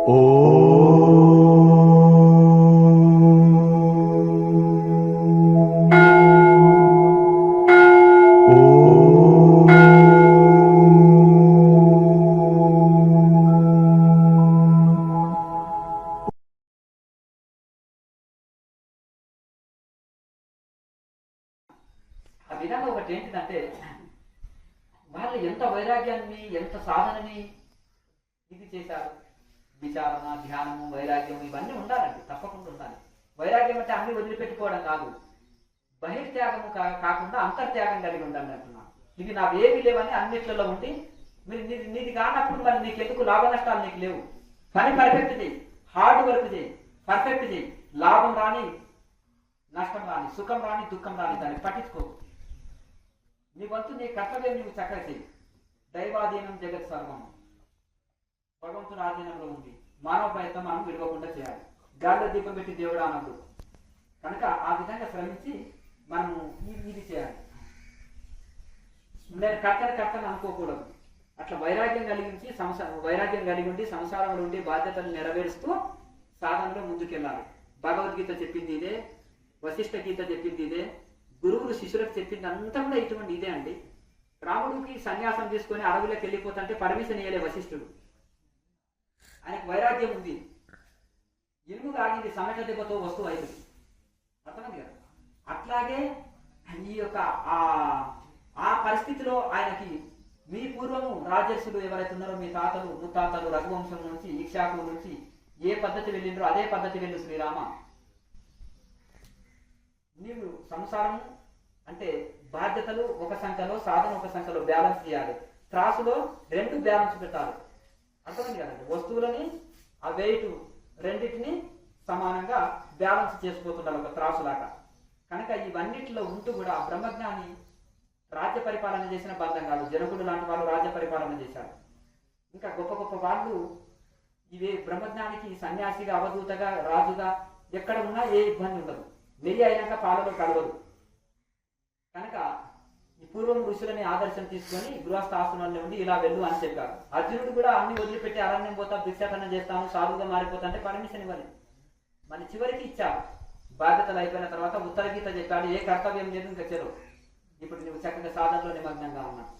ఆ విధంగా ఒకటి ఏంటిదంటే వాళ్ళు ఎంత వైరాగ్యాన్ని ఎంత సాధనని ఇది చేశారు. విచారణ, ధ్యానము, వైరాగ్యం ఇవన్నీ ఉండాలండి, తప్పకుండా ఉండాలి. వైరాగ్యం అంటే అన్ని వదిలిపెట్టుకోవడం కాదు, బహిర్త్యాగము కాకుండా అంతర్త్యాగం కలిగి ఉండాలి అంటున్నాను. ఇది నాకు ఏమీ లేవని అన్నిట్లలో ఉండి నీది కానప్పుడు మరి నీకు ఎందుకు లాభ నష్టాలు నీకు లేవు. పని పర్ఫెక్ట్ చేయి, హార్డ్ వర్క్ చేయి, పర్ఫెక్ట్ చేయి. లాభం రాని, నష్టం రాని, సుఖం రాని, దుఃఖం రాని దాన్ని పట్టించుకో. నీ వంతు నీ కర్తవ్యం నువ్వు చక్కగా చెయ్యి. దైవాధీనం జగత్ సర్వం, భగవంతుని ఆధీనంలో ఉంది. మానవ ప్రయత్నం మనం విడవకుండా చేయాలి. గాల్లో దీపం పెట్టి దేవుడు అన్నప్పుడు కనుక ఆ విధంగా శ్రమించి మనము ఇది చేయాలి. నేను కర్తను అనుకోకూడదు. అట్లా వైరాగ్యం కలిగించి వైరాగ్యం కలిగి ఉండి సంసారంలో ఉండి బాధ్యతలు నెరవేరుస్తూ సాధనలో ముందుకెళ్ళాలి. భగవద్గీత చెప్పింది ఇదే, వశిష్ఠ గీత చెప్పింది ఇదే, గురువులు శిష్యులకు చెప్పింది అంతా కూడా ఇటువంటి ఇదే అండి. రాముడికి సన్యాసం తీసుకొని అడవులకు వెళ్ళిపోతుంటే పర్మిషన్ ఇయ్యలే వశిష్ఠుడు. ఆయనకు వైరాగ్యం ఉంది. ఇనుము కాగింది, సమట దెబ్బతో వస్తువు అవుతుంది. అర్థమైంది కదా. అట్లాగే ఈ యొక్క ఆ పరిస్థితిలో ఆయనకి మీ పూర్వము రాజర్షులు ఎవరైతే ఉన్నారో మీ తాతలు ముత్తాతలు రఘువంశం నుంచి ఇక్షాకు నుంచి ఏ పద్ధతి వెళ్ళిండ్రో అదే పద్ధతి వెళ్ళు శ్రీరామ. నీవు సంసారం అంటే బాధ్యతలు ఒక సంఖ్యలో, సాధన ఒక సంఖ్యలో బ్యాలెన్స్ చేయాలి. త్రాసులో రెండు బ్యాలెన్స్ పెట్టాలి. అర్థమైంది కదండి. వస్తువులని ఆ వెయిట్ రెండింటిని సమానంగా బ్యాలెన్స్ చేసుకోతుండాలి ఒక త్రాసులాగా. కనుక ఇవన్నిటిలో ఉంటూ కూడా బ్రహ్మజ్ఞాని రాజ్య పరిపాలన చేసిన బంధం కాదు. జనకుడు లాంటి వాళ్ళు రాజ్య పరిపాలన చేశారు. ఇంకా గొప్ప గొప్ప వాళ్ళు ఇవే బ్రహ్మజ్ఞానికి సన్యాసిగా, అవధూతగా, రాజుగా ఎక్కడ ఉన్నా ఏ ఇబ్బంది ఉండదు. నెయ్యి అయినాక పాలలో కలవదు. కనుక ఈ పూర్వం ఋషులని ఆదర్శం తీసుకొని గృహస్థాశ్రమంలో ఉండి ఇలా వెళ్ళు అని చెప్పారు. అర్జునుడు కూడా అన్ని వదిలిపెట్టి అరణ్యం పోతా, భిక్షాటన చేస్తాను, సాధువుగా మారిపోతా అంటే పర్మిషన్ ఇవ్వాలి. మళ్ళీ చివరికి ఇచ్చారు. బాధ్యతలు అయిపోయిన తర్వాత ఉత్తర గీత చెప్పాడు, ఏ కర్తవ్యం లేదు ఇంకా చెరువు. ఇప్పుడు నువ్వు చక్కగా సాధనలో నిమగ్నంగా ఉన్నావు.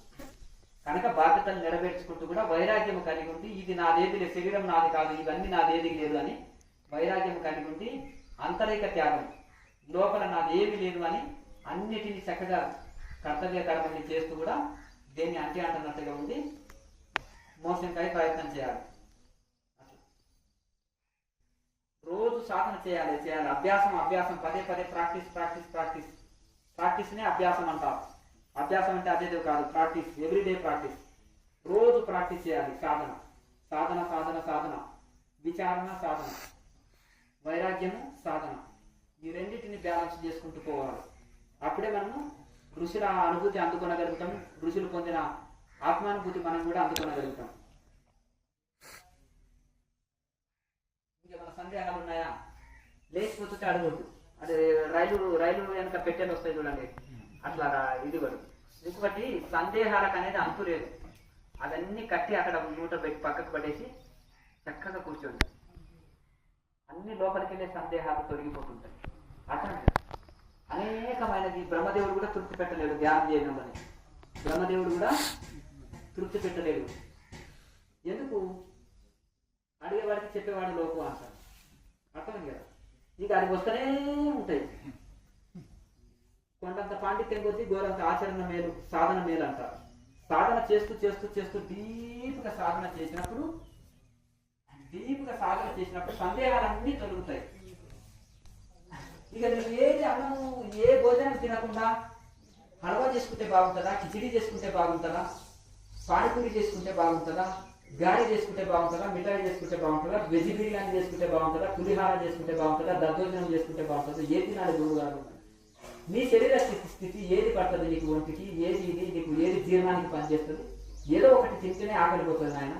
కనుక బాధ్యతలు నెరవేర్చుకుంటూ కూడా వైరాగ్యం కలిగి ఉండి ఇది నాదేది లేదు, శరీరం నాది కాదు, ఇవన్నీ నాదేది లేదు అని వైరాగ్యం కలిగి ఉండి అంతరైక త్యాగం, లోపల నాదేమి లేదు అని అన్నిటినీ చక్కగా కర్తవ్య కర్మల్ని చేస్తూ కూడా దేన్ని అంటున్నట్టుగా ఉండి మోసంకాయ ప్రయత్నం చేయాలి. రోజు సాధన చేయాలి. అభ్యాసం పదే పదే ప్రాక్టీస్నే అభ్యాసం అంటారు. అభ్యాసం అంటే అదే కాదు, ప్రాక్టీస్, ఎవ్రీడే ప్రాక్టీస్. రోజు ప్రాక్టీస్ చేయాలి. సాధన, విచారణ సాధన, వైరాగ్యము సాధన, ఈ రెండింటిని బ్యాలెన్స్ చేసుకుంటూ పోవాలి. అప్పుడే మనము ఋషుల అనుభూతి అందుకొనగలుగుతాం. ఋషులు పొందిన ఆత్మానుభూతి మనం కూడా అందుకొనగలుగుతాం. ఇంకేమైనా సందేహాలు ఉన్నాయా? లేకపోతే అడగద్దు. అదే రైలు వెనక పెట్టెలు వస్తాయి చూడండి, అట్లా ఇది కూడా. ఇంకొకటి సందేహాలకు అనేది అంతు లేదు. అవన్నీ కట్టి అక్కడ మూట పెట్టి పక్కకు పడేసి చక్కగా కూర్చోండి. అన్ని లోపలికి వెళ్ళే సందేహాలు తొలగిపోతుంటాయి. అర్థం అనేకమైనది. బ్రహ్మదేవుడు కూడా తృప్తి పెట్టలేడు ధ్యానం చేయడం అని. బ్రహ్మదేవుడు కూడా తృప్తి పెట్టలేడు. ఎందుకు? అడిగేవాడికి చెప్పేవాడు లోపు అంటారు. అర్థమైంది కదా. ఇక అది వస్తూనే ఉంటాయి. కొండంత పాండిత్యం కొద్దీ గోరంత ఆచరణ మేలు, సాధన మేలు అంటారు. సాధన చేస్తూ డీప్గా సాధన చేసినప్పుడు సందేహాలన్నీ తొలుగుతాయి. ఇక నువ్వు ఏది అన్నము, ఏ భోజనం తినకుండా హల్వా చేసుకుంటే బాగుంటుందా, కిచిడి చేసుకుంటే బాగుంటుందా, పానీపూరి చేసుకుంటే బాగుంటుందా, గారె చేసుకుంటే బాగుంటుందా, మిఠాయి చేసుకుంటే బాగుంటుందా, వెజ్ బిర్యానీ చేసుకుంటే బాగుంటుందా, పులిహార చేసుకుంటే బాగుంటుందా, దద్దోజనం చేసుకుంటే బాగుంటుందా, ఏది తినాలి గురువు గారు? నీ శరీర స్థితి ఏది పడుతుంది నీకు, ఒంటికి ఏది, ఇది నీకు ఏది జీర్ణానికి పనిచేస్తుంది, ఏదో ఒకటి తింటేనే ఆకలిపోతుంది ఆయన.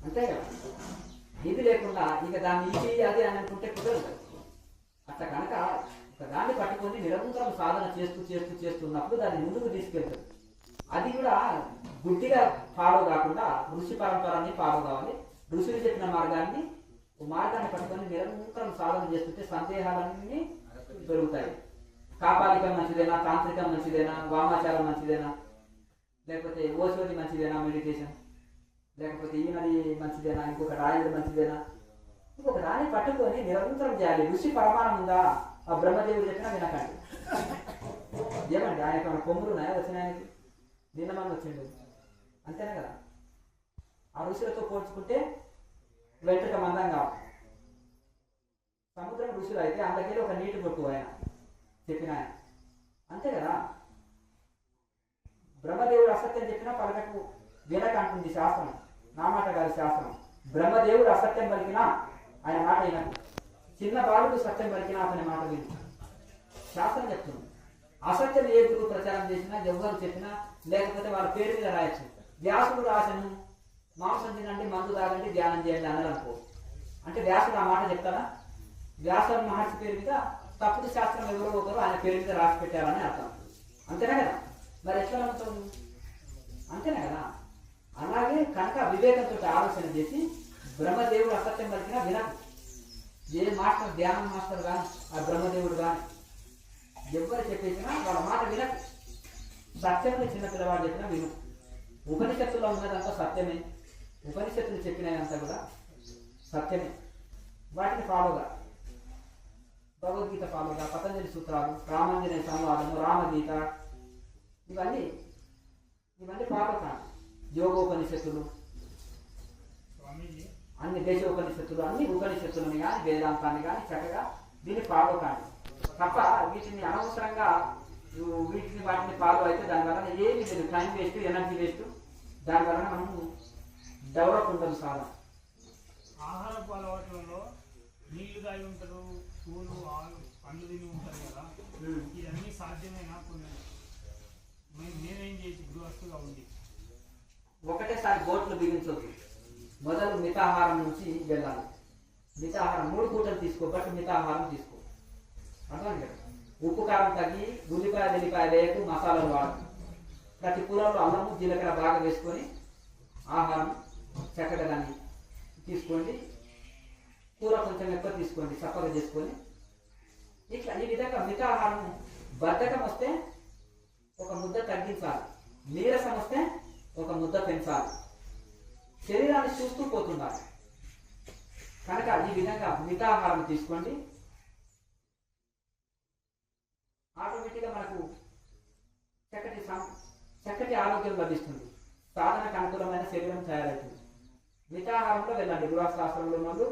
అంతే కదా. ఇది లేకుండా ఇక దాన్ని ఇది అది అని అనుకుంటే కుదరదు. అట్లా కనుక ఒక దాన్ని పట్టుకొని నిరంతరం సాధన చేస్తున్నప్పుడు దాన్ని ముందుకు తీసుకెళ్తుంది. అది కూడా గుడ్డిగా ఫాలో కాకుండా ఋషి పరంపరని ఫాలో కావాలి. ఋషులు చెప్పిన మార్గాన్ని పట్టుకొని నిరంతరం సాధన చేస్తుంటే సందేహాలన్నీ దొరుకుతాయి. కాపాలికం మంచిదేనా, తాంత్రికం మంచిదేనా, వామాచారం మంచిదేనా, లేకపోతే ఓషోది మంచిదేనా, మెడిటేషన్, లేకపోతే ఈనది మంచిదేనా, ఇంకొక రాయది మంచిదేనా, ఇంకొక రాయి పట్టుకొని నిరంతరం చేయాలి. ఋషి ప్రమాణం ఉందా? ఆ బ్రహ్మదేవుడు చెప్పినా వినకండి. ఏమండి ఆయనకు మన కొమ్ములు ఉన్నాయా? వచ్చినాయనికి నిన్నమని వచ్చిండు, అంతేనా కదా. ఆ ఋషులతో పోల్చుకుంటే వెంట్రుక మందం కావాలి. సముద్రం ఋషులు అయితే అందుకెళ్ళి ఒక నీటి కొట్టు ఆయన చెప్పిన ఆయన, అంతే కదా. బ్రహ్మదేవుడు అసత్యం చెప్పినా పలకకు వినక అంటుంది శాస్త్రం, నా మాట కాదు శాస్త్రం. బ్రహ్మదేవుడు అసత్యం పలికినా ఆయన మాట వినకు, చిన్న బాలుడు సత్యం పలికినా అతని మాట విను, శాస్త్రం చెప్తుంది. అసత్యం ఏ గురువు ప్రచారం చేసినా, ఎవరు చెప్పినా, లేకపోతే వాళ్ళ పేరు మీద రాయొచ్చు. వ్యాసుడు రాసను మాంసం తినండి, మందు తాగండి, ధ్యానం చేయండి అన్నారు అనుకో, అంటే వ్యాసుడు ఆ మాట చెప్తారా? వ్యాస మహర్షి పేరు మీద తప్పుడు శాస్త్రం ఎవరో ఒకరు ఆయన పేరు మీద రాసి పెట్టారని అర్థం, అంతేనా కదా. మరి ఎట్లా నమ్ముతాం? అంతేనా కదా. అలాగే కనుక వివేకంతో ఆలోచన చేసి బ్రహ్మదేవుడు అసత్యం పలికినా వినకు. ఏ మాస్టర్, ధ్యానం మాస్టర్ కానీ, ఆ బ్రహ్మదేవుడు కానీ ఎవరు చెప్పేసినా వాళ్ళ మాట వినకు. సత్యంలో చిన్న పిల్లవాడు చెప్పినా విను. ఉపనిషత్తులో ఉన్నదంతా సత్యమే, ఉపనిషత్తులు చెప్పినదంతా కూడా సత్యమే. వాటిని ఫాలోగా, భగవద్గీత ఫాలోగా, పతంజలి సూత్రాలు, రామాంజనేయ సంవాదము, రామగీత, ఇవన్నీ ఫాలో కాదు. యోగోపనిషత్తులు, అన్ని దేశోపనిషత్తులు, అన్ని ఉపనిషత్తులని కానీ వేదాంతాన్ని కానీ చక్కగా దీన్ని ఫాలో కాదు తప్ప వీటిని అనవసరంగా వాటిని ఫాలో అయితే దానివల్ల ఏమి లేదు. టైం వేస్ట్, ఎనర్జీ వేస్ట్, దానివల్ల మనం డెవలప్ ఉండదు. సాధన ఆహారపు అలవాట్లలో నీళ్లు తాగి ఉంటారు, పూలు పండ్లు తిని ఉంటారు కదా, ఇవన్నీ సాధ్యమేనా? నేనేం చేసి గృహస్థుగా ఉంది ఒకటేసారి బోట్లు బిగించొద్దు. మొదలు మితాహారం నుంచి వెళ్ళాలి. మితాహారం 3 పూటలు తీసుకోబట్టి మితాహారం తీసుకో, అర్థం కదా. ఉప్పు కారం తగ్గి, ఉల్లిపాయ వెల్లిపాయ వేయకు, మసాలాలు వాడు. ప్రతి కూరలో అల్లము జీలకర్ర బాగా వేసుకొని ఆహారం చక్కగా దాన్ని తీసుకోండి. కూర కొంచెం ఎక్కువ తీసుకోండి, చప్పగా చేసుకొని. ఇట్లా ఈ విధంగా మితాహారం. బద్ధకం వస్తే ఒక ముద్ద తగ్గించాలి, నీరసం వస్తే ఒక ముద్ద పెంచాలి, శరీరాన్ని చూస్తూ పోతుండాలి. కనుక ఈ విధంగా మితాహారం తీసుకోండి. ఆటోమేటిక్గా మనకు చక్కటి ఆరోగ్యం లభిస్తుంది, సాధనకు అనుకూలమైన శరీరం తయారవుతుంది. మితాహారంలో వెళ్ళండి. గృహస్థాశ్రమంలో వాళ్ళు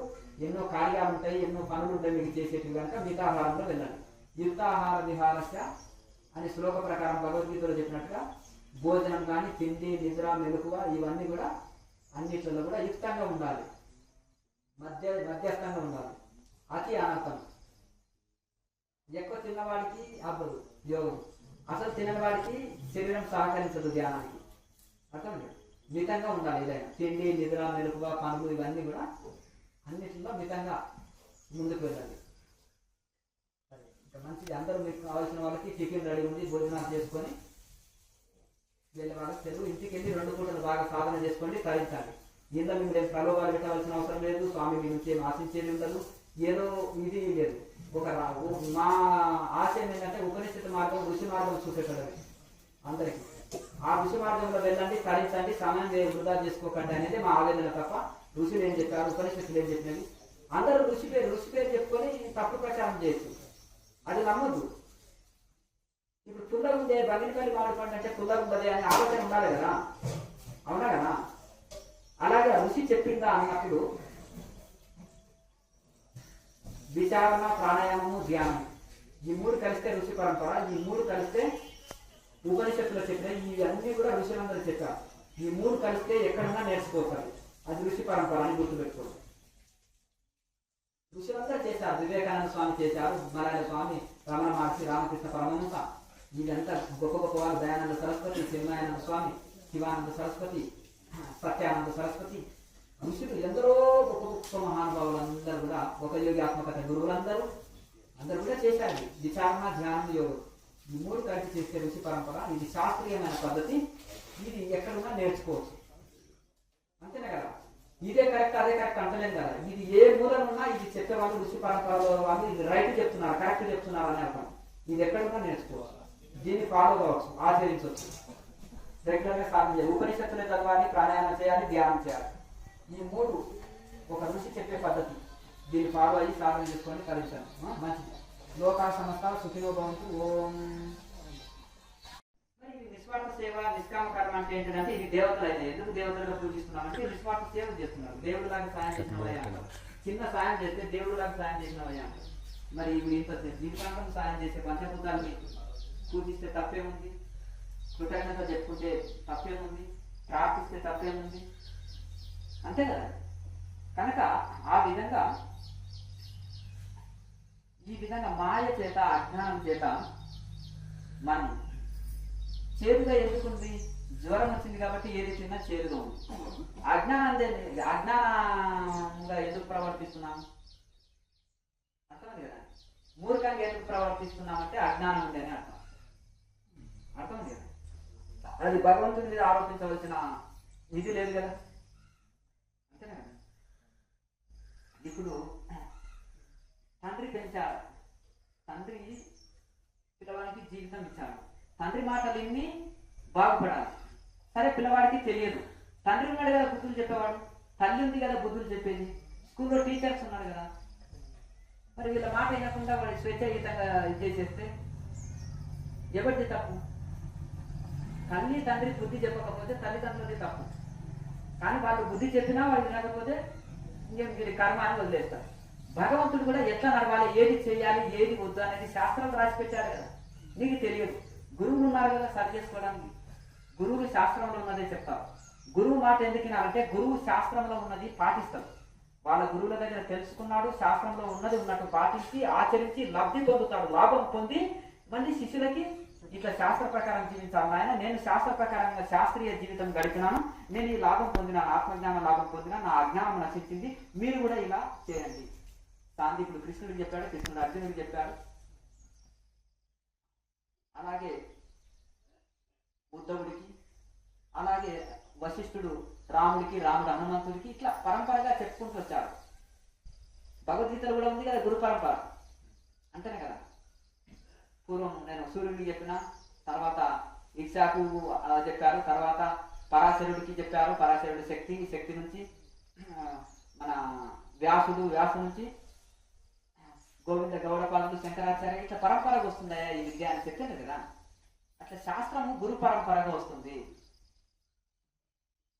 ఎన్నో కార్యాలు ఉంటాయి, ఎన్నో పనులు ఉంటాయి మీకు చేసేటివి కనుక మితాహారంలో వెళ్ళండి. యుక్తాహార విహారస్య అని శ్లోక ప్రకారం భగవద్గీతలో చెప్పినట్టుగా భోజనం కానీ, తిండి, నిద్ర, మెలకువ, ఇవన్నీ కూడా అన్నిట్లలో కూడా యుక్తంగా ఉండాలి, మధ్యస్థంగా ఉండాలి. అతి అనంతం. ఎక్కువ తిన్నవాడికి అవ్వదు యోగం, అసలు తినవాడికి శరీరం సహకరించదు ధ్యానానికి. అర్థం లేదు. మితంగా ఉండాలి. ఏదైనా తిండి, నిద్ర, మెలకువ, పనులు ఇవన్నీ కూడా అన్నిటిలో మితంగా ముందుకు వెళ్ళాలి. మంచిది. అందరూ మీకు కావాల్సిన వాళ్ళకి టిఫిన్ రెడీ ఉంది, భోజనాలు చేసుకొని వెళ్ళే వాళ్ళకి తెలుగు. ఇంటికి వెళ్ళి 2 పూటలు బాగా సాధన చేసుకోండి, తరించాలి. ఇంట్లో మీరు ప్రలోభాలు పెట్టవలసిన అవసరం లేదు. స్వామి మీ నుంచి ఏం ఆశించేది ఉండదు, ఏదో ఇది లేదు. మా ఆశయం ఏంటంటే ఉపనిషత్తు మార్గం, ఋషి మార్గం చూపెట్టడం అందరికీ. ఆ ఋషి మార్గంలో వెళ్ళండి, తరించండి, సమయం వృధా చేసుకోకండి అనేది మా ఆవేదన తప్ప ఋషులు ఏం చెప్పారు, ఉపనిషత్తులు ఏం చెప్పినవి. అందరూ ఋషి పేరు చెప్పుకొని తప్పు ప్రచారం చేయొచ్చు, అది నమ్మొద్దు. ఇప్పుడు పుల్లగా ఉండే బంగినపల్లి మామిడి పండు అంటే పుల్లగా ఉండదు అని ఆలోచన ఉండాలి కదా, అవునా కదా. అలాగే ఋషి చెప్పిందా అన్నప్పుడు విచారణ, ప్రాణాయామము, ధ్యానం, ఈ 3 కలిస్తే ఋషి పరంపర. ఈ 3 కలిస్తే ఉపనిషత్తులో చెప్పిన ఇవన్నీ కూడా ఋషులందరూ చెప్పారు. ఈ 3 కలిస్తే ఎక్కడన్నా నేర్చుకోవచ్చు, అది ఋషి పరంపర అని గుర్తుపెట్టుకోండి. ఋషులంతా చేశారు. వివేకానంద స్వామి చేశారు, నారాయణ స్వామి, రమణ మహర్షి, రామకృష్ణ పరమహంస, వీళ్ళంతా గొప్ప గొప్ప వాళ్ళు. దయానంద సరస్వతి, చిన్మయానంద స్వామి, శివానంద సరస్వతి, సత్యానంద సరస్వతి, ఋషులు ఎందరో గొప్ప గొప్ప మహానుభావులు అందరూ కూడా, ఒక యోగాత్మకత గురువులందరూ అందరూ కూడా చేశారు. విచారణ, ధ్యానం, యోగం, ఈ 3 కలిసి చేసే ఋషి పరంపర. ఇది శాస్త్రీయమైన పద్ధతి, ఇది ఎక్కడున్నా నేర్చుకోవచ్చు, అంతేనా కదా. ఇదే కరెక్ట్ అదే కరెక్ట్ అంటలేదు కదా. ఇది ఏ మూలనున్నా ఇది చెప్పేవాళ్ళు ఋషి పరంపరలో వాళ్ళు ఇది రైట్ చెప్తున్నారు, కరెక్ట్ చెప్తున్నారు అని అర్థం. ఇది ఎక్కడున్నా నేర్చుకోవాలి, దీన్ని ఫాలో కావచ్చు, ఆచరించవచ్చు. రెగ్యులర్గా సాధన చేయాలి, ఉపనిషత్తులే చదవాలి, ప్రాణాయామం చేయాలి, ధ్యానం చేయాలి. ఈ మూడు ఒక ఋషి చెప్పే పద్ధతి. దీన్ని ఫాలో అయ్యి సాధన చేసుకొని ఫలించాలి. మంచిది. లోకా సమస్త సుఖినో భవంతు. ఓం. మరి ఇది నిస్వార్థ సేవ నిష్కామ కర్మ అంటే ఏంటంటే ఇది దేవతలు అయితే ఎందుకు దేవతలుగా పూజిస్తున్నామంటే నిస్వార్థ సేవ చేస్తున్నారు. దేవుడు లాగా సాయం చేసినవయ్యా అంటారు. చిన్న సాయం చేస్తే దేవుడు లాగా సాయం చేసినవయ్యా అంటారు. మరి ఇప్పుడు ఇంత జీవితాంతం సాయం చేసే పంచభూతాన్ని పూజిస్తే తప్పేముంది? కృతజ్ఞత చెప్పుకుంటే తప్పేముంది? ప్రార్థిస్తే తప్పేముంది? అంతే కదా. కనుక ఆ విధంగా ఈ విధంగా మాయ చేత అజ్ఞానం చేత మనం చేదుగా ఎందుకుంది? జ్వరం వచ్చింది కాబట్టి ఏది తిన్నా చేదుగా ఉంది. అజ్ఞానంగా ఎందుకు ప్రవర్తిస్తున్నాం? అర్థమైంది కదా. మూర్ఖంగా ఎందుకు ప్రవర్తిస్తున్నామంటే అజ్ఞానం ఉంది అని అర్థం. అర్థమైంది కదా. అది భగవంతుని మీద ఆరోపించవలసిన ఇది లేదు కదా. అంతేనా కదా. ఇప్పుడు తండ్రి పెంచాడు, తండ్రి పిల్లవాడికి జీవితం ఇచ్చాడు. తండ్రి మాటలు విని బాగుపడాలి. సరే పిల్లవాడికి తెలియదు, తండ్రి ఉన్నాడు కదా బుద్ధులు చెప్పేవాడు, తల్లి ఉంది కదా బుద్ధులు చెప్పేది, స్కూల్లో టీచర్స్ ఉన్నారు కదా. మరి వీళ్ళ మాట వినకుండా వాడి స్వేచ్ఛాయుతంగా చేసేస్తే ఎవరిది తప్పు? తల్లి తండ్రి బుద్ధి చెప్పకపోతే తల్లిదండ్రులది తప్పు. కానీ వాళ్ళు బుద్ధి చెప్పినా వాళ్ళు వినకపోతే ఇంకేం వీరి కర్మ అని వదిలేస్తారు. భగవంతుడు కూడా ఎట్లా నడవాలి, ఏది చేయాలి, ఏది వద్దు అనేది శాస్త్రం రాసి పెట్టారు కదా. నీకు తెలియదు, గురువులు ఉన్నారు కదా సరి చేసుకోవడానికి. గురువులు శాస్త్రంలో ఉన్నదే చెప్తారు. గురువు మాట ఎందుకు వినాలంటే గురువు శాస్త్రంలో ఉన్నది పాటిస్తారు. వాళ్ళ గురువుల దగ్గర తెలుసుకున్నాడు, శాస్త్రంలో ఉన్నది ఉన్నట్టు పాటించి ఆచరించి లబ్ధి పొందుతాడు, లాభం పొంది మళ్ళీ శిష్యులకి ఇట్లా శాస్త్ర ప్రకారం జీవించాలి. ఆయన నేను శాస్త్ర ప్రకారంగా శాస్త్రీయ జీవితం గడిపినాను, నేను ఈ లాభం పొందినాను, ఆత్మజ్ఞాన లాభం పొందినాను, నా అజ్ఞానం నశించింది, మీరు కూడా ఇలా చేయండి. సాందీపుడు కృష్ణుడికి చెప్పాడు, కృష్ణుడు అర్జునుడికి చెప్పాడు. అలాగే ఉద్ధవుడికి, అలాగే వశిష్ఠుడు రాముడికి, రాముడు హనుమంతుడికి ఇట్లా పరంపరగా చెప్పుకుంటూ వచ్చాడు. భగవద్గీతలో కూడా ఉంది కదా గురు పరంపర. అంతేనే కదా. పూర్వం నేను సూర్యుడికి చెప్పిన, తర్వాత ఇక్షాకు చెప్పారు, తర్వాత పరాశరుడికి చెప్పారు, పరాశరుడి శక్తి నుంచి మన వ్యాసు నుంచి గోవింద గౌడపాదులు, శంకరాచార్య ఇట్లా పరంపరగా వస్తుందా ఈ విద్య అని చెప్పాను కదా. అట్లా శాస్త్రము గురు పరంపరగా వస్తుంది,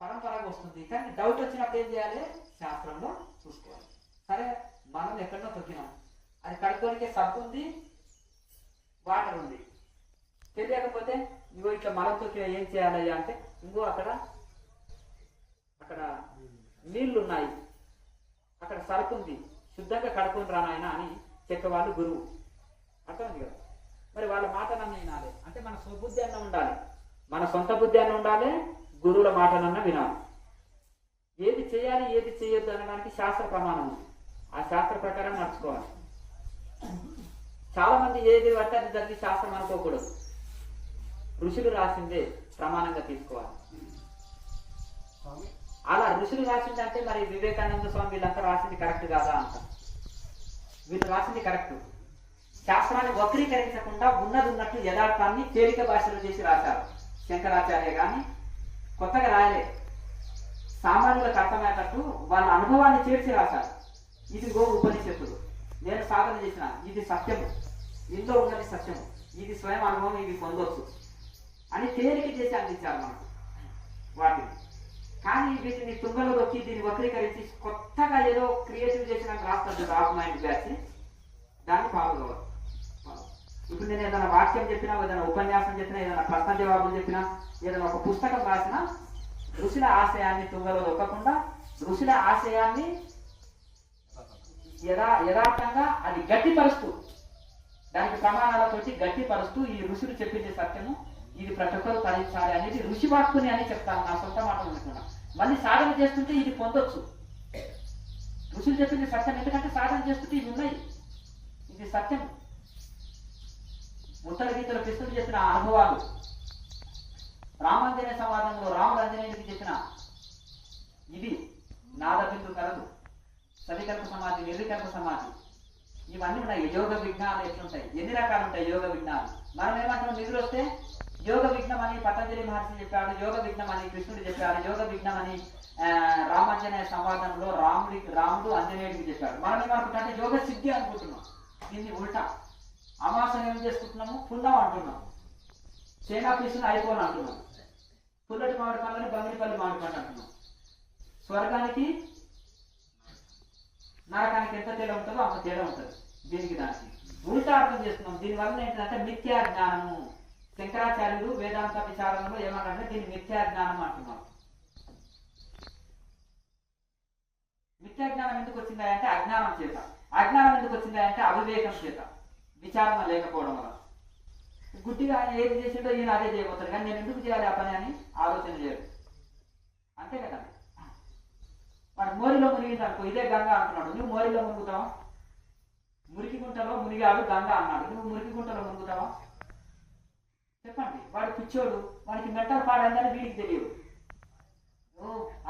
పరంపరగా వస్తుంది. కానీ డౌట్ వచ్చినప్పుడు ఏం చేయాలి? శాస్త్రంలో చూసుకోవాలి. సరే మనం ఎక్కడో తొక్కినాం, అది కడుక్కోనికే సబ్బు ఉంది, వాటర్ ఉంది, తెలియకపోతే ఇంకో ఇట్లా మనం తొక్కిన ఏం చేయాలయ్యా అంటే ఇంకో అక్కడ నీళ్లు ఉన్నాయి, అక్కడ సరుకు ఉంది, శుద్ధంగా కడుక్కొని రానాయన అని చెప్పేవాళ్ళు గురువు. అర్థమైంది కదా. మరి వాళ్ళ మాటలన్నీ వినాలి అంటే మన స్వబుద్ధి అన్న ఉండాలి, మన సొంత బుద్ధి అన్న ఉండాలి, గురువుల మాటలన్నా వినాలి. ఏది చేయాలి ఏది చేయొద్దు అనడానికి శాస్త్ర ప్రమాణం ఉంది, ఆ శాస్త్ర ప్రకారం నడుచుకోవాలి. చాలా మంది ఏది పడితే అది జరిగి శాస్త్రం అనుకోకూడదు, ఋషులు రాసిందే ప్రమాణంగా తీసుకోవాలి. అలా ఋషులు రాసింది అంటే మరి వివేకానంద స్వామి వీళ్ళంతా రాసింది కరెక్ట్ కాదా అంట. వీళ్ళు రాసింది కరెక్ట్. శాస్త్రాన్ని వక్రీకరించకుండా ఉన్నది ఉన్నట్టు యథార్థాన్ని తేలిక భాషలో చేసి రాశారు. శంకరాచార్య కానీ కొత్తగా రాయలే, సామాన్యులకు అర్థమయ్యేటట్టు వాళ్ళ అనుభవాన్ని చేర్చి రాశారు. ఇది ఉపనిషత్తులు, నేను సాధన చేసిన ఇది సత్యము, ఇందులో ఉన్నది సత్యము, ఇది స్వయం అనుభవం, ఇది పొందొచ్చు అని తేలిక చేసి అందించారు మనకు వాటిని. కానీ వీటిని తుంగలో దొక్కి దీన్ని వక్రీకరించి కొత్తగా ఏదో క్రియేటివ్ చేసిన రాస్తారు డాక్ మైండ్ బ్యాచ్, దాన్ని ఫాలో కావాలి. ఇప్పుడు నేను ఏదైనా వాక్యం చెప్పినా, ఏదైనా ఉపన్యాసం చెప్పినా, ఏదైనా ప్రశ్న జవాబులు చెప్పినా, ఏదైనా ఒక పుస్తకం రాసినా ఋషుల ఆశయాన్ని తుంగలో దొక్కకుండా ఋషుల ఆశయాన్ని యథార్థంగా అది గట్టిపరుస్తూ, దానికి ప్రమాణాలతోటి గట్టిపరుస్తూ ఈ ఋషులు చెప్పింది సత్యము, ఇది ప్రతి ఒక్కరు తరించాలి అనేది ఋషి వాక్కుని అని చెప్తాను, నా సొంత మాట అనుకున్నా. మళ్ళీ సాధన చేస్తుంటే ఇది పొందొచ్చు, ఋషులు చెప్పింది సత్యం, ఎందుకంటే సాధన చేస్తుంటే ఇవి ఉన్నాయి, ఇది సత్యం. ఉత్తర గీతలో కృష్ణుడు చెప్పిన అనుభవాలు, రామాంజనేయ సంవాదంలో రాముడు ఆంజనేయుడికి చెప్పిన ఇది నాదబిందు కలదు, సవికల్ప సమాధి, నిర్వికల్ప సమాధి, ఇవన్నీ ఉన్నాయి. యోగ విఘ్నాలు ఎట్లుంటాయి, ఎన్ని రకాలు ఉంటాయి యోగ విఘ్నాలు. మనం ఏమంటాం, నిధులు వస్తే యోగ విఘ్నం అని పతంజలి మహర్షి చెప్పాడు, యోగ విఘ్నం అని కృష్ణుడు చెప్పాడు, యోగ విఘ్నం అని రామాంజనేయ సంవాదంలో రాముడు ఆంజనేయుడికి చెప్పాడు. మనం ఏమనుకుంటాం అంటే యోగ సిద్ధి అనుకుంటున్నాం. దీన్ని ఉల్టా. అమాసం ఏం చేసుకుంటున్నాము, పుణ్యం అంటున్నాం, సేనా పీసును అయిపోని అంటున్నాం, పుల్లటి మామిడి పండ్లని బంగిరిపల్లి మామిడి పండు అంటున్నాం. స్వర్గానికి నరకానికి ఎంత తేడా ఉంటుందో అంత తేడా ఉంటుంది. దీనికి దానికి ఉల్టా అర్థం చేస్తున్నాం. దీనివల్ల ఏంటంటే మిథ్యా జ్ఞానము. శంకరాచార్యులు వేదాంత విచారణలో ఏమంటారంటే దీన్ని మిథ్యా జ్ఞానం అంటున్నారు. మిథ్యా జ్ఞానం ఎందుకు వచ్చిందా అంటే అజ్ఞానం చేత. అజ్ఞానం ఎందుకు వచ్చిందా అంటే అవివేకం చేత, విచారణ లేకపోవడం వల్ల. గుడ్డిగా ఆయన ఏది చేసిండో ఈయన అదే చేయబోతాడు, కానీ నేను ఎందుకు చేయాలి ఆ పని అని ఆలోచన చేయడు. అంతే కదా. వాడు మోరిలో మునిగింది అనుకో, ఇదే గంగా అంటున్నాడు, నువ్వు మోరిలో మునుగుతావా? మురికి గుంటలో మునిగాడు గంగా అన్నాడు, నువ్వు మురికి గుంటలో మునుగుతావా? చెప్పండి. వాడు పిచ్చోడు, వాడికి మెంటల్ పాడైందని వీడికి తెలియదు.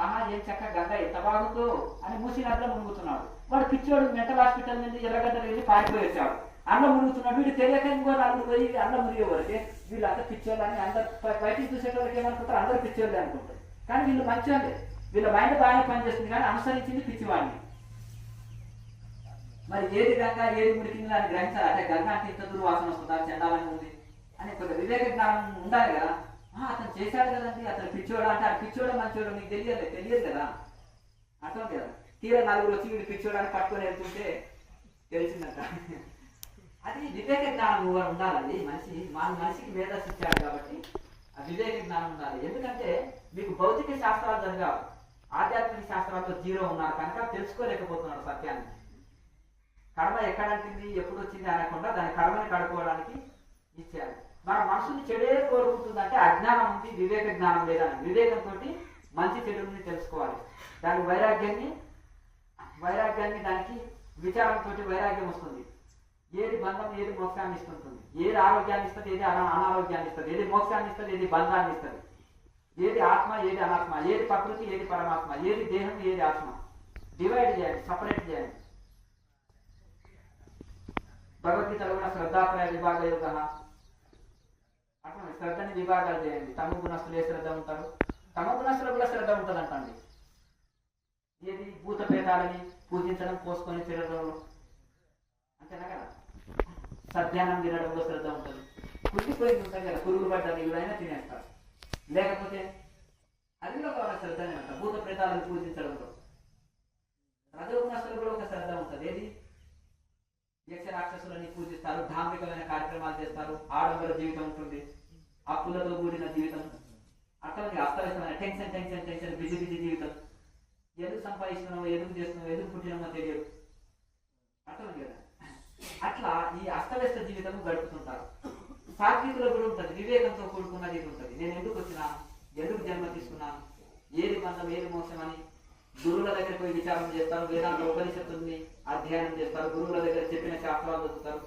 ఆహా ఏం చక్క గంగా ఎంత బాగుందో అని మూసి నదిలో మునుగుతున్నాడు. వాడు పిచ్చోడు మెంటల్ హాస్పిటల్ నుండి ఎర్రగడ్డలు వెళ్ళి పారిపోయేసాడు, అన్న మునుగుతున్నాడు. వీడు తెలియక ఇంకో నలుగురు పోయి అన్న మునిగేవారికి వీళ్ళు అంతా పిచ్చోళ్ళు అని అందరు బయటికి చూసేటోళ్ళకి ఏమనుకుంటారు, అందరూ పిచ్చోళ్ళే అనుకుంటారు. కానీ వీళ్ళు మంచోళ్ళే, వీళ్ళ మైండ్ బాగానే పనిచేస్తుంది, కానీ అనుసరించింది పిచ్చివాడిని. మరి ఏది గంగా ఏది మురికింది దాన్ని గ్రహించాలి. అంటే గంగా అంటే ఇంత దుర్వాసన వస్తుందా, చండాలంగా ఉంది అని కొంత వివేక జ్ఞానం ఉండాలి కదా. అతను చేశాడు కదండి, అతను పిచ్చోడా అంటే ఆ పిచ్చోడా మంచోడా నీకు తెలియదు కదా. అర్థం కదా. తీరా నలుగురు వచ్చి వీడు పిచ్చోడా అని పట్టుకొని వెళ్తుంటే తెలిసిందంట. అది వివేక జ్ఞానం ఉండాలి. మనిషికి మేధస్సు ఇచ్చాడు కాబట్టి ఆ వివేక జ్ఞానం ఉండాలి. ఎందుకంటే మీకు భౌతిక శాస్త్రాలు జరగాలి, ఆధ్యాత్మిక శాస్త్రాలతో జీరో ఉన్నారు కనుక తెలుసుకోలేకపోతున్నారు సత్యాన్ని. కర్మ ఎక్కడంటుంది, ఎప్పుడు వచ్చింది అనకుండా దాని కర్మని కడుక్కోవడానికి ఇచ్చారు. మన మనసుని చెడే కోరుకుంటుందంటే అజ్ఞానం ఉంది, వివేక జ్ఞానం లేదని. వివేకంతో మంచి చెడుని తెలుసుకోవాలి. దాని వైరాగ్యాన్ని దానికి విచారంతో వైరాగ్యం వస్తుంది. ఏది బంధం ఏది మోక్షాన్ని ఇస్తుంటుంది, ఏది ఆరోగ్యాన్ని ఇస్తుంది ఏది అనారోగ్యాన్ని ఇస్తుంది, ఏది మోక్షాన్ని ఇస్తుంది ఏది బంధాన్ని ఇస్తుంది, ఏది ఆత్మ ఏది అనాత్మ, ఏది ప్రకృతి ఏది పరమాత్మ, ఏది దేహం ఏది ఆత్మ. డివైడ్ చేయండి, సపరేట్ చేయండి. భగవద్గీతలో కూడా శ్రద్ధాత్రయ విభాగ యోగ అట్లా శ్రద్ధని విభాగాలు చేయండి. తమ గుణస్తులు ఏ శ్రద్ధ ఉంటారు, తమ గుణస్తులు కూడా శ్రద్ధ ఉంటుంది అంటండి. ఏది భూత భేదాలని పూజించడం, పోసుకొని తినడంలో అంతేనా కదా. సద్యానం తినడంలో శ్రద్ధ ఉంటుంది. కుట్టిపోయింది ఉంటాయి కదా, పురుగులు పడ్డాన్ని ఎవరైనా తినేస్తారు. లేకపోతే అది కూడా ఒక శ్రద్ధనే అంట. భూత ప్రేతాలను పూజించడంలో రజోగుణస్తులు కూడా ఒక శ్రద్ధ ఉంటుంది. ఏది యక్ష రాక్షసులని పూజిస్తారు, ధార్మికమైన కార్యక్రమాలు చేస్తారు, ఆడంబర జీవితం ఉంటుంది, అప్పులతో కూడిన జీవితం, అట్లాంటి అస్తవ్యస్తమైన టెన్షన్ బిజీ జీవితం. ఎందుకు సంపాదిస్తున్నామో, ఎందుకు చేస్తున్నామో, ఎందుకు పుట్టినామో తెలియదు. అర్థం కదా. అట్లా ఈ అస్తవ్యస్త జీవితం గడుపుతుంటారు. సాత్వికులు కూడా ఉంటుంది, వివేకంతో కూడుకున్నది ఉంటుంది. నేను ఎందుకు వచ్చినాను, ఎందుకు జన్మ తీసుకున్నాను, ఏది బంధం ఏది మోసం అని గురువుల దగ్గర పోయి విచారం చేస్తారు. వేదాంత ఉపనిషత్తుని అధ్యయనం చేస్తారు, గురువుల దగ్గర చెప్పిన శాస్త్రాలు చదువుతారు,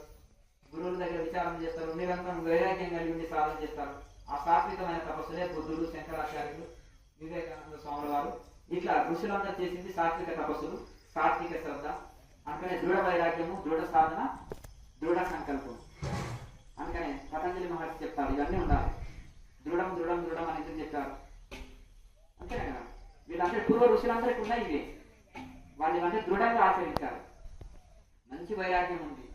గురువుల దగ్గర విచారం చేస్తారు, నిరంతరం వైరాగ్యం కలిగి ఉండి సాధన చేస్తారు. ఆ సాత్వికమైన తపస్సులే బుద్ధుడు, శంకరాచార్యులు, వివేకానంద స్వాముల వారు ఇట్లా ఋషులందరూ చేసింది సాత్విక తపస్సులు, సాత్విక శ్రద్ధ. అందుకనే దృఢ వైరాగ్యము, దృఢ సాధన, దృఢ సంకల్పం. అందుకనే పతంజలి మహర్షి చెప్తారు ఇవన్నీ ఉండాలి. దృఢం దృఢం దృఢం అని ఎందుకు చెప్పారు అంతేనా కదా. వీళ్ళందరూ పూర్వ ఋషులందరికీ ఉన్నాయి ఇవే. వాళ్ళు ఇవన్నీ దృఢంగా ఆచరించారు. మంచి వైరాగ్యం ఉంది,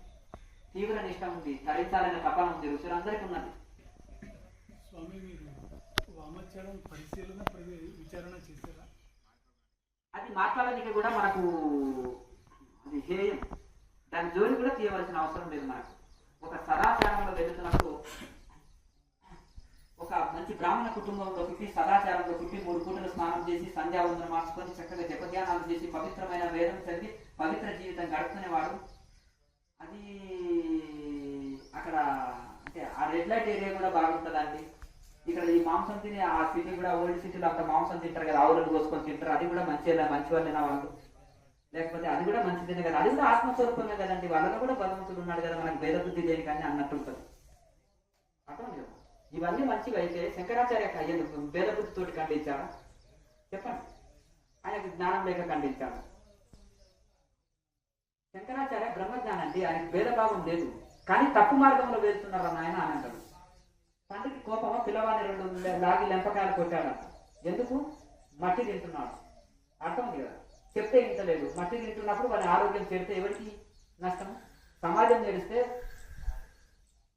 తీవ్ర నిష్ట ఉంది, తరించాలనే తపన ఉంది, ఋషులందరికీ ఉన్నది. స్వామి మీరు వామాచారం పరిశీలన విచారణ చేశారా? అది మాట్లాడడానికి కూడా మనకు అది హేయం, దాని జోలి కూడా తీయవలసిన అవసరం లేదు మనకు. ఒక సదాచారంలో వెళుతున్నప్పుడు ఒక మంచి బ్రాహ్మణ కుటుంబంలో పుట్టి, సదాచారంలో పుట్టి 3 పూటలు స్నానం చేసి సంధ్యావందనం మార్చుకొని చక్కగా జపధ్యానాలు చేసి పవిత్రమైన వేదం చదివి పవిత్ర జీవితం గడుపుకునేవాడు. అది అక్కడ అంటే ఆ రెడ్ లైట్ ఏరియా కూడా బాగుంటుందండి. ఇక్కడ ఈ మాంసం తిని ఆ సిటీ కూడా ఓల్డ్ సిటీలో అంత మాంసం తింటారు కదా, ఆవులను కోసుకొని తింటారు. అది కూడా మంచి వాళ్ళైనా వాళ్ళు, లేకపోతే అది కూడా మంచిదేనే కదా. అది కూడా ఆత్మస్వరూపమే కదండి. వాళ్ళలో కూడా భగవంతుడు ఉన్నాడు కదా, మనకు భేద బుద్ధి లేని కానీ అన్నట్టు ఉంటుంది. అర్థం కదా. ఇవన్నీ మంచివి అయితే శంకరాచార్య అయ్యేందుకు భేద బుద్ధితోటి ఖండించాడా చెప్పండి. ఆయనకు జ్ఞానం లేక ఖండించాడు. శంకరాచార్య బ్రహ్మజ్ఞానం అండి, ఆయనకు భేదభావం లేదు, కానీ తప్పు మార్గంలో వెళ్తున్నారా నాయన అని అంటాడు. తండ్రికి కోపం, పిల్లవాడిని 2 లాగి లెంపకాయలు కొట్టాడంట. ఎందుకు? మట్టి తింటున్నాడు. అర్థం కదా, చెప్తే ఇంటలేదు. మట్టి తింటున్నప్పుడు వాడి ఆరోగ్యం చెడితే ఎవరికి నష్టం? సమాజం చెడిస్తే,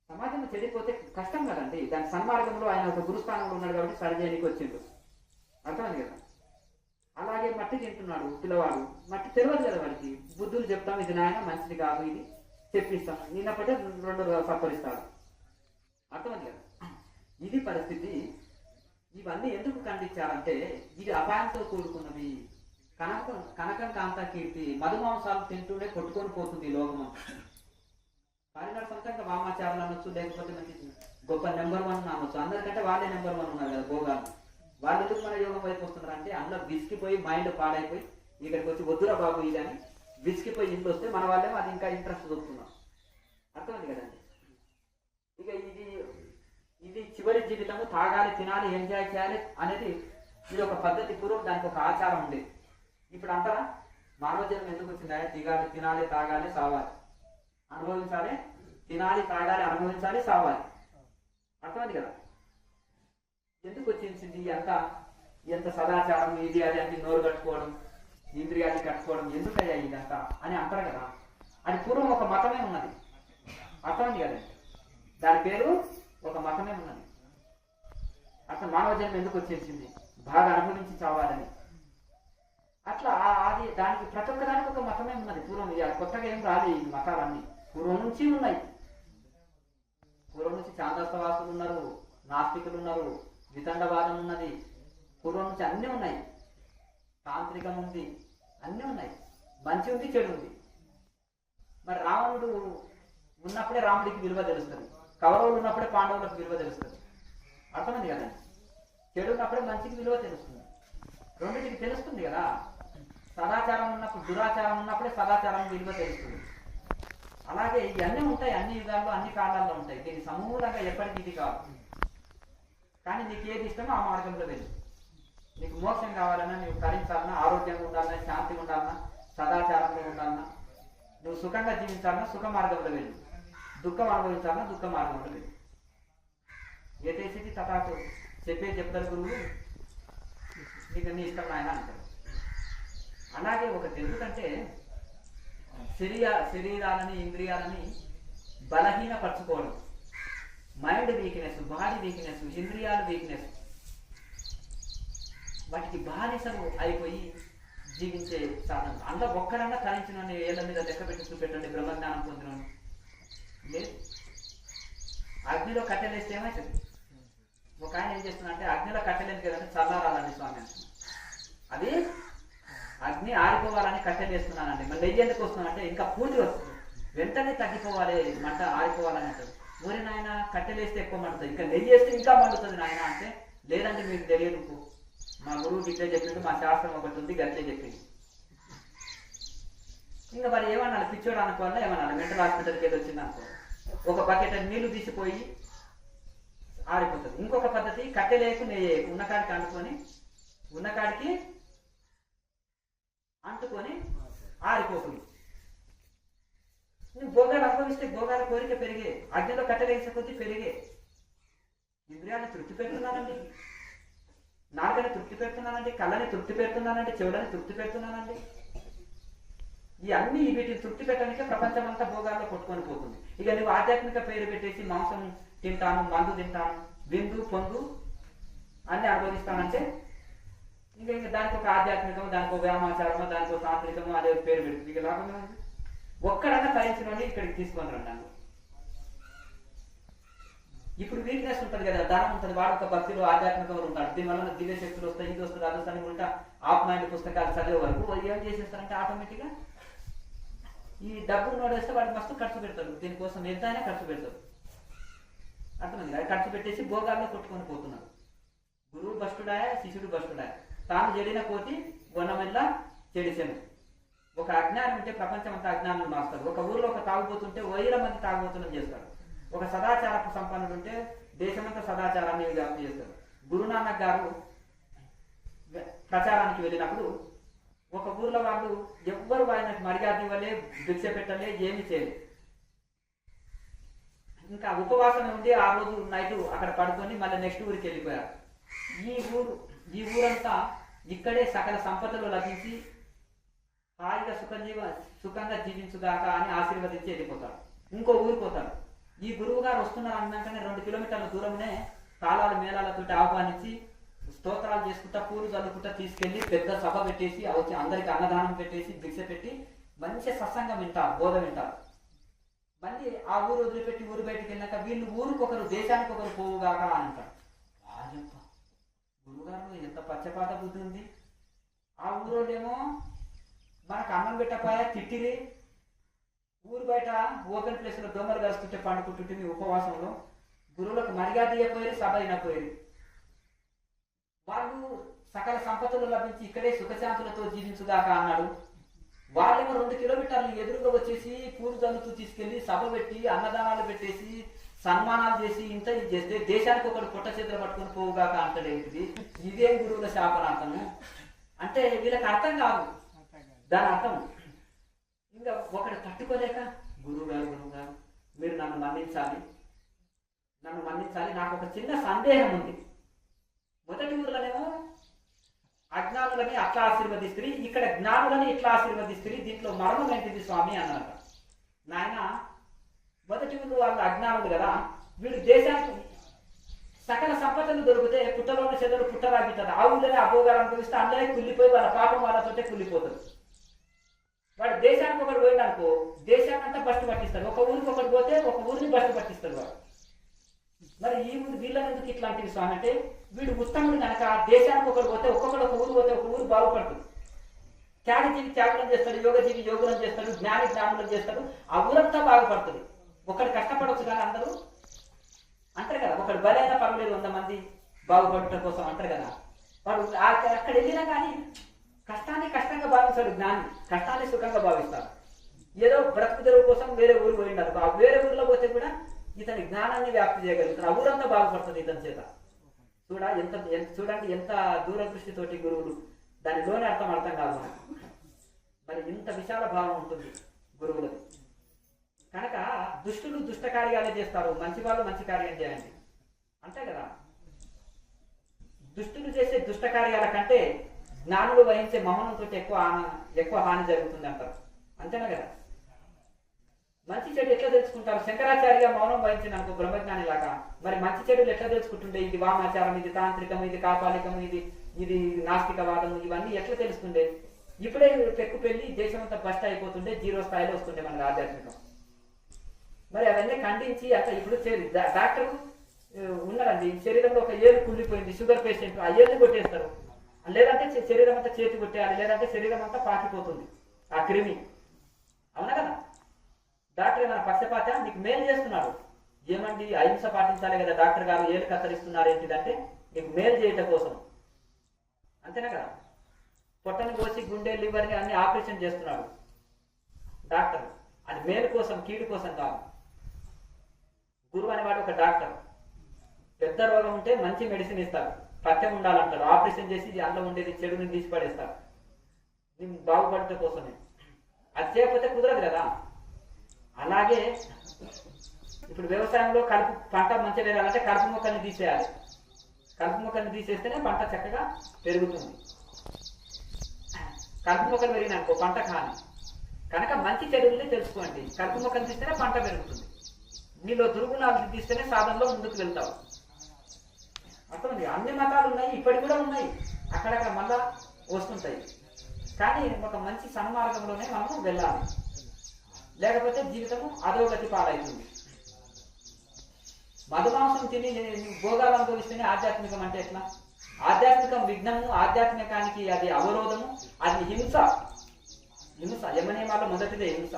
సమాజం చెడిపోతే కష్టం కదండి. దాని సన్మార్గంలో ఆయన ఒక గురుస్థానంలో ఉన్నాడు కాబట్టి సరి చేయడానికి వచ్చిండు. అర్థమైంది కదా. అలాగే మట్టి తింటున్నాడు పిల్లవాడు, మట్టి తెలియదు కదా వాడికి. బుద్ధులు చెప్తాం, ఇది నాయన మంచిది కాదు, ఇది చెప్పిస్తాం, నిన్నప్పటే 2 సప్పరిస్తాడు. అర్థమైంది కదా. ఇది పరిస్థితి. ఇవన్నీ ఎందుకు ఖండించారంటే ఇది అపాయంతో కూడుకున్నవి. కనకం కాంత కీర్తి మధుమాంసాలు తింటూనే కొట్టుకొని పోతుంది ఈ లోకం. వారినాడు సొంతంగా వామాచారాలు అనొచ్చు, లేకపోతే మంచి గొప్ప నెంబర్ 1 అనొచ్చు. అందరికంటే వాళ్ళే నెంబర్ 1 ఉన్నారు కదా భోగాలు. వాళ్ళు ఎందుకు మన యోగం వైపు వస్తున్నారు అంటే అందులో విసికిపోయి మైండ్ పాడైపోయి ఇక్కడికి వచ్చి వద్దురా బాబు ఇది అని విసికిపోయి ఇంట్లో వస్తే మన వాళ్ళేమో అది ఇంకా ఇంట్రెస్ట్ చూపుతున్నాం. అర్థమైంది కదండి. ఇక ఇది చివరి జీవితము, తాగాలి, తినాలి, ఎంజాయ్ చేయాలి అనేది ఇది ఒక పద్ధతి. పూర్వం దానికి ఒక ఆచారం ఉండేది. ఇప్పుడు అంటారా మానవ జన్మ ఎందుకు వచ్చిందా? దిగాలి, తినాలి, తాగాలి, సావాలి, అనుభవించాలి, తినాలి, తాగాలి, అనుభవించాలి, సావాలి. అర్థమైంది కదా. ఎందుకు వచ్చింది ఎంత సదాచారం, ఇది అది అని నోరు కట్టుకోవడం, ఇంద్రియాన్ని కట్టుకోవడం ఎందుకయ్యా ఇదంతా అని అంటారు కదా. అది పూర్వం ఒక మతమే ఉన్నది. అర్థమైంది కదండి. దాని పేరు ఒక మతమే ఉన్నది. అట్లా మానవ జన్మ ఎందుకు వచ్చేసింది? బాగా అనుభవించి చావాలని. అట్లా అది దానికి ప్రతి ఒక్క దానికి ఒక మతమే ఉన్నది. పూర్వం కొత్తగా ఏం రాదు. ఈ మతాలన్నీ పూర్వం నుంచి ఉన్నాయి. పూర్వం నుంచి చాందస్తవాసులు ఉన్నారు, నాస్తికులు ఉన్నారు, వితండవాదం ఉన్నది. పూర్వం నుంచి అన్నీ ఉన్నాయి. తాంత్రికం ఉంది, అన్నీ ఉన్నాయి. మంచి ఉంది, చెడు ఉంది. మరి రావణుడు ఉన్నప్పుడే రాముడికి విలువ తెలుస్తుంది, కౌరవులు ఉన్నప్పుడే పాండవులకు విలువ తెలుస్తుంది. అర్థమైంది కదండి. చెడు ఉన్నప్పుడే మంచికి విలువ తెలుస్తుంది. రెండింటికి తెలుస్తుంది కదా. సదాచారం ఉన్నప్పుడు, దురాచారం ఉన్నప్పుడే సదాచారం విలువ తెలుస్తుంది. అలాగే ఇవన్నీ ఉంటాయి, అన్ని యుగాల్లో అన్ని కాలాల్లో ఉంటాయి. దీన్ని సమూలంగా ఎప్పటికీ ఇది కాదు. కానీ నీకు ఏది ఇష్టమో ఆ మార్గంలో వెళ్ళు. నీకు మోక్షం కావాలన్నా, నీవు తరించాలన్నా, ఆరోగ్యంగా ఉండాలన్నా, శాంతిగా ఉండాలన్నా, సదాచారంలో ఉండాలన్నా, నువ్వు సుఖంగా జీవించాలన్నా సుఖ మార్గంలో వెళ్ళు, దుఃఖం అనుభవించాలన్నా దుఃఖ మార్గంలో వెళ్ళు. ఏదేసిది తథాతో చెప్తారు గురువు, నీకు నీ ఇష్టం ఆయన అంటారు. అలాగే ఒకటి ఎందుకంటే శరీరాలని, ఇంద్రియాలని బలహీనపరచుకోవడం, మైండ్ వీక్నెస్, బాడీ వీక్నెస్, ఇంద్రియాలు వీక్నెస్, వాటికి బానిసలు అయిపోయి జీవించే సాధన. అందులో ఒక్కడన్నా తరించిన ఏళ్ళ మీద లెక్క పెట్టి చూపెట్టండి బ్రహ్మజ్ఞానం పొందిన లేదు. అగ్నిలో కట్టెలేస్తే ఏమవుతుంది? ఒక ఆయన ఏం చేస్తున్నా అగ్నిలో కట్టెలేదు కదంటే చల్లారాలండి స్వామి అంటున్నా. అది అగ్ని ఆరిపోవాలని కట్టెలు వేస్తున్నానండి. మళ్ళీ నెయ్యి ఎందుకు వస్తున్నానంటే ఇంకా పూర్తి వస్తుంది, వెంటనే తగ్గిపోవాలి, మంట ఆరిపోవాలని అంటారు. ఊరి నాయన కట్టెలేస్తే ఎక్కువ మండుతుంది, ఇంకా నెయ్యి వేస్తే ఇంకా మండుతుంది నాయన అంటే, లేదంటే మీకు తెలియదు, మా గురువు గిట్లే చెప్పిండు, మా శాస్త్రం ఒకటి ఉంది గట్లే చెప్పింది. ఇంకా మరి ఏమన్నా పిచ్చోడు అనుకోవాలా, ఏమన్నా మెంటల్ హాస్పిటల్కి ఏది వచ్చింది అనుకో, ఒక బకెట్ నీళ్లు తీసిపోయి ఆరిపోతుంది. ఇంకొక పద్ధతి కట్టెలేకు నెయ్యి ఉన్నకాడికి అంటుకొని ఆరిపోతుంది. నువ్వు భోగాలు అనుభవిస్తే భోగాల కోరిక పెరిగే, అగ్నిలో కట్టెలేసే కొద్దీ పెరిగే. ఇంద్రియాన్ని తృప్తి పెడుతున్నానండి, నాలుకని తృప్తి పెడుతున్నానండి, కళ్ళని తృప్తి పెడుతున్నానండి, చెవులని తృప్తి పెడుతున్నానండి. ఈ అన్ని వీటిని తృప్తి పెట్టడానికే ప్రపంచం అంతా భోగాల్లో కొట్టుకొని పోతుంది. ఇక నువ్వు ఆధ్యాత్మిక పేరు పెట్టేసి మాంసం తింటాను, మందు తింటాను, విందు పొందు అన్ని అనుభవిస్తానంటే ఇంకా దానికి ఒక ఆధ్యాత్మికము, దానికి ఒక వ్యామాచారము, దానికి ఒక తాంత్రికము అదే పేరు పెడుతుంది. ఇక లాభమే ఉంది. ఒక్కడన్నా తరించిన ఇక్కడికి తీసుకొని రండి. ఇప్పుడు వీక్నెస్ ఉంటుంది కదా, దానం ఉంటుంది, వాడు ఒక భక్తిలో ఆధ్యాత్మికంగా ఉంటాడు. దీనివల్ల దివ్య శక్తులు వస్తాయి, ఇది వస్తుంది, అది వస్తుంది ఉంటా. ఆఫ్ మైండ్ పుస్తకాలు చదివే వరకు ఏం చేసేస్తారంటే ఆటోమేటిక్గా ఈ డబ్బులు నోడేస్తే వాడికి మస్తు ఖర్చు పెడతాడు. దీనికోసం ఎంత అయినా ఖర్చు పెడతాడు. అర్థమైంది కదా. ఖర్చు పెట్టేసి భోగాల్లో కొట్టుకొని పోతున్నాడు. గురువు భ్రష్టుడాయ, శిష్యుడు భ్రష్టుడాయ. తాను చెడిన కోతి గొన్నమెల్ల చెడిసెను. ఒక అజ్ఞానం ఉంటే ప్రపంచం అంతా అజ్ఞానం మాస్తాడు. ఒక ఊరిలో ఒక తాగుబోతుంటే 1000 మంది తాగుబోతులను చేస్తాడు. ఒక సదాచారపు సంపన్నుడు ఉంటే దేశమంతా సదాచారాన్ని వ్యాప్తి చేస్తాడు. గురునానక్ గారు ప్రచారానికి వెళ్ళినప్పుడు ఒక ఊర్లో వాళ్ళు ఎవ్వరు ఆయనకు మర్యాద ఇవ్వలే, భిక్ష పెట్టలే, ఏమి చేయలేదు. ఇంకా ఉపవాసం ఉండి ఆ రోజు నైట్ అక్కడ పడుకొని మళ్ళీ నెక్స్ట్ ఊరికి వెళ్ళిపోయారు. ఈ ఊరంతా ఇక్కడే సకల సంపదలు లభించి హాయిగా సుఖంగా జీవించుగాక అని ఆశీర్వదించి వెళ్ళిపోతారు. ఇంకో ఊరికి పోతారు. ఈ గురువు గారు వస్తున్నారు అన్నాకనే 2 కిలోమీటర్ల దూరంలో తాళాల మేళాలతో ఆహ్వానించి స్తోత్రాలు చేసుకుంటా, పూలు చల్లుకుంటా తీసుకెళ్లి పెద్ద సభ పెట్టేసి వచ్చి అందరికి అన్నదానం పెట్టేసి భిక్ష పెట్టి మంచి సత్సంగం వింటారు, బోధ వింటారు. మళ్ళీ ఆ ఊరు వదిలిపెట్టి ఊరు బయటకు వెళ్ళాక వీళ్ళు ఊరికొకరు దేశానికి ఒకరు పోవుగాక అని అంటారు. గురువుగారు ఎంత పచ్చపాత బుద్ధి ఉంది. ఆ ఊరోళ్ళేమో మనకు అన్నం పెట్టకపోయా తిట్టిరి, ఊరు బయట ఓపెన్ ప్లేస్ లో దొంగలు కలుస్తుంటే పండుకుంటుంటే మీ ఉపవాసంలో గురువులకు మర్యాద ఇవ్వకపోయారు, సభ అయినపోయారు. వాళ్ళు సకల సంపదలు లభించి ఇక్కడే సుఖశాంతులతో జీవించుగాక అన్నాడు. వాళ్ళేమో 2 కిలోమీటర్లు ఎదురుగా వచ్చేసి పూలు జల్లుతూ తీసుకెళ్లి సభ పెట్టి అన్నదానాలు పెట్టేసి సన్మానాలు చేసి ఇంత ఇది చేస్తే దేశానికి ఒకటి పొట్ట చేతులు పట్టుకొని పోవుగాక అంటలేంటిది. ఇదేం గురువుల శాపనార్థము అంటే వీళ్ళకి అర్థం కాదు దాని అర్థం. ఇంకా ఒకటి తట్టుకోలేక గురువు గారు మీరు నన్ను మన్నించాలి, నాకు ఒక చిన్న సందేహం ఉంది. మొదటి ఊర్లోనేమో అజ్ఞానులని అట్లా ఆశీర్వదిస్తుంది, ఇక్కడ జ్ఞానులని ఇట్లా ఆశీర్వదిస్తుంది, దీంట్లో మర్మం ఏంటిది స్వామి అన్నారట. నాయన మొదటి ఊరు వాళ్ళు అజ్ఞానులు కదా, వీళ్ళు దేశానికి సకల సంపదలు దొరికితే పుట్టలోని చెదలు పుట్టరాగిస్తుంది. ఆ ఊళ్ళోనే అభోగాలు అనుభవిస్తే అందరే కుళ్ళిపోయి వాళ్ళ పాపం వాళ్ళతోటే కుళ్ళిపోతుంది. వాడు దేశానికి ఒకటి పోయింది అనుకో, దేశాన్ని అంతా బస్టు పట్టిస్తాడు. ఒక ఊరికి ఒకటి పోతే ఒక ఊరిని బస్టు పట్టిస్తాడు వాడు. మరి ఈ ఊరు వీళ్ళని ఎందుకు ఇట్లాంటివి స్వామి అంటే, వీడు ఉత్తముడు కనుక దేశానికి ఒకటి పోతే ఒక్కొక్కడు ఒక ఊరు పోతే ఒక ఊరు బాగుపడుతుంది. త్యాగజీవి త్యాగులను చేస్తాడు, యోగజీవి యోగులను చేస్తాడు, జ్ఞాని జ్ఞానులను చేస్తాడు, ఆ ఊరంతా బాగుపడుతుంది. ఒకటి కష్టపడవచ్చు కానీ అందరూ అంటారు కదా, ఒకటి బలైనా పర్వాలేదు 100 మంది బాగుపడటం కోసం అంటారు కదా. వాడు అక్కడ వెళ్ళినా కానీ కష్టాన్ని కష్టంగా భావిస్తాడు, జ్ఞాని కష్టాన్ని సుఖంగా భావిస్తాడు. ఏదో బ్రతుకు తెరువు కోసం వేరే ఊరు పోయిండారు, ఆ వేరే ఊరిలో పోతే కూడా ఇతని జ్ఞానాన్ని వ్యాప్తి చేయగలుగుతారు, ఆ ఊరంతా బాగుపడుతుంది ఇతని చేత. చూడండి ఎంత దూరదృష్టితోటి గురువులు, దానిలోనే అర్థం కాదు. మరి ఇంత విశాల భావం ఉంటుంది గురువులది. కనుక దుష్టులు దుష్ట కార్యాలే చేస్తారు, మంచి వాళ్ళు మంచి కార్యం చేయండి అంతే కదా. దుష్టులు చేసే దుష్ట కార్యాల కంటే జ్ఞానులు వహించే మౌనంతో ఎక్కువ హాని జరుగుతుంది అంటారు, అంతేనా కదా. మంచి చెడు ఎట్లా తెలుసుకుంటారు? శంకరాచార్య మౌనం వహించిన అనుకో బ్రహ్మజ్ఞాని లాగా, మరి మంచి చెడులు ఎట్లా తెలుసుకుంటుండే? ఇది వామాచారం, ఇది తాంత్రికం, ఇది కాపాలికం, ఇది నాస్తికవాదం, ఇవన్నీ ఎట్లా తెలుస్తుండే? ఇప్పుడే పెక్కు పెళ్లి దేశమంతా బస్ట్ అయిపోతుండే, 0 స్థాయిలో వస్తుండే మనకు ఆధ్యాత్మికం. మరి అవన్నీ ఖండించి అట్లా ఇప్పుడు డాక్టర్ ఉన్నారండి, శరీరంలో ఒక ఏలు కుళ్ళిపోయింది, షుగర్ పేషెంట్, ఆ ఏలుని కొట్టేస్తారు. లేదంటే శరీరం అంతా చేతి కొట్టేయాలి, లేదంటే శరీరం అంతా పాకిపోతుంది ఆ క్రిమి, అవునా కదా. డాక్టర్ మన పక్షపాత నీకు మేలు చేస్తున్నాడు, ఏమండి అహింస పాటించాలి కదా డాక్టర్ గారు, ఏలు కత్తరిస్తున్నారు ఏంటిదంటే నీకు మేలు చేయటం కోసం, అంతేనా కదా. పొట్టని కోసి గుండె లివర్ని అన్ని ఆపరేషన్ చేస్తున్నాడు డాక్టర్, అది మేలు కోసం కీడు కోసం కాదు. గురువు అనేవాడు ఒక డాక్టర్, పెద్ద రోగం ఉంటే మంచి మెడిసిన్ ఇస్తాడు, పథ్యం ఉండాలంటాడు, ఆపరేషన్ చేసి అందులో ఉండేది చెడుని తీసి పడేస్తాడు, నేను బాగుపడటం కోసమే. అది చేయకపోతే కుదరదు కదా. అలాగే ఇప్పుడు వ్యవసాయంలో పంట మంచిగా వేయాలంటే కలుపు మొక్కల్ని తీసేయాలి, కలుపు మొక్కల్ని తీసేస్తేనే పంట చక్కగా పెరుగుతుంది. కలుపు మొక్కలు పెరిగినాకో పంట కాని. కనుక మంచి చెడుల్ని తెలుసుకోండి, కలుపు మొక్కలు తీస్తేనే పంట పెరుగుతుంది, మీలో దుర్గుణాలు తీస్తేనే సాధనలో ముందుకు వెళ్తావు. అర్థమైంది. అన్ని మతాలు ఉన్నాయి, ఇప్పటికి కూడా ఉన్నాయి, అక్కడక్కడ మళ్ళా వస్తుంటాయి. కానీ ఒక మంచి సన్మార్గంలోనే మనం వెళ్ళాలి, లేకపోతే జీవితము అధోగతి పాలవుతుంది. మధుమాంసం తిని భోగాలు అనుభవిస్తేనే ఆధ్యాత్మికం అంటే ఎట్లా? ఆధ్యాత్మికం విఘ్నము, ఆధ్యాత్మికానికి అది అవరోధము, అది హింస. యమనియమాల్లో మొదటిదే హింస,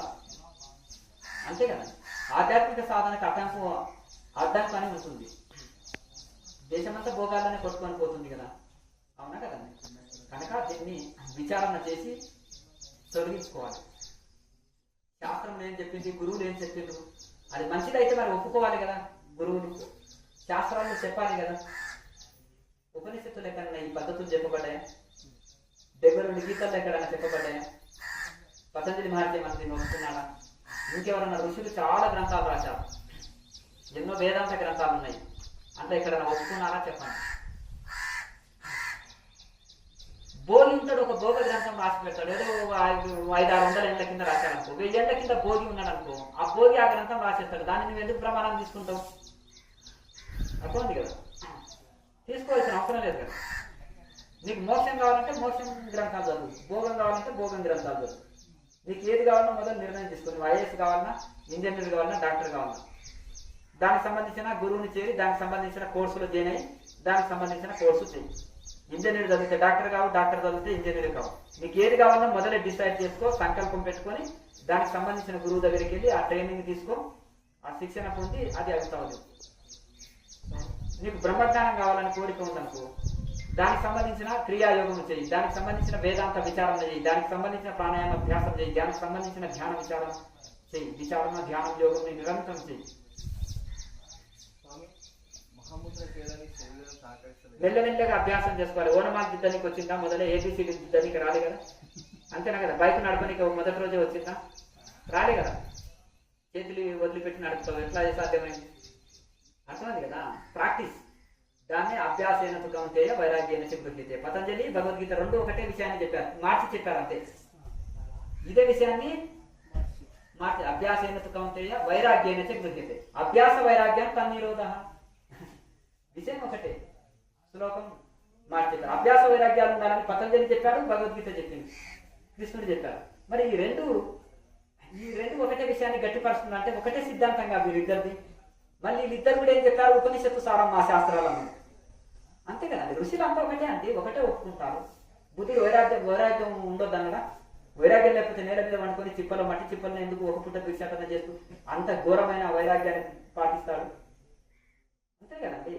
అంతే కదా. ఆధ్యాత్మిక సాధనకు అడ్డంకు అని ఉంటుంది. దేశమంతా భోగాలనే కొట్టుకొని పోతుంది కదా, అవునా కదా. కనుక దీన్ని విచారణ చేసి తొలగించుకోవాలి. శాస్త్రం ఏం చెప్పింది, గురువులు ఏం చెప్పిండ్రు, అది మంచిదైతే మరి ఒప్పుకోవాలి కదా. గురువులు శాస్త్రాలు చెప్పాలి కదా. ఉపనిషత్తులు ఎక్కడన్నా ఈ పద్ధతులు చెప్పబడ్డాయా? 72 గీతల్లో ఎక్కడైనా చెప్పబడ్డాయా? పతంజలి మహర్షి మనకి వస్తున్నాడా? ఇంకెవరన్నా ఋషులు చాలా గ్రంథాలు రాశారు, ఎన్నో వేదాంత గ్రంథాలు ఉన్నాయి, అంటే ఎక్కడైనా వస్తున్నారా చెప్పండి. భోగింతుడు ఒక భోగ గ్రంథం రాసి పెడతాడు, ఏదో 500-600 ఏళ్ల కింద రాశాడనుకో, 1000 ఏళ్ల కింద భోగి ఉన్నాడు అనుకో, ఆ భోగి ఆ గ్రంథం రాసేస్తాడు. దాన్ని నువ్వు ఎందుకు ప్రమాణం తీసుకుంటావు? అర్థమైంది కదా? తీసుకోవాల్సిన అవసరం లేదు కదా. నీకు మోక్షం కావాలంటే మోక్షం గ్రంథాలు చదువు, భోగం కావాలంటే భోగం గ్రంథాలు చదువు. నీకు ఏది కావాలన్నా మొదలు నిర్ణయం తీసుకుని, ఐఏఎస్ కావాలన్నా, ఇంజనీర్ కావాలన్నా, డాక్టర్ కావాలన్నా, దానికి సంబంధించిన గురువుని చేరి దానికి సంబంధించిన కోర్సులు జాయిన్ అయ్యి దానికి సంబంధించిన కోర్సు చేయి. ఇంజనీర్ చదివితే డాక్టర్ కావు, డాక్టర్ చదివితే ఇంజనీర్ కావు. నీకు ఏది కావాలన్నా మొదలే డిసైడ్ చేసుకో, సంకల్పం పెట్టుకొని దానికి సంబంధించిన గురువు దగ్గరికి వెళ్ళి ఆ ట్రైనింగ్ తీసుకో, ఆ శిక్షణ పొంది అది అవుతావు. నీకు బ్రహ్మజ్ఞానం కావాలని కోరిక ఉందనుకో, దానికి సంబంధించిన క్రియాయోగం చేయి, దానికి సంబంధించిన వేదాంత విచారణ చేయి, దానికి సంబంధించిన ప్రాణాయామ అభ్యాసం చేయి, దానికి సంబంధించిన ధ్యాన విచారణ చేయి, విచారణ ధ్యానం యోగం నిరంతరం చేయి. మెల్లమెల్లగా అభ్యాసం చేసుకోవాలి. ఓనమాల దిద్దనికి వచ్చిందా? మొదలే ఏబిసిడి దిద్దనికి రాలే కదా, అంతేనా కదా? బైక్ నడపనికి మొదటి రోజే వచ్చిందా? రాలే కదా. చేతులు వదిలిపెట్టి నడుపుతావు, ఎట్లా సాధ్యమైంది? అర్థమైంది కదా? ప్రాక్టీస్, దాన్ని అభ్యాసేన కౌంతేయ వైరాగ్యేన గృహ్యతే. పతంజలి భగవద్గీత రెండు ఒకటే విషయాన్ని చెప్పారు, మార్చి చెప్పారు అంతే. ఇదే విషయాన్ని మార్చి అభ్యాసేన కౌంతేయ వైరాగ్యేన గృహ్యతే. అభ్యాస వైరాగ్యం తన్నిరోధ, విషయం ఒకటే, శ్లోకం మార్చి చెప్పారు. అభ్యాస వైరాగ్యాలు ఉండాలని పతంజలి చెప్పాడు, భగవద్గీత చెప్పింది, కృష్ణుడు చెప్పారు. మరి ఈ రెండు ఒకటే విషయాన్ని గట్టిపరుస్తుంది అంటే ఒకటే సిద్ధాంతంగా వీరిద్దరిది. మళ్ళీ వీళ్ళిద్దరు కూడా ఏం చెప్పారు? ఉపనిషత్తు సారం మా శాస్త్రాలను, అంతే కదండి. ఋషులు అంతా ఒకటే అండి, ఒకటే ఒప్పుకుంటారు. బుద్ధుడు వైరాగ్యం ఉండొద్దు అన్నడా? వైరాగ్యం లేకపోతే నేల మీద వండుకొని చిప్పలో మట్టి చిప్పలను ఎందుకు ఒక పుట్ట భిక్షాటన చేస్తూ అంత ఘోరమైన వైరాగ్యాన్ని పాటిస్తాడు? అంతే కదండి.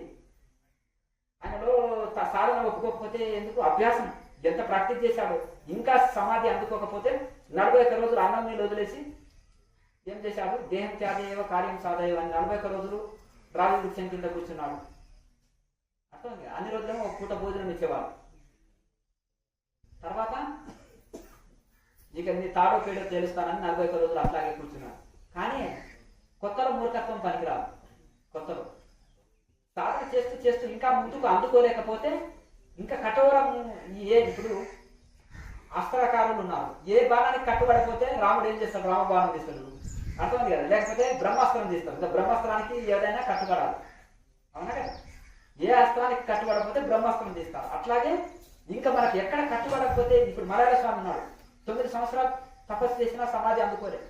ఆయనలో సాధన ఒప్పుకోకపోతే ఎందుకు? అభ్యాసం ఎంత ప్రాక్టీస్ చేశాడో, ఇంకా సమాధి అందుకోకపోతే 41 రోజులు అన్నం నీళ్ళు వదిలేసి ఏం చేశాడు? దేహం త్యాగేవ కార్యం సాధేవ అని 41 రోజులు రాజు వృక్షం కింద కూర్చున్నాడు. అర్థమైంది? అన్ని రోజులేమో ఒక పూట భోజనం ఇచ్చేవాడు. తర్వాత ఇక నీ తాడో పేడో తెలుస్తానని 41 రోజులు అట్లాగే కూర్చున్నాడు. కానీ కొత్తలో మూర్ఖత్వం పనికిరాదు. కొత్తలో సాధన చేస్తూ చేస్తూ ఇంకా ముందుకు అందుకోలేకపోతే ఇంకా కఠోరం. ఇప్పుడు అస్త్రకారులు ఉన్నారు, ఏ బాణానికి కట్టుబడిపోతే రాముడు ఏం చేస్తాడు? రామ బాణం తీస్తాడు, అర్థమైంది కదా? లేకపోతే బ్రహ్మాస్త్రం తీస్తాడు. బ్రహ్మాస్త్రానికి ఏదైనా కట్టుబడాలి, అవునా కదా? ఏ అస్త్రానికి కట్టుబడకపోతే బ్రహ్మాస్త్రం తీస్తారు. అట్లాగే ఇంకా మనకి ఎక్కడ కట్టుబడకపోతే, ఇప్పుడు మలయాళ స్వామి ఉన్నాడు, 9 సంవత్సరాలు తపస్సు చేసినా సమాధి అందుకోలే,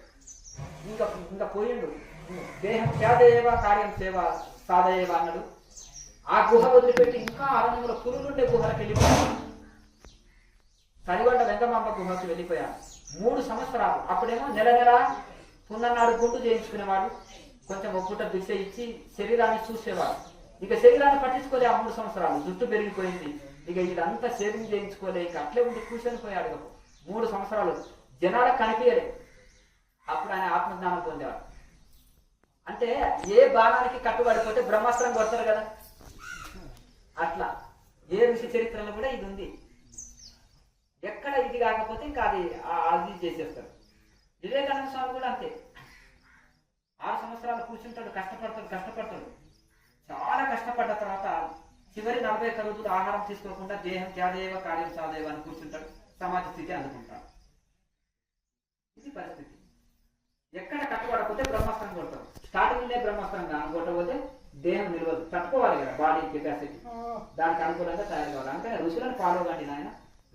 ఇంకా పోయిండు. దేహం త్యాగేవ కార్యం సేవ సాధయేవ అన్నాడు. ఆ గుహ వదిలిపెట్టి ఇంకా అరణ్యంలో పురుగులుండే గుహలకు వెళ్ళిపోయాడు. కరిగొండ వెంకమాంబ గుహకు వెళ్ళిపోయాడు 3 సంవత్సరాలు. అప్పుడేమో నెల పున్నన్నాడు గుండు చేయించుకునేవాడు, కొంచెం ఒప్పుట భిక్ష ఇచ్చి శరీరాన్ని చూసేవాడు. ఇక శరీరాన్ని పట్టించుకోలే. ఆ 3 సంవత్సరాలు జుట్టు పెరిగిపోయింది, ఇక ఇదంతా షేవింగ్ చేయించుకోలే, ఇక అట్లే ఉండి కూర్చొని పోయాడు. 3 సంవత్సరాలు జనాలకు కనిపించలే. అప్పుడు ఆయన ఆత్మజ్ఞానం పొందాడు. అంటే ఏ బాణానికి కట్టుబడిపోతే బ్రహ్మాస్త్రం కొడతారు కదా, అట్లా ఏ ఋషి చరిత్రలో కూడా ఇది ఉంది. ఎక్కడ ఇది కాకపోతే ఇంకా అది చేసేస్తారు. వివేకానంద స్వామి కూడా అంతే, 6 సంవత్సరాలు కూర్చుంటాడు, కష్టపడతాడు. చాలా కష్టపడ్డ తర్వాత చివరి 41 రోజులు ఆహారం తీసుకోకుండా దేహం త్యాగేవ కార్యం సాధేవ అని కూర్చుంటాడు, సమాధి స్థితి అందుకుంటాడు. ఇది పరిస్థితి. ఎక్కడ కట్టుబడకపోతే బ్రహ్మాస్త్రం కొడతాం. స్టార్టింగ్లే బ్రహ్మాస్త్రం కొట్టకపోతే దేహం నిలవదు, తట్టుకోవాలి కదా, బాడీ కెపాసిటీ దానికి అనుకూలంగా తయారు కావాలి. అందుకని ఋషులను ఫాలో కండి నాయన,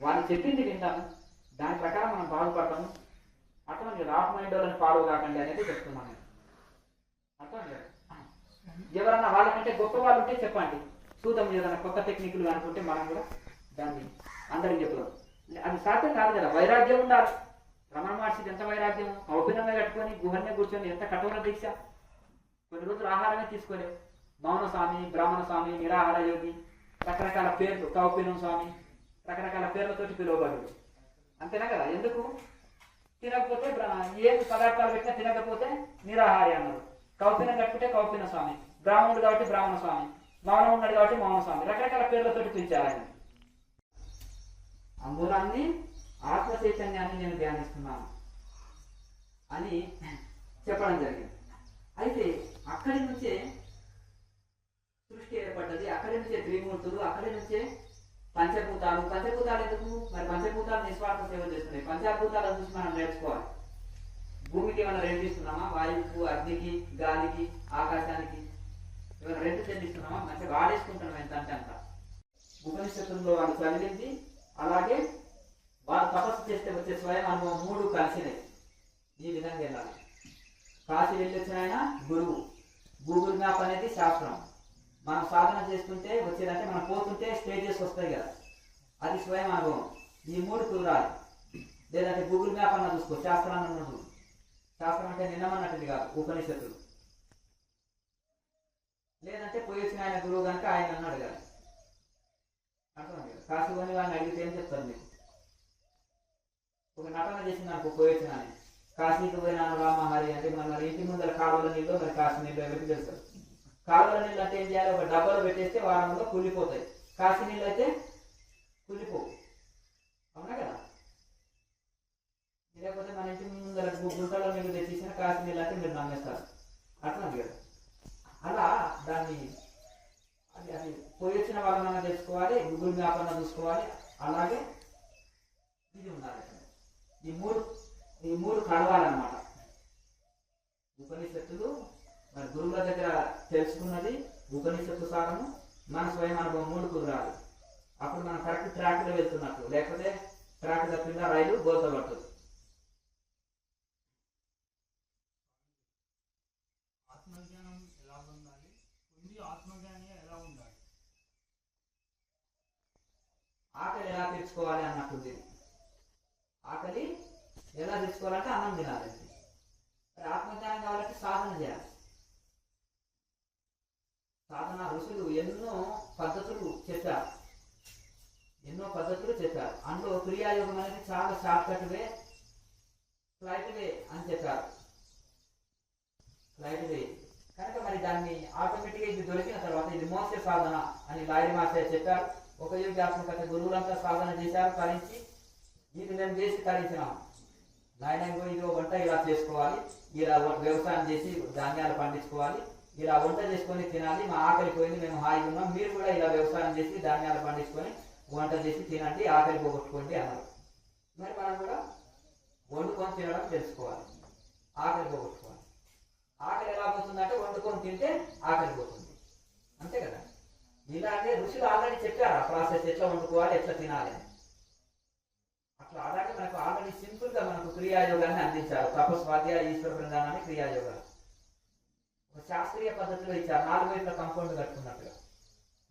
వాళ్ళు చెప్పింది వింటాము, దాని ప్రకారం మనం బాగుపడతాము. అటువంటి రాఫ్ మైండ్ వాళ్ళని ఫాలో కాకండి అనేది చెప్తున్నాను నేను. అర్థం ఎవరన్నా వాళ్ళకంటే గొప్ప వాళ్ళు ఉంటే చెప్పండి, చూద్దాం. ఏదైనా కొత్త టెక్నిక్లు అనుకుంటే మనం కూడా దాన్ని అందరికి చెప్తాం. అది సాధ్యం కాదు కదా, వైరాగ్యం ఉండాలి. రమణ మహర్షికి ఎంత వైరాగ్యం, కౌపినంగా కట్టుకొని గుహన్నే కూర్చొని ఎంత కఠోర దీక్ష. కొన్ని రోజులు ఆహారమే తీసుకోలేదు. మౌన స్వామి, బ్రాహ్మణ స్వామి, నిరాహార యోగి, రకరకాల పేర్లు, కౌపినం స్వామి, రకరకాల పేర్లతోటి పిలువబడు. అంతేనా కదా? ఎందుకు తినకపోతే ఏం పదార్థాలు పెట్టినా తినకపోతే నిరాహారి అన్నారు. కౌపినం కట్టుకుంటే కౌపిన స్వామి, బ్రాహ్మణుడు కాబట్టి బ్రాహ్మణ స్వామి, మౌనం ఉన్నాడు కాబట్టి మౌన స్వామి, రకరకాల పేర్లతోటి పిలిచారు ఆయన. ఆ మూలాన్ని ఆత్మ చైతన్యాన్ని నేను ధ్యానిస్తున్నాను అని చెప్పడం జరిగింది. అయితే అక్కడి నుంచే సృష్టి ఏర్పడ్డది, అక్కడి నుంచే త్రిమూర్తులు, అక్కడి నుంచే పంచభూతాలు. పంచభూతాలు ఎందుకు? మరి పంచభూతాలు నిస్వార్థ సేవ చేస్తున్నాయి. పంచభూతాలను చూసి మనం నేర్చుకోవాలి. భూమికి ఏమైనా రెంట్ ఇస్తున్నామా? వాయువుకు, అగ్నికి, గాలికి, ఆకాశానికి ఏమైనా రెంట్ చెల్లిస్తున్నామా? మంచిగా వాడేసుకుంటున్నాం ఎంత అంటే అంత. ఉపనిషత్తుల్లో వాళ్ళు చదివింది, అలాగే వాళ్ళు తపస్సు చేస్తే వచ్చే స్వయం అనుభవం 3 కలిసినాయి. ఈ విధంగా వెళ్ళాలి. కాశీ వెళ్ళొచ్చిన ఆయన గురువు, గూగుల్ మ్యాప్ అనేది శాస్త్రం. మనం సాధన చేస్తుంటే వచ్చేదంటే మనం పోతుంటే స్టేజెస్ వస్తాయి కదా, అది స్వయం అనుభవం. ఈ 3 కుదరాలి. లేదంటే గూగుల్ మ్యాప్ అన్న చూసుకో, శాస్త్రాన్ని ఉన్నది. శాస్త్రం అంటే నిన్నమన్నట్టు కాదు, ఉపనిషత్తులు. లేదంటే పోయి వచ్చిన ఆయన గురువు కనుక ఆయన అన్నాడు కదా, అర్థమైంది కదా. కాశీ కొని వాళ్ళని అడిగితే ఏం చెప్తారు మీకు? ఒక నటన చేసింది అనుకో, పోయి వచ్చిన ఆయన కాశీకి పోయినాను రామహరి అంటే మరి ఇంటి ముందర కాలువల నీళ్ళు, మరి కాశీ నీళ్ళు ఎవరికి తెలుసు? కాలువల నీళ్ళు అంటే ఏం చేయాలి? ఒక డబ్బాలో పెట్టేస్తే వారంలో కుళ్ళిపోతాయి. కాశీ నీళ్ళు అయితే కుళ్ళిపోవు, అవునా కదా. లేకపోతే మన ఇంటి ముందర గుంటలో నీళ్ళు తెచ్చేసిన కాశీ నీళ్ళు అంటే మీరు నమ్మేస్తారు, అర్థమైంది కదా. అలా దాన్ని అది పోయి వచ్చిన వాళ్ళని తెలుసుకోవాలి, గూగుల్ మ్యాప్ అన్న చూసుకోవాలి, అలాగే ఇది ఉండాలి. ఈ మూడు కలవాలన్నమాట. ఉపనిషత్తులు మరి గురువుల దగ్గర తెలుసుకున్నది, ఉపనిషత్తు సారము, మన స్వయం అనుభవం 3 కుదరాలి. అప్పుడు మనం కరెక్ట్ ట్రాక్లో వెళ్తున్నట్టు. లేకపోతే ట్రాక్ తప్పిందా రైలు బోల్త పడుతుంది. ఆత్మజ్ఞానం ఎలా ఉండాలి, ఆత్మజ్ఞాని ఎలా ఉండాలి, ఆకలి ఎలా తెచ్చుకోవాలి అన్నట్టుంది. ఆకలి ఎలా తెచ్చుకోవాలంటే అన్నం తినాలి. ఆత్మజ్ఞానం కావాలంటే సాధన చేయాలి. సాధన ఋషులు ఎన్నో పద్ధతులు చెప్పారు, అందులో క్రియాయోగం అనేది చాలా షార్ట్ కట్ వే, ఫ్లైట్ వే అని చెప్పారు. ఫ్లైట్ వే కనుక మరి దాన్ని ఆటోమేటిక్గా ఇది దొరికిన తర్వాత ఇది మోక్ష సాధన అని లాయరి మాస్టర్ చెప్పారు. ఒక యోగాత్మకత గురువులంతా సాధన చేశారు, తరించి ఇది మేము చేసి తరించినాము. నాయన ఇది వంట ఇలా చేసుకోవాలి, ఇలా వ్యవసాయం చేసి ధాన్యాలు పండించుకోవాలి, ఇలా వంట చేసుకొని తినాలి, మా ఆకలి పోయింది, మేము హాయిగా ఉన్నాం, మీరు కూడా ఇలా వ్యవసాయం చేసి ధాన్యాలు పండించుకొని వంట చేసి తినండి, ఆకలి పోగొట్టుకోండి అన్నారు. మరి మనం కూడా వండుకొని తినడం తెలుసుకోవాలి, ఆకలి పోగొట్టుకోవాలి. ఆకలి ఎలా పోతుందంటే వండుకొని తింటే ఆకలి పోతుంది, అంతే కదా. ఇలాగే ఋషులు ఆల్రెడీ చెప్పారు ఆ ప్రాసెస్, ఎట్లా వండుకోవాలి, ఎట్లా తినాలి. అట్లా అలాగే మనకు ఆల్రెడీ సింపుల్ గా మనకు క్రియాయోగాన్ని అందించారు. తపస్వాధ్యాయ ఈశ్వర బృందానాన్ని క్రియాయోగాలు ఒక శాస్త్రీయ పద్ధతిలో ఇచ్చారు. 4 వైపుల కంపౌండ్ కట్టుకున్నట్టుగా.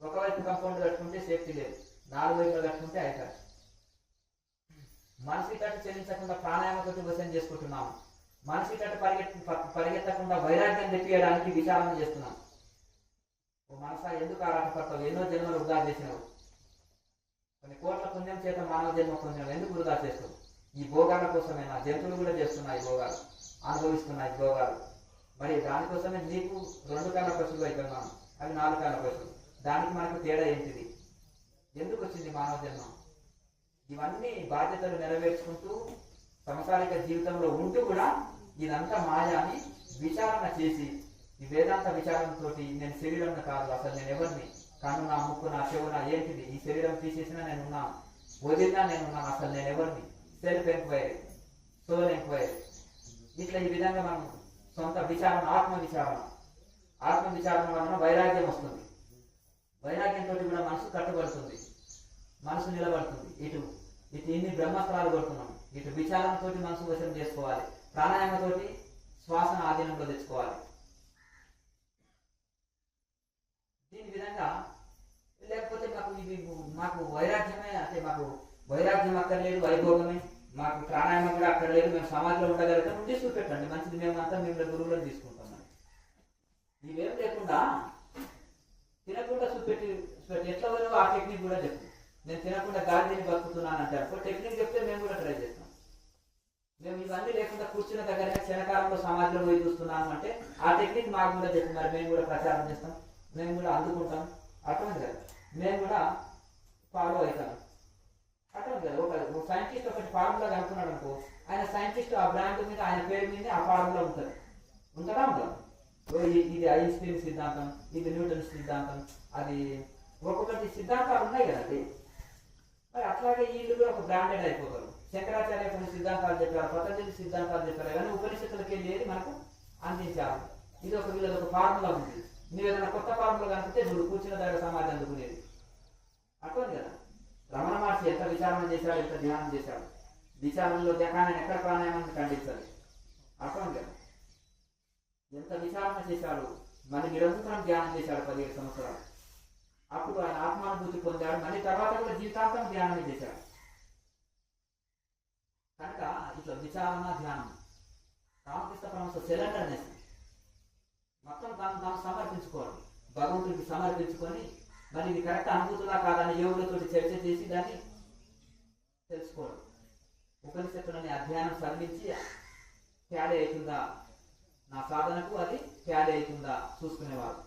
ఒకవైపు కంపౌండ్ కట్టుకుంటే సేఫ్టీ లేదు, 4 వైపులు కట్టుకుంటే అయిపోయి. మనసి తట్టు చెల్లించకుండా ప్రాణాయామతో వశం చేసుకుంటున్నాము. మనసి తట్టు పరిగెత్తకుండా వైరాగ్యం తెప్పియడానికి విచారణ చేస్తున్నాం. ఓ మనసా ఎందుకు ఆరాటపడతావు? ఎన్నో జన్మలు వృధా చేసినావు, కొన్ని కోట్ల పుణ్యం చేత మానవ జన్మ పుణ్యం ఎందుకు వృధా చేస్తావు? ఈ భోగాల కోసమేనా? జంతువులు కూడా చేస్తున్నాయి భోగాలు, అనుభవిస్తున్నాయి భోగాలు. మరి దానికోసమే నీకు 2 కాళ్ళ పశువులు అవుతున్నాను, అవి 4 కాళ్ళ పశువులు. దానికి మనకు తేడా ఏంటిది? ఎందుకు వచ్చింది మానవ జన్మ? ఇవన్నీ బాధ్యతలు నెరవేర్చుకుంటూ సంసారిక జీవితంలో ఉంటూ కూడా ఇదంతా మాయా అని విచారణ చేసి, ఈ వేదాంత విచారణతో నేను శరీరం కాదు, అసలు నేను ఎవరిని, కన్ను నా ముక్కు నా చెవు నా ఏంటిది, ఈ శరీరం తీసేసినా నేను ఉన్నాను, వదిలినా నేను ఉన్నాను, అసలు నేను ఎవరిని, సెల్ఫ్ ఎంక్వైరీ, సోల్ ఎంక్వైరీ. ఇట్లా ఈ విధంగా మనం సొంత విచారణ, ఆత్మ విచారణ వలన వైరాగ్యం వస్తుంది. వైరాగ్యంతో కూడా మనసు కట్టుబడుతుంది, మనసు నిలబడుతుంది. ఇటు ఇన్ని బ్రహ్మాస్త్రాలు కొడుతున్నాం, ఇటు విచారణతోటి మనసు వశం చేసుకోవాలి, ప్రాణాయామతోటి శ్వాసను ఆధీనంలో తెచ్చుకోవాలి. దీని విధంగా లేకపోతే మాకు వైరాగ్యమే అంటే మాకు వైరాగ్యం అక్కర్లేదు, వైభోగమే, మాకు ప్రాణాయామం కూడా అక్కర్లేదు, మేము సమాధిలో ఉండగలుగుతాం ఉండి చూపెట్టండి, మంచిది, మేమంతా మేము గురువులను తీసుకుంటాం. ఇవేం లేకుండా తినకుండా చూపెట్టి ఎట్లా పోయినా ఆ టెక్నిక్ కూడా చెప్తాం. నేను తినకుండా గాలి తిని బతుకుతున్నాను అంటే అనుకో, టెక్నిక్ చెప్తే మేము కూడా ట్రై చేస్తాం. మేము ఇవన్నీ లేకుండా కూర్చున్న దగ్గర క్షణకాలంలో సమాధిలో పోయి చూస్తున్నాను అంటే ఆ టెక్నిక్ మాకు కూడా చెప్పి మరి మేము కూడా ప్రచారం చేస్తాం, మేము కూడా అందుకుంటాం, అర్థమైంది కదా, మేము కూడా ఫాలో అవుతాం. అట్లా ఉంది కదా. ఒక సైంటిస్ట్ ఒకటి ఫార్ములా కనుక్కున్నాడు అనుకో, ఆయన సైంటిస్ట్ ఆ బ్రాండ్ మీద ఆయన పేరు మీద ఆ ఫార్ములా ఉంటుంది. ఉంటుందా ఉండదు? ఇది ఐన్స్టీన్ సిద్ధాంతం, ఇది న్యూటన్ సిద్ధాంతం, అది ఒక్కొక్కటి సిద్ధాంతాలు ఉన్నాయి కదండి. మరి అట్లాగే వీళ్ళు కూడా ఒక బ్రాండెడ్ అయిపోతారు. శంకరాచార్య కొన్ని సిద్ధాంతాలు చెప్పారు, పతంజలి సిద్ధాంతాలు చెప్పారు, కానీ ఉపనిషత్తులకి వెళ్ళి మనకు అందించారు. ఇది ఒక వీళ్ళది ఒక ఫార్ములా ఉంది. నువ్వు ఏదైనా కొత్త ఫార్ములా కనిపిస్తే నువ్వు కూర్చున్న దగ్గర సమాజం అందుకునేది. అట్లా కదా. రమణ మహర్షి ఎంత విచారణ చేశాడు, ఎంత ధ్యానం చేశాడు. విచారణలో ధ్యానాన్ని ఎక్కడ ప్రాణాయామాన్ని ఖండించాలి. అట్లా కదా. ఎంత విచారణ చేశాడు, మళ్ళీ నిరంతరం ధ్యానం చేశాడు 17 సంవత్సరాలు. అప్పుడు ఆయన ఆత్మానుభూతి పొందాడు. మళ్ళీ తర్వాత కూడా జీవితాంతం ధ్యానం చేశాడు. కనుక ఇట్లా విచారణ ధ్యానం రామకృష్ణ పరమహంస సెలెండర్నెస్ మొత్తం తాను సమర్పించుకోవడం, భగవంతుడికి సమర్పించుకొని మరి ఇది కరెక్ట్ అనుభూతులా కాదని యోగులతో చర్చ చేసి దాన్ని తెలుసుకోవడం. ఉపనిషత్తులని అధ్యయనం చదివించి ట్యాలీ అవుతుందా నా సాధనకు, అది ట్యాలీ అవుతుందా చూసుకునేవారు.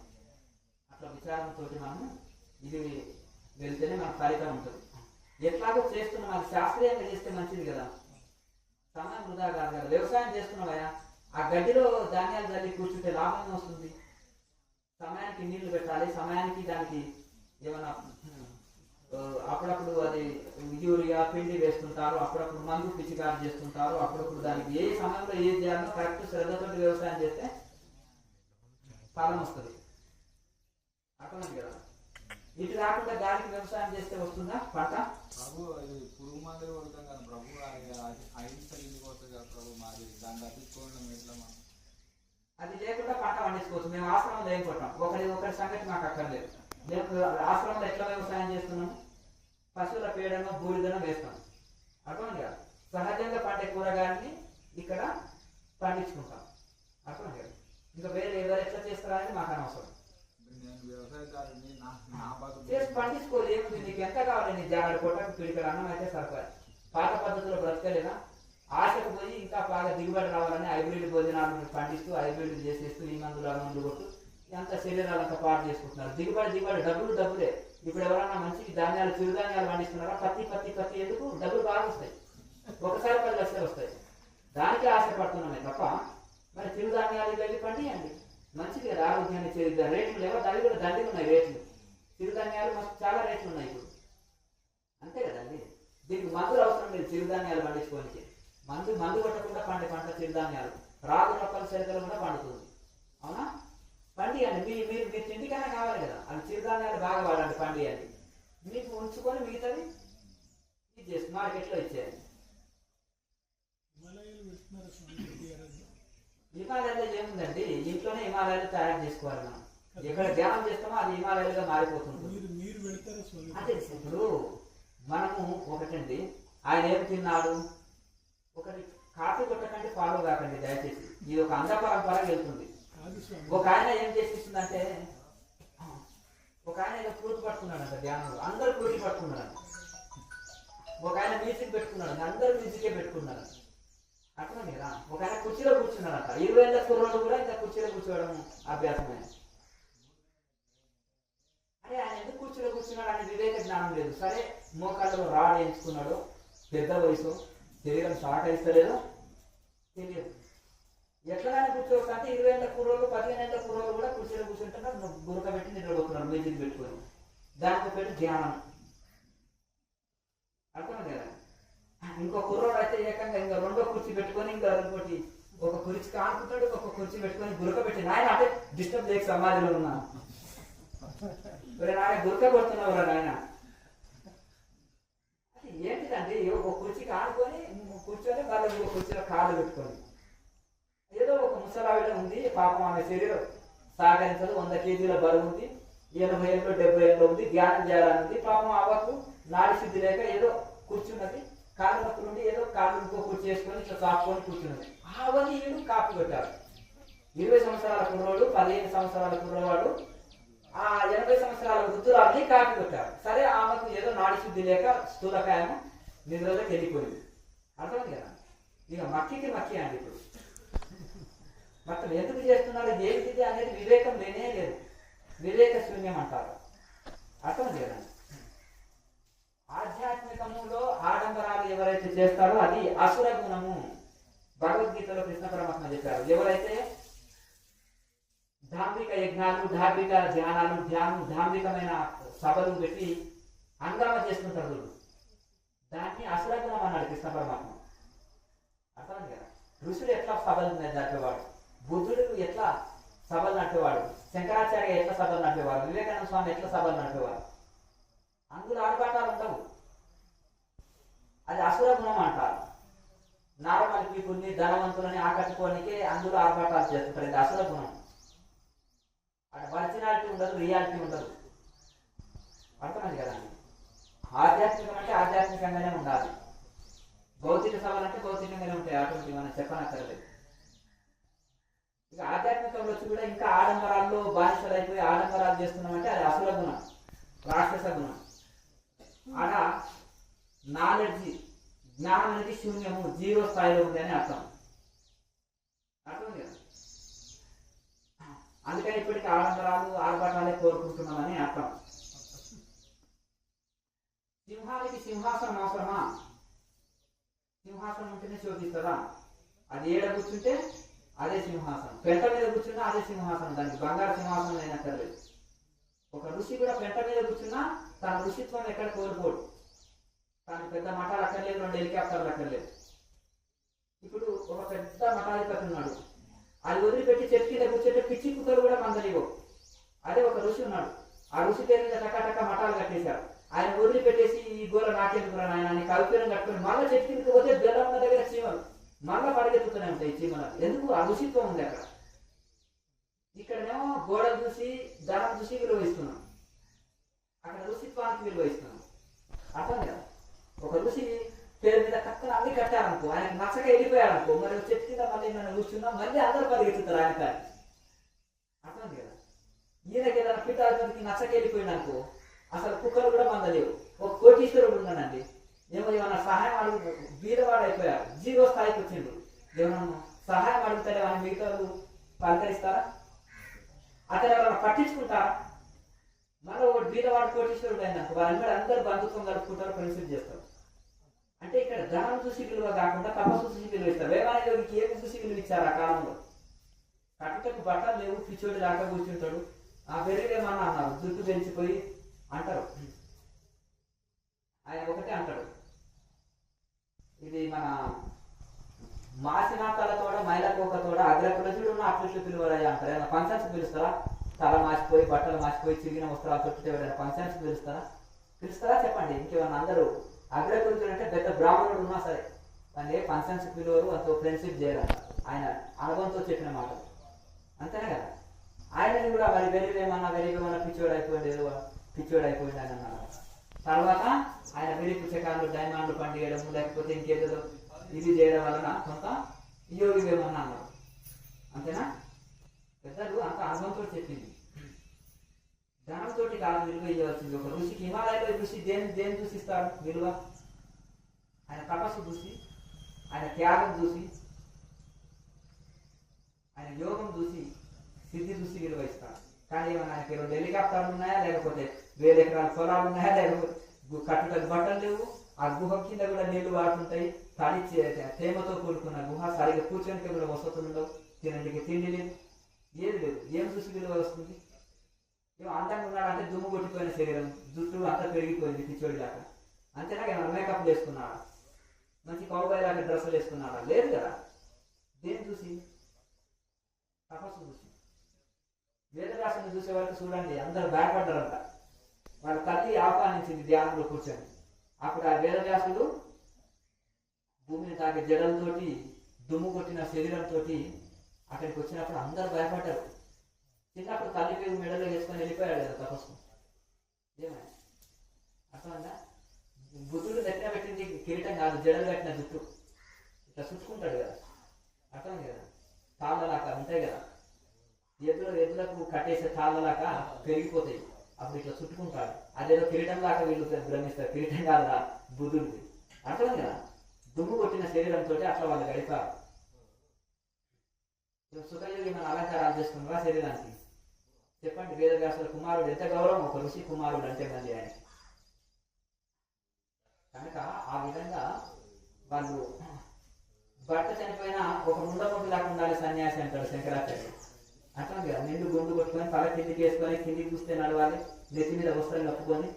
అట్లా విచారంతో మనము ఇది వెళ్తేనే మనకు ఫలితం ఉంటుంది. ఎట్లాగో చేస్తున్నాం, అది శాస్త్రీయంగా చేస్తే మంచిది కదా. సమయం వృధా కాదు కదా. వ్యవసాయం చేస్తున్నావా, ఆ గడ్డిలో ధాన్యాలు చల్లి కూర్చుంటే లాభం వస్తుంది. సమయానికి నీళ్లు పెట్టాలి, సమయానికి దానికి ఏమైనా అప్పుడప్పుడు అది యూరియా పిండి వేస్తుంటారు, అప్పుడప్పుడు మందు పిచికారు చేస్తుంటారు, అప్పుడప్పుడు దానికి ఏ సమయంలో ఏది చేయాలో కరెక్ట్ శ్రద్ధతో వ్యవసాయం చేస్తే ఫలం వస్తుంది. అర్థమైంది కదా. ఇటు రాకుండా గాలికి వ్యవసాయం చేస్తే వస్తుందా పంట? ప్రభు అది పురుగు మందులు కొడతాం కదా ప్రభు, అహింసలు వస్తుంది కదా ప్రభు. మాది దాన్ని తప్పించుకోవడం ఎట్లా మనం? అది లేకుండా పంట పండించుకోవచ్చు. మేము ఆశ్రమంలో ఏం కొట్టాం, ఒకరి సంగతి మాకు అక్కర్లేదు. మేము ఆశ్రమంలో ఎట్లా వ్యవసాయం చేస్తున్నాము, పశువుల పేడను బూడిదను వేస్తాం. అర్థమైంది కదా. సహజంగా పండే కూరగాయలని ఇక్కడ పండించుకుంటాం. అర్థమైంది కదా. ఇంకా వేరే ఎవరు ఎట్లా చేస్తారని మాకు అనవసరం. చేసి పండించుకోవాలి. ఏముంది, నీకు ఎంత కావాలి, నీ జాగ్రత్త కొట్టకు పిడికలు అన్నం అయితే సరిపోయి. పాత పద్ధతిలో బ్రతకలేదా, ఆశకు పోయి ఇంకా బాగా దిగుబడి రావాలని హైబ్రిడ్ భోజనాలను పండిస్తూ హైబ్రిడ్ చేసేస్తూ ఈ మందులు ఆ మందులు కొట్టు ఎంత శరీరాలంతా పాటు చేసుకుంటున్నారు. దిగుబడి డబ్బులే. ఇప్పుడు ఎవరన్నా మంచి ధాన్యాలు చిరుధాన్యాలు పండిస్తున్నారా, పత్తి ఎందుకు డబ్బులు బాగా వస్తాయి. ఒకసారి 10 లక్షలు వస్తాయి. దానికి ఆశపడుతున్నామే తప్ప మరి చిరుధాన్యాలు వెళ్ళి పండియండి. మంచిది కదా, ఆరోగ్యాన్ని చేరుద్దాం. రేట్లు లేవో అవి కూడా దండిగా ఉన్నాయి రేట్లు. చిరుధాన్యాలు మస్తు చాలా రేట్లు ఉన్నాయి ఇప్పుడు. అంతే కదండి. దీనికి మందులు అవసరం లేదు చిరుధాన్యాలు పండించుకోనికి. మందు కొట్టకుండా పండే పంట చిరుధాన్యాలు. రాగు రొక్కల శరీరాలు కూడా పండుతుంది. అవునా? పండియండి. మీరు తిండికైనా కావాలి కదా, అవి చిరుధాన్యాలు బాగా వాడండి, పండియండి. మీకు ఉంచుకొని మిగతాది ఇది చేసి మార్కెట్లో ఇచ్చేయండి. హిమాలయాల్లో ఏముందండి, ఇంట్లోనే హిమాలయాలు తయారు చేసుకోవాలి. మనం ఎక్కడ ధ్యానం చేస్తామో అది హిమాలయాలుగా మారిపోతుంది. అంటే ఇప్పుడు మనము ఒకటండి, ఆయన ఏం తిన్నాడు, ఒకటి కాఫీ కొట్టకండి, ఫాలో కాకండి దయచేసి. ఇది ఒక అంధ పరంపరగా వెళ్తుంది. ఒక ఆయన ఏం చేసేసిందంటే, ఒక ఆయన ఏదో పూర్తి పట్టుకున్నాడంట ధ్యానంలో, అందరూ పూర్తి పట్టుకున్నాడు. ఒక ఆయన మ్యూజిక్ పెట్టుకున్నాడు, అందరూ మ్యూజికే పెట్టుకున్నారు. అర్థమైంది కదా. ఒక ఆయన కుర్చీలో కూర్చున్నాడంట. 20 ఏళ్ళ కుర్రోడు కూడా ఇంకా కుర్చీలో కూర్చోవడం అభ్యాసమే. అరే ఆయన ఎందుకు కుర్చీలో కూర్చున్నాడు అని వివేక జ్ఞానం లేదు. సరే మోకాళ్ళలో రాడ్ వేయించుకున్నాడు, పెద్ద వయసు, శరీరం సహకరిస్తలేదో తెలియదు. ఎట్లనైనా కూర్చోవచ్చు అంటే 20 ఏళ్ళ కుర్రోళ్ళు 15 ఏళ్ళ కుర్రోళ్ళు కూడా కుర్చీలో కూర్చుంటున్నారు, గురక పెట్టి నిద్రపోతున్నారు మ్యూజిక్ పెట్టుకొని. దానికి పెట్టి ధ్యానం. అర్థమైంది కదా. ఇంకో కుర్రోడు అయితే ఏకంగా ఇంకా 2వ కుర్చీ పెట్టుకొని ఇంకా ఇంకోటి ఒక కుర్చీ కానుకుంటాడు, ఒక కుర్చీ పెట్టుకొని గురక పెట్టి నాయన అంటే డిస్టర్బ్ చేయక సమాధిలో ఉన్నా నాయన గురక కొడుతున్నావు నాయన. అది ఏంటిదండి, ఒక కుర్చీ కానుకొని కూర్చొని వాళ్ళ ఇంకో కుర్చీలో కాళ్ళు పెట్టుకొని ఏదో ఒక ముసలావిడ ఉంది పాపం, ఆమె శరీరం సహకరించదు, 100 కేజీల బరువు ఉంది, 80 ఏళ్ళు 70 ఏళ్ళు ఉంది, ధ్యానం చేయాలనుంది. పాపం అవ్వకు నాడి శుద్ధి లేక ఏదో కూర్చున్నది, కాళ్ళు నొప్పులు ఉండి ఏదో కాళ్ళు ఇంకో కుర్చీ చేసుకొని ఇట్లా కాపుకొని కూర్చున్నది. అవన్నీ ఏడు కాపు పెట్టారు. 20 సంవత్సరాల కుర్రోడు, 15 సంవత్సరాల కుర్రవాడు, ఆ 80 సంవత్సరాల వృద్ధురాల్ని కాపీ పెట్టారు. సరే ఆమెకు ఏదో నాడి శుద్ధి లేక స్థూలకాయము నిద్రలోకి వెళ్ళిపోయింది. అర్థమైంది కదా. ఇక మక్కి అండి. ఇప్పుడు మొత్తం ఎందుకు చేస్తున్నాడు, ఏమిటి అనేది వివేకం లేనే లేదు. వివేక శూన్యం అంటారు. అర్థమైంది కదా. ఆధ్యాత్మికములో ఆడంబరాలు ఎవరైతే చేస్తారో అది అసుర గుణము. భగవద్గీతలో కృష్ణ పరమాత్మ చెప్పారు, ఎవరైతే ధార్మిక యజ్ఞాలు, ధార్మిక ధ్యానాలు, ధార్మికమైన సభలు పెట్టి హంగామా చేసుకుంటారు, దాన్ని అసుర గుణం అన్నాడు కృష్ణ పరమాత్మ. అర్థమైంది కదా. ఋషుడు ఎట్లా సభలు నడిపేవాడు, బుద్ధుడు ఎట్లా సభలు నడిపేవాడు, శంకరాచార్య ఎట్లా సభలు నడిపేవాడు, వివేకానంద స్వామి ఎట్లా సభలు నడిపేవాడు. అందులో ఆర్భాటాలు ఉండవు, అది అసుర గుణం అంటారు. నార్మల్ పీపుల్ని, ధనవంతులని ఆకట్టుకోనికే అందులో ఆర్భాటాలు చేస్తుంటారు, ఇది అసుర గుణం. అక్కడ ఒరిజినాలిటీ ఉండదు, రియాలిటీ ఉండదు. అర్థమైంది కదండి. ఆధ్యాత్మికం అంటే ఆధ్యాత్మికంగానే ఉండాలి, భౌతిక సభలు అంటే భౌతికంగానే ఉంటాయి, అటువంటి మనం చెప్పనక్కర్లేదు. ఇక ఆధ్యాత్మికంలో వచ్చి కూడా ఇంకా ఆడంబరాల్లో బానిసలు అయిపోయి ఆడంబరాలు చేస్తున్నామంటే అది అసుర గుణం, రాక్షస గుణం. ఆడ నాలెడ్జ్, జ్ఞానం అనేది శూన్యము, జీరో స్థాయిలో ఉంది అని అర్థం. అర్థం కదా. అందుకని ఇప్పటికీ ఆడంబరాలు, ఆర్భాటాలే కోరుకుంటున్నామని అర్థం. సింహానికి సింహాసనం అవసరమా? సింహాసనం ఉంటేనే శోభిస్తుందా? అది ఏడ కూర్చుంటే అదే సింహాసనం, పెంట మీద కూర్చున్నా అదే సింహాసనం, దానికి బంగారు సింహాసనం అయినక్కర్లేదు. ఒక ఋషి కూడా పెంట మీద కూర్చున్నా తన ఋషిత్వం ఎక్కడ కోల్పోడు. తనకు పెద్ద మఠాలు అక్కర్లేదు, 2 హెలికాప్టర్లు అక్కర్లేదు. ఇప్పుడు ఒక పెద్ద మఠాధిపతి ఉన్నాడు, అది వదిలిపెట్టి చెట్టు కింద కూర్చుంటే పిచ్చి కుక్కలు కూడా మందలివో. అదే ఒక ఋషి ఉన్నాడు, ఆ ఋషి పేరు మీద టకాటక మఠాలు కట్టేశారు. ఆయన వదిలిపెట్టేసి ఈ గోల నాకెందుకురా నాయన అని కవిపీరం కట్టుకుని మళ్ళీ చెట్టు కిందకి పోతే బెల్లం ఉన్న దగ్గర చీమలు మళ్ళీ పరిగెత్తుతూనే ఉంటాయి చీమలు. ఎందుకు? ఆ ఋషిత్వం ఉంది అక్కడ. ఇక్కడనేమో గోడలు చూసి, ధనం చూసి విలువ ఇస్తున్నాం, అక్కడ ఋషిత్వానికి విలువ ఇస్తున్నాం. అర్థం కదా. ఒక ఋషి పేరు మీద కక్కన అన్ని కట్టారనుకో, ఆయన నచ్చగా వెళ్ళిపోయారనుకో, మరి చెట్టు కింద మళ్ళీ నన్ను కూర్చున్నా మళ్ళీ అందరూ పరిగెత్తుతారు ఆయన కానీ. అర్థం కదా. ఈయనకి ఏదైనా పీఠాధిపతికి నచ్చక వెళ్ళిపోయింది అనుకో, అసలు కుక్కలు కూడా మందలేవు. ఒక కోటీశ్వరుడు ఉన్నాడండి, ఏమన్నా సహాయం అడుగు, బీదవాడు అయిపోయారు, జీరో స్థాయికి వచ్చిండు, ఏమన్నా సహాయం అడుగుతారే అని మిగతా పలకరిస్తారా? అతను ఎవరైనా పట్టించుకుంటారా? మళ్ళీ ఒక బీదవాడు కోటీశ్వరుడు అయినాక వాళ్ళని కూడా అందరూ బంధుత్వం కలుపుకుంటారు, ఫ్రెండ్షిప్ చేస్తారు. అంటే ఇక్కడ ధనం చూసి విలువ కాకుండా తపస్సు చూసి విలువ ఇస్తారు. వేమానికి ఏమి చూసి విలువ ఇచ్చారు ఆ కాలంలో? కట్టుటకు బట్టలు లేవు, పిచ్చోడి దాకా కూర్చుంటాడు, ఆ పెరిగేమన్నా అన్నారు, జుట్టు పెంచిపోయి అంటారు. ఆయన ఒకటే అంటాడు, ఇది మన మాసినాథాలతోడ మైలకోకతోడ అగ్రకులజుడు ఉన్న అట్లట్లు పిలువరాయ అంటారు. ఏమైనా ఫంక్షన్స్ పిలుస్తారా? తల మాసిపోయి, బట్టలు మాసిపోయి, చిరిగిన వస్త్రాలు తొట్టితే ఎవరైనా ఫంక్షన్స్ పిలుస్తారా చెప్పండి. ఇంకేమన్నా అందరూ అగ్రకులజుడు అంటే పెద్ద బ్రాహ్మణుడు ఉన్నా సరే దాన్ని ఏ ఫంక్షన్స్ పిలువరు, అంత ఫ్రెండ్షిప్ చేయరు. ఆయన అనుభవంతో చెప్పిన మాటలు అంతేనే కదా. ఆయనని కూడా మరి వెరివేమన్నా పిచ్చోడు అయిపోయింది అని అన్నారు. తర్వాత ఆయన వెరి పుచ్చకాలు, డైమండ్లు పండియడము, లేకపోతే ఇంకేదో ఇది చేయడం వలన కొంత యోగి వేమన్నా అన్నారు. అంతేనా? పెద్దలు అంత అనుభవంతో చెప్పింది. ధనంతో కాదు విలువ ఇవ్వాల్సింది. ఒక ఋషికి హిమాలయంలో ఋషి దేని చూసిస్తాడు విలువ? ఆయన తపస్సు చూసి, ఆయన త్యాగం చూసి, ఆయన యోగం చూసి, సిద్ధి చూసి విలువ ఇస్తాడు. కానీ ఏమన్నా ఆయనకి 2 హెలికాప్టర్లు ఉన్నాయా, లేకపోతే 1000 ఎకరాల పొలాలు ఉన్నాయా, లేకపోతే కట్టుటకు బట్టలు లేవు, ఆ గుహ కింద కూడా నీళ్లు వాడుతుంటాయి, తడి తేమతో కూడుకున్న గుహ, సరిగ్గా కూర్చొనికి కూడా వసతులు ఉండవు, తినండికి తిండి లేదు, ఏది లేదు. ఏం చూసి విలువ వస్తుంది? ఏమో అందంగా ఉన్నాడంటే దుమ్ము కొట్టిపోయిన శరీరం, జుట్టు అంతా పెరిగిపోయింది పిచ్చోడి దాకా, అంతేనా? ఏమన్నా మేకప్ వేసుకున్నాడా, మంచి కౌబాయ్ లాగా డ్రెస్సులు వేసుకున్నాడా? లేదు కదా. దేని చూసి? తపస్సు చూసి. వేదవ్యాసుని చూసే వరకు చూడండి అందరు భయపడ్డారంట. వాళ్ళ తల్లి ఆహ్వానించింది ధ్యానంలో కూర్చొని. అప్పుడు ఆ వేదవ్యాసుడు భూమిని తాగే జడలతోటి, దుమ్ము కొట్టిన శరీరంతో అక్కడికి వచ్చినప్పుడు అందరు భయపడ్డారు. చిన్నప్పుడు తల్లి పేరు మెడలో వేసుకొని వెళ్ళిపోయాడు కదా తపస్సు. ఏమైనా అర్థమైందా? బుద్ధుడు దగ్గర పెట్టింది కిరీటం కాదు, జడలు కట్టిన జుట్టు ఇట్లా చుట్టుకుంటాడు కదా. అర్థమైంది కదా. తాళ్ళలాగా ఉంటాయి కదా, ఎద్దులకు కట్టేసే తాళ్ళలాగా పెరిగిపోతాయి, అప్పుడు ఇట్లా చుట్టుకుంటాడు. అదేదో కిరీటం లాగా వీళ్ళు భ్రమిస్తారు. కిరీటం కాదురా బుద్ధుడిది. అర్థమైంది కదా. దుమ్ము కొట్టిన శరీరంతో అట్లా వాళ్ళు గడిపారు. సుఖయోగి మన అలంకారాలు చేసుకున్నారా శరీరానికి? చెప్పండి. వేదవ్యాసుల కుమారుడు ఎంత గౌరవం, ఒక ఋషి కుమారుడు అంటే మళ్ళీ ఆయన. కనుక ఆ విధంగా వాళ్ళు భర్త చనిపోయిన ఒక ముండముండు లాగా ఉండాలి సన్యాసి అంటాడు శంకరాచార్యుడు. అట్లా కదా, నిండు గుండు కొట్టుకొని తల కిందికి వేసుకొని కిందికి చూస్తే నడవాలి, నెత్తి మీద వస్త్రం కప్పుకొని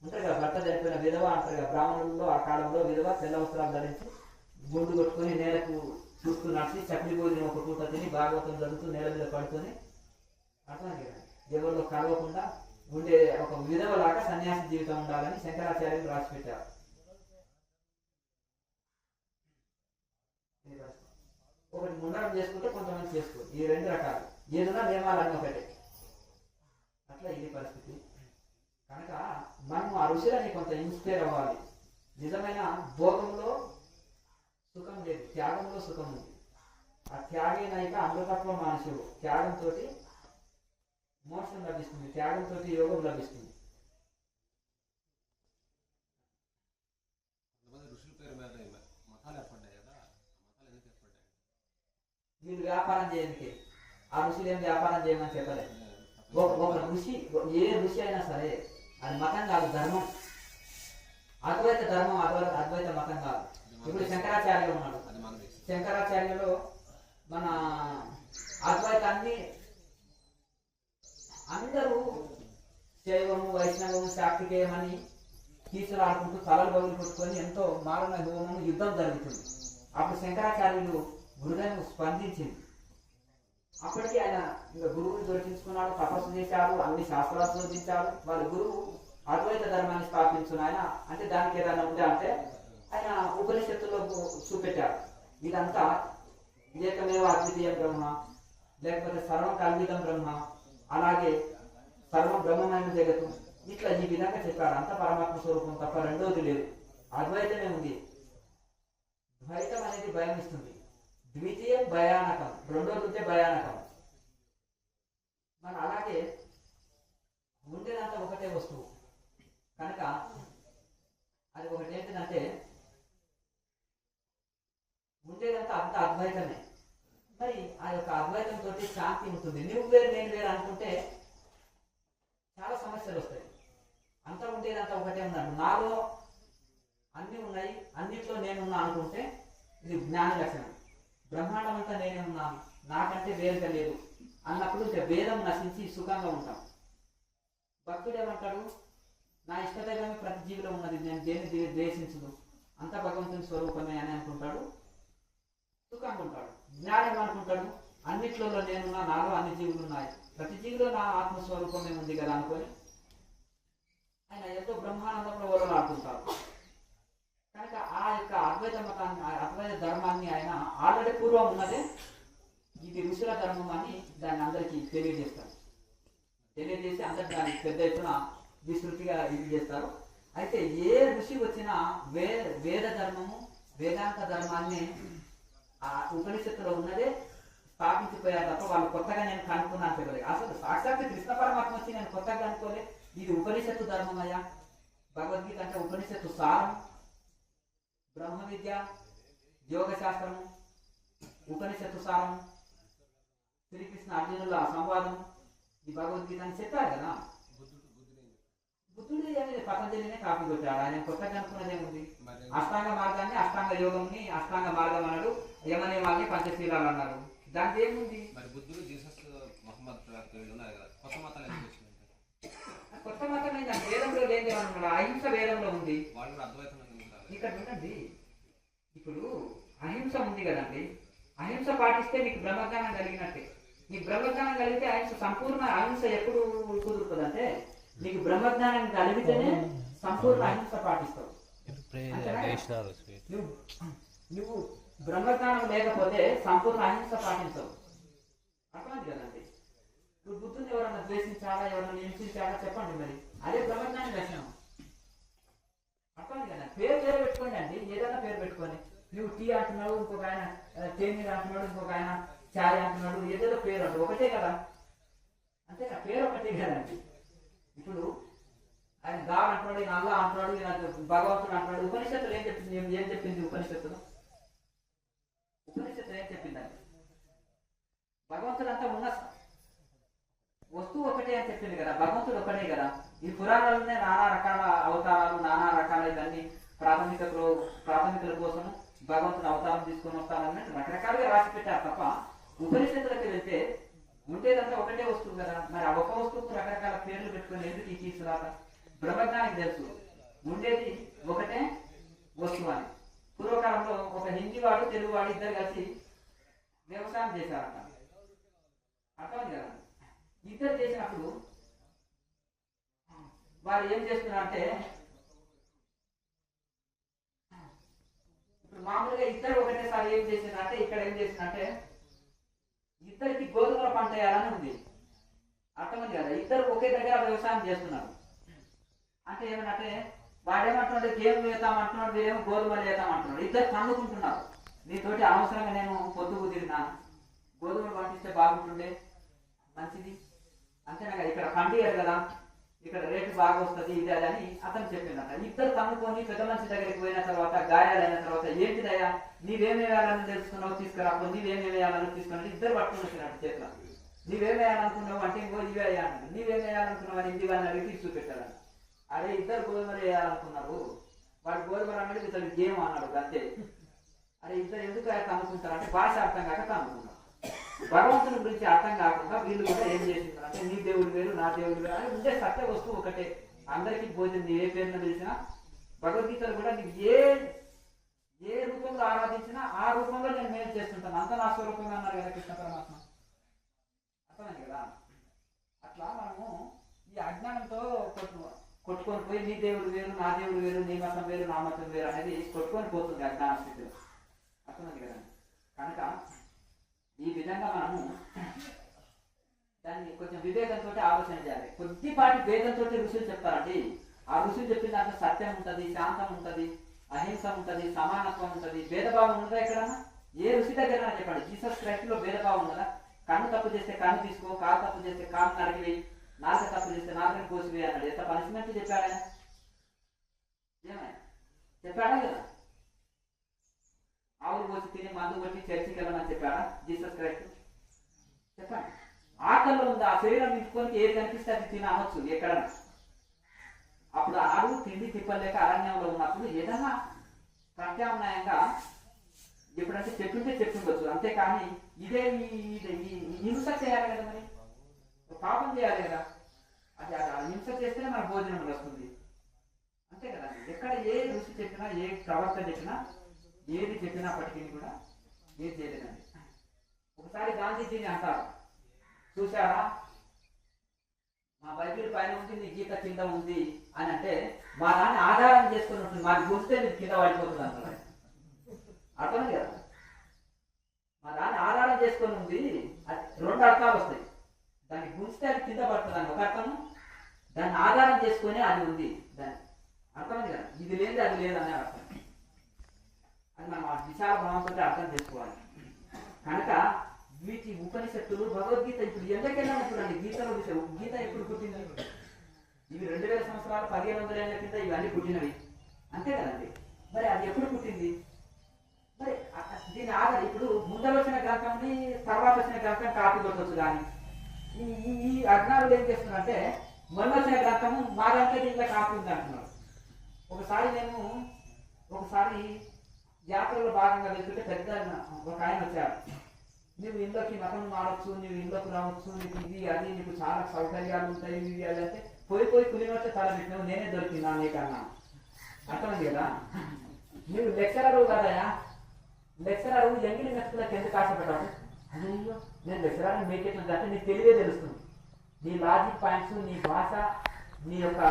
ఉంటారు కదా. భర్త చనిపోయిన విధవ అంటారు కదా, బ్రాహ్మణుల్లో ఆ కాలంలో విధవ తెల్ల వస్త్రాలు ధరించి గుండు కొట్టుకొని నేలకు చూస్తూ నడిచి చక్రి భోజనం ఒక పూట తిని భాగవతం జరుగుతూ నేల మీద పడుకొని అట్లా కదా ఎవరిలో కలవకుండా ఉండే ఒక విధవలాగా సన్యాసి జీవితం ఉండాలని శంకరాచార్యులు రాసి పెట్టారు. ఒకటి ముండనం చేసుకుంటే కొంతమంది చేసుకోరు. ఈ రెండు రకాలు ఏదైనా నియమాలన్నీ ఒకటే. అట్లా ఇది పరిస్థితి. కనుక మనం ఆ ఋషులని కొంత ఇన్స్పైర్ అవ్వాలి. నిజమైన భోగంలో సుఖం లేదు, త్యాగంలో సుఖం ఉంది. ఆ త్యాగేనైక అమృతత్వ మానసుడు. త్యాగంతో మోక్షం లభిస్తుంది, త్యాగంతో యోగం లభిస్తుంది. వీళ్ళు వ్యాపారం చేయడానికి, ఆ ఋషులు ఏం వ్యాపారం చేయమని చెప్పలేదు. ఒక ఋషి, ఏ ఋషి అయినా సరే అది మతం కాదు, ధర్మం. అద్వైత ధర్మం, అద్వైత మతం కాదు. ఇప్పుడు శంకరాచార్యులు ఉన్నాడు. శంకరాచార్యులు మన అద్వైతాన్ని అందరూ శైవము, వైష్ణవము, శాక్తికేయం అని తీసుకురాడుకుంటూ తలలు బదులు కొట్టుకొని ఎంతో మారణ హోమము, యుద్ధం జరుగుతుంది. అప్పుడు శంకరాచార్యులు హృదయం స్పందించింది. అప్పటికి ఆయన ఇంకా గురువుని దొరికించుకున్నాడు, తపస్సు చేశాడు, అన్ని శాస్త్రాలు శోధించాడు. వాళ్ళ గురువు అద్వైత ధర్మాన్ని స్థాపించున్న ఆయన అంటే దానికి ఏదైనా ఉందా అంటే ఆయన ఉపనిషత్తులో చూపెట్టాడు. ఇదంతా ఏకమేవ అద్వితీయ బ్రహ్మ, లేకపోతే సర్వం కల్వితం బ్రహ్మ, అలాగే సర్వం బ్రహ్మమైన జగత్తు, ఇట్లా ఈ విధంగా చెప్పాడు. అంత పరమాత్మ స్వరూపం తప్ప రెండోది లేదు, అద్వైతమే ఉంది. ద్వైతం అనేది భయం ఇస్తుంది, ద్వితీయం భయానకం, రెండోది ఉంటే భయానకం. మరి అలాగే ఉండేదంతా ఒకటే వస్తువు కనుక అది ఒకటి ఏంటంటే ఉండేదంతా అంత అద్వైతమే. మరి ఆ యొక్క అద్వైతంతో శాంతి ఉంటుంది. నువ్వు వేరు నేను వేరు అనుకుంటే చాలా సమస్యలు వస్తాయి. అంతా ఉండేదంతా ఒకటే ఉన్నాడు, నాలో అన్నీ ఉన్నాయి, అన్నిట్లో నేనున్నా అనుకుంటే ఇది జ్ఞాన లక్షణం. బ్రహ్మాండం అంతా నేనే ఉన్నాను, నాకంటే వేరుగా లేదు అన్నప్పుడు ఇంకా భేదం నశించి సుఖంగా ఉంటాం. భక్తుడు ఏమంటాడు, నా ఇష్టదైవమే ప్రతి జీవిలో ఉన్నది, నేను దేన్ని ద్వేషించదు, అంత భగవంతుని స్వరూపమే అని అనుకుంటాడు, సుఖంగా ఉంటాడు. జ్ఞానం అనుకుంటాడు, అన్నిట్లో నేనున్నా, నాలో అన్ని జీవులు ఉన్నాయి, ప్రతి జీవిలో నా ఆత్మస్వరూపమే ఉంది కదా అనుకొని ఆయన ఎంతో బ్రహ్మానందంలో వదలాడుతుంటారు. కనుక ఆ యొక్క అద్వైత మతాన్ని, అద్వైత ధర్మాన్ని ఆయన ఆల్రెడీ పూర్వం ఉన్నదే ఇది ఋషుల ధర్మం అని దాన్ని అందరికీ తెలియజేస్తారు. తెలియజేసి అందరు దాన్ని పెద్ద ఎత్తున విస్తృతిగా ఇది చేస్తారు. అయితే ఏ ఋషి వచ్చినా వేద ధర్మము, వేదాంత ధర్మాన్ని ఆ ఉపనిషత్తులో ఉన్నదే స్థాపించిపోయారు తప్ప వాళ్ళు కొత్తగా నేను కనుక్కున్నాను చెప్పలేదు. అసలు సాక్షాత్ కృష్ణ పరమాత్మ వచ్చి నేను కొత్తగా కనుక్కోలే, ఇది ఉపనిషత్తు ధర్మమయ్యా. భగవద్గీత అంటే ఉపనిషత్తు సారం, బ్రహ్మ విద్య, యోగ శాస్త్రము, ఉపనిషత్తు సారం, శ్రీకృష్ణ అర్జునుల సంవాదం, ఈ భగవద్గీత అని చెప్పారు కదా. బుద్ధుడు అనేది పతంజలినే కాపీ కొట్టాడు, ఆయన కొత్తగా కనుక్కున్నదేముంది. అష్టాంగ మార్గాన్ని, అష్టాంగ యోగంని అష్టాంగ మార్గం అన్నాడు, యమనియమాల్ని పంచశీలాలు అన్నారు. దానికి ఏముంది? కొత్త మతం ఏంటంటే వేదంలో లేని ఏమన్నా, అహింస వేదంలో ఉంది. ఇక్కడ ఉండండి, ఇప్పుడు అహింస ఉంది కదండి, అహింస పాటిస్తే నీకు బ్రహ్మజ్ఞానం కలిగినట్టే. నీకు బ్రహ్మజ్ఞానం కలిగితే అహింస సంపూర్ణ అహింస ఎప్పుడు కుదురుతుందంటే నీకు బ్రహ్మజ్ఞానం కలిగితేనే సంపూర్ణ అహింస పాటిస్తావు. నువ్వు బ్రహ్మజ్ఞానం లేకపోతే సంపూర్ణ అహింస పాటించవు. అర్థమైంది కదండి. ఇప్పుడు బుద్ధుని ఎవరన్నా ద్వేషించాలా, ఎవరన్నా హింసించాలా చెప్పండి, మరి అదే బ్రహ్మజ్ఞానం లక్షణం. అర్థమైంది కదా. పేరు పెట్టుకోండి అండి, ఏదైనా పేరు పెట్టుకొని. నువ్వు టీ అంటున్నాడు, ఇంకొక ఆయన తేనీరు అంటున్నాడు, ఇంకొక ఆయన చాయ్ అంటున్నాడు, ఏదేదో పేరు అంటు ఒకటే కదా. అంతే కదా, పేరు ఒకటే కదండి. ఇప్పుడు ఆయన గాడ్ అంటున్నాడు, ఈయన అల్లా అంటున్నాడు, ఈయన భగవంతుడు అంటున్నాడు. ఉపనిషత్తులు ఏం చెప్పింది? ఏం చెప్పింది ఉపనిషత్తులు? ఉపనిషత్తులు ఏం చెప్పిందండి? భగవంతుడు అంతా ఉన్న వస్తువు ఒకటే అని చెప్పింది కదా, భగవంతుడు ఒకటే కదా. ఈ పురాణాలనే నానా రకాల అవతారాలు, నానా రకాల ఇవన్నీ ప్రాథమికల కోసం భగవంతుని అవతారం తీసుకొని వస్తానన్నట్టు రకరకాలుగా రాసి పెట్టారు తప్ప ఉపనిషత్తులకు వెళ్తే ఉండేదంతా ఒకటే వస్తువు కదా. మరి ఆ ఒక్క వస్తువుకు రకరకాల పేర్లు పెట్టుకొని ఎందుకు ఈ తీసుకురాక? బ్రహ్మజ్ఞానికి తెలుసు ఉండేది ఒకటే వస్తువు అని. పూర్వకాలంలో ఒక హిందీ వాడు తెలుగు వాడు ఇద్దరు కలిసి వ్యవసాయం చేశారట. అర్థమైంది కదా. ఇద్దరు చేసినప్పుడు వారు ఏం చేస్తున్నారంటే, ఇప్పుడు మామూలుగా ఇద్దరు ఒకటేసారి ఏం చేసినారంటే, ఇక్కడ ఏం చేసినంటే ఇద్దరికి గోధుమల పంట వేయాలని ఉంది. అర్థమైంది కదా. ఇద్దరు ఒకే దగ్గర వ్యవసాయం చేస్తున్నారు. అంటే ఏమనంటే వాడేమంటున్నాడు గేమ్ వేద్దామంటున్నాడు, వీరేమో గోధుమలు వేద్దామంటున్నాడు. ఇద్దరు కన్నుకుంటున్నారు. నీతోటి అనవసరంగా నేను పొద్దుకు తిరిగినాను, గోధుమలు పండిస్తే బాగుంటుండే, మంచిది అంతేనా కదా. ఇక్కడ పండియారు కదా, ఇక్కడ రేటు బాగా వస్తుంది ఇది అది అని అతను చెప్పిందట. ఇద్దరు కన్నుకొని పెద్ద మనిషి దగ్గరికి పోయిన తర్వాత గాయాలైన తర్వాత ఏంటిదయ్యా నీవేమేయాలని తెలుసుకున్నావు తీసుకురాకు, నీవేమేయాలని తీసుకున్నావు. ఇద్దరు పట్టుకుని వచ్చినట్టు చేతులు. నీవేమేయాలనుకున్నావు అంటే ఇంకో ఇవే అయ్యా అంటారు. నీవేమేయాలనుకున్నావు అని ఇంటి వాళ్ళని అడిగి తీసి చూపెట్టాడు. అదే ఇద్దరు గోధుమలు వేయాలనుకున్నారు, వాడు గోధుమలు అన్నాడు, ఇతడు గేమ్ అన్నాడు అంతే. అరే ఇద్దరు ఎందుకు కనుక్కుంటారు అంటే భాష అర్థం కాక కనుక్కున్నారు. భగవంతుని గురించి అర్థం కాకుండా వీళ్ళు కూడా ఏం చేసింటారు అంటే నీ దేవుడు వేరు నా దేవుడు వేరు అని ఉండే సత్య వస్తువు ఒకటే. అందరికీ భోజనం ఏ పేరున తెలిసినా భగవద్గీతలు కూడా నీకు ఏ రూపంలో ఆరాధించినా ఆ రూపంలో నేను మేలు చేస్తుంటాను, అంత నా స్వరూపంగా అన్నారు కదా కృష్ణ పరమాత్మ. అర్థమైంది కదా. అట్లా మనము ఈ అజ్ఞానంతో కొట్టుకొని పోయి నీ దేవుడు వేరు నా దేవుడు వేరు, నీ మతం వేరు నా మతం వేరు అనేది కొట్టుకొని పోతుంది అజ్ఞాన స్థితిలో. అర్థమైంది కదా. కనుక ఈ విధంగా మనము దాన్ని కొంచెం వివేకంతో ఆలోచన చేయాలి. కొద్దిపాటి వేదంతో ఋషులు చెప్తారండి. ఆ ఋషులు చెప్పిన దాంట్లో సత్యం ఉంటుంది, శాంతం ఉంటుంది, అహింస ఉంటుంది, సమానత్వం ఉంటుంది. భేదభావం ఉంటుందా ఎక్కడన్నా? ఏ ఋషి దగ్గర చెప్పండి. జీసస్ క్రైస్ట్ లో భేదభావం ఉందా? కన్ను తప్పు చేస్తే కన్ను తీసుకో, కాలు తప్పు చేస్తే కాలు నరికివేయి, నాలుక తప్పు చేస్తే నాలుకని కోసివేయి అన్నాడు. ఎంత పనిష్మెంట్ చెప్పాడా? ఏమైనా చెప్పాడా కదా. ఆవులు పోసి తిని మందు కొట్టి చర్చికి వెళ్ళమని చెప్పాడా జీసస్ క్రైస్ట్? చెప్పండి. ఆకల్లో ఉంది, ఆ శరీరం నింపుకొని ఏది కనిపిస్తే అది తిని అనొచ్చు ఎక్కడన్నా. అప్పుడు ఆడు తిండి తిప్పలేక అరణ్యంలో ఉన్నప్పుడు ఏదన్నా ప్రత్యామ్నాయంగా ఎప్పుడంటే చెప్తుంటే చెప్తుండొచ్చు, అంతేకాని ఇదే హింస చేయాలి కదా, మరి పాపం చేయాలి కదా. అది హింస చేస్తేనే మన భోజనం వస్తుంది, అంతే కదా. ఎక్కడ ఏ రుచి చెప్పినా ఏ ప్రవర్తన చెప్పినా ఏది చెప్పినప్పటికీ కూడా ఏది చేయలేదండి. ఒకసారి గాంధీజీని అంటారు, చూశారా మా బైబిల్ పైన ఉంటుంది గీత కింద ఉంది అని అంటే మా దాన్ని ఆధారం చేసుకుని ఉంటుంది, మాకు గుర్తే మీరు కింద పడిపోతుంది అంటారు. అర్థం కదా. మా దాన్ని ఆధారం చేసుకొని ఉంది, రెండు అర్థాలు వస్తాయి. దాన్ని గుంజితే అది కింద పడుతుంది అని ఒక అర్థము, దాన్ని ఆధారం చేసుకొని అది ఉంది దాన్ని. అర్థమైంది కదా. ఇది లేదు అది లేదు అనే అర్థం. అది మనం ఆ విశాల భావంతో అర్థం చేసుకోవాలి. కనుక వీటి ఉపనిషత్తులు భగవద్గీత ఇప్పుడు ఎంతకెళ్ళా చూడండి. గీతలో గీత ఎప్పుడు పుట్టింది? ఇవి 2000 సంవత్సరాలు 1500 ఏళ్ళ కింద ఇవన్నీ పుట్టినవి, అంతే కదండి. మరి అది ఎప్పుడు పుట్టింది? మరి దీని ఆధారం ఇప్పుడు ముందర వచ్చిన గ్రంథంని తర్వాత వచ్చిన గ్రంథం కాపీ కొట్టవచ్చు. కానీ ఈ అజ్ఞానులు ఏం చేస్తున్నారంటే మొన్న వచ్చిన గ్రంథము మా దాంట్లో దీంట్లో కాపీ ఉంది అంటున్నారు. ఒకసారి యాత్రలో భాగంగా వెళ్తుంటే పెద్ద ఒక ఆయన వచ్చాడు. నువ్వు ఇంట్లోకి మతం మారచ్చు, నువ్వు ఇంట్లోకి రావచ్చు, నీకు ఇది అది నీకు చాలా సౌకర్యాలు ఉంటాయి ఇవి అది అంటే పోయి కులి వచ్చే తల పెట్టినావు, నేనే దొరికినా నీకన్నా. అర్థమైంది కదా. నువ్వు లెక్చరరు కదయా, లెక్చరరు ఎంగిలి మెతుకులకు ఎందుకు ఆశపడ్డావు? అయ్యో నేను లెక్చరర్ మేకెట్లా అంటే నీకు తెలివే తెలుస్తుంది. నీ లాజిక్ పాయింట్స్, నీ భాష, నీ యొక్క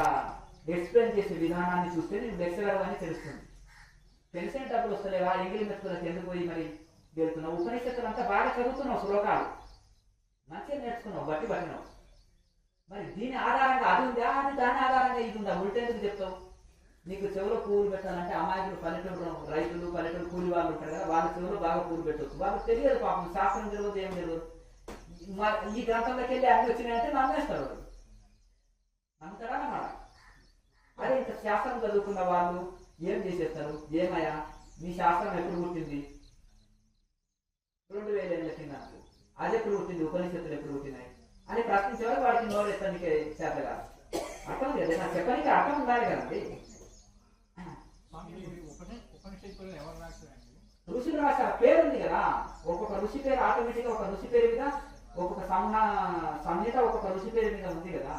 ఎక్స్ప్లెయిన్ చేసే విధానాన్ని చూస్తే నీకు లెక్చరర్ అని తెలుస్తుంది. తెలిసిన డబ్బులు వస్తలేవా? ఎంగిలి మెతుకులకు ఎందుకు పోయి మరి వెళ్తున్నావు? ఉపనిషత్తులు అంతా బాగా చదువుతున్నావు, శ్లోకాలు మంచిగా నేర్చుకున్నావు, బట్టి పట్టినావు. మరి దీని ఆధారంగా అది ఉందా, అది దాని ఆధారంగా ఇది ఉందా? ఉల్టేందుకు చెప్తావు? నీకు చెవులో పూలు పెట్టాలంటే అమాయకులు పల్లెటూరు రైతులు పల్లెటూరు కూలి వాళ్ళు ఉంటారు కదా, వాళ్ళ చెవులో బాగా పూలు పెట్టవచ్చు. వాళ్ళకి తెలియదు పాపం, శాస్త్రం తెలియదు, ఏం తెలియదు. ఈ గ్రంథంలోకి వెళ్ళి అన్ని వచ్చినాయంటే నమ్మేస్తాడు, నమ్ముతాడా అన్నమాట. అదే ఇంత శాస్త్రం చదువుకున్న వాళ్ళు ఏం చేసేస్తారు? ఏమయ్యా మీ శాస్త్రం ఎప్పుడు పుట్టింది? 2000 ఏళ్ళ కింద. అది ఎప్పుడు పుట్టింది? ఉపనిషత్తులు ఎప్పుడు పుట్టినాయి అని ప్రశ్నించేవారు వాడికి నోరెత్తానికి చేత కాదు. అర్థం లేదు, నాకు చెప్పడానికి అర్థం ఉండాలి కదండి. స్వామి ఉపనిషత్తులు ఎవరు రాశారండి? ఋషులు రాశారు, పేరు ఉంది కదా. ఒక్కొక్క ఋషి పేరు ఆటోమేటిక్గా ఒక ఋషి పేరు మీద, ఒక్కొక్క సంహిత ఒక్కొక్క ఋషి పేరు మీద ఉంది కదా.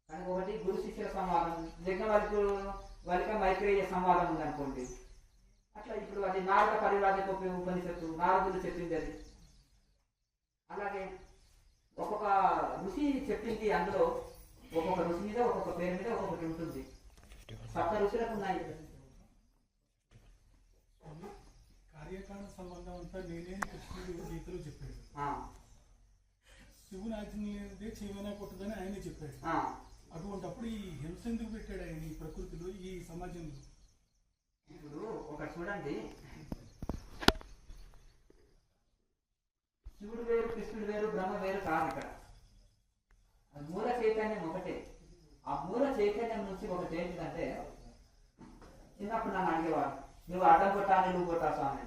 కానీ ఒకటి గురు శిష్యుల సంవాదం, వలిక మైత్రేయ సంవాదం ఉంది అనుకోండి. అట్లా ఇప్పుడు అది నారద పరిరాజక ఉపనిషత్తు, నారదులు చెప్పింది అది. అలాగే ఒక్కొక్క ఋషి చెప్పింది, అందులో ఒక్కొక్క ఋషి మీద ఒక్కొక్క పేరు మీద ఒక్కొక్కటి ఉంటుంది. 7 ఋషులకు ఉన్నాయి. కార్యకారణ సంబంధం అంతా నేనే కృష్ణుడు గీతలో చెప్పాడు. శివుని ఆజ్ఞ చీమైనా కొట్టదని ఆయనే చెప్పాడు. అటువంటిప్పుడు ఈ హింస ఎందుకు పెట్టాడు ఆయన ఈ ప్రకృతిలో, ఈ సమాజంలో? ఇప్పుడు ఒకటి చూడండి, శివుడు వేరు, కృష్ణుడు వేరు, బ్రహ్మ వేరు కాదు. ఇక్కడ మూల చైతన్యం ఒకటే. ఆ మూల చైతన్యం నుంచి ఒకటి ఏంటిదంటే, చిన్నప్పుడు నన్ను అడిగేవాడు, నువ్వు అడ్డం కొట్టాలి, నువ్వు కొట్టావు స్వామి,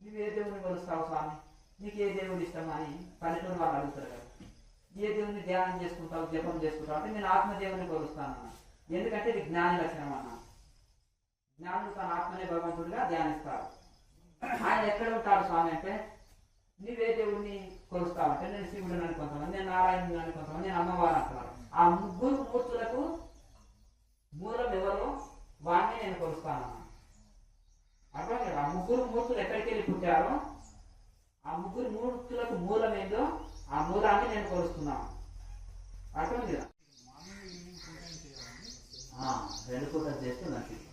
నువ్వు ఏ దేవుడిని కొలుస్తావు స్వామి, నీకు ఏ దేవుడు ఇష్టం అని పల్లెటూరు వాళ్ళు అడుగుతారు కదా. ఏ దేవుడిని ధ్యానం చేసుకుంటావు, జపం చేసుకుంటావు అంటే నేను ఆత్మదేవుని కొలుస్తాను అన్న. ఎందుకంటే ఇది జ్ఞాని లక్షణం అన్న. జ్ఞానులు తన ఆత్మనే భగవంతుడిగా ధ్యానిస్తారు. ఆయన ఎక్కడ ఉంటాడు స్వామి అంటే, నువ్వే దేవుడిని కొలుస్తావంటే నేను శివుడు అని కొంతమంది, నేను నారాయణుడు అని కొంతమంది, నేను అమ్మవారు అంటున్నారు. ఆ 3 మూర్తులకు మూలం ఎవరో వాడిని నేను కొలుస్తానన్నా. అర్థం కదా. ఆ 3 మూర్తులు ఎక్కడికి వెళ్ళి పుట్టారో, ఆ 3 మూర్తులకు మూలం ఏందో ఆ మూలాన్ని నేను కొలుస్తున్నాను. అర్థం కదా. 2 పూటలు చేస్తే మంచిది.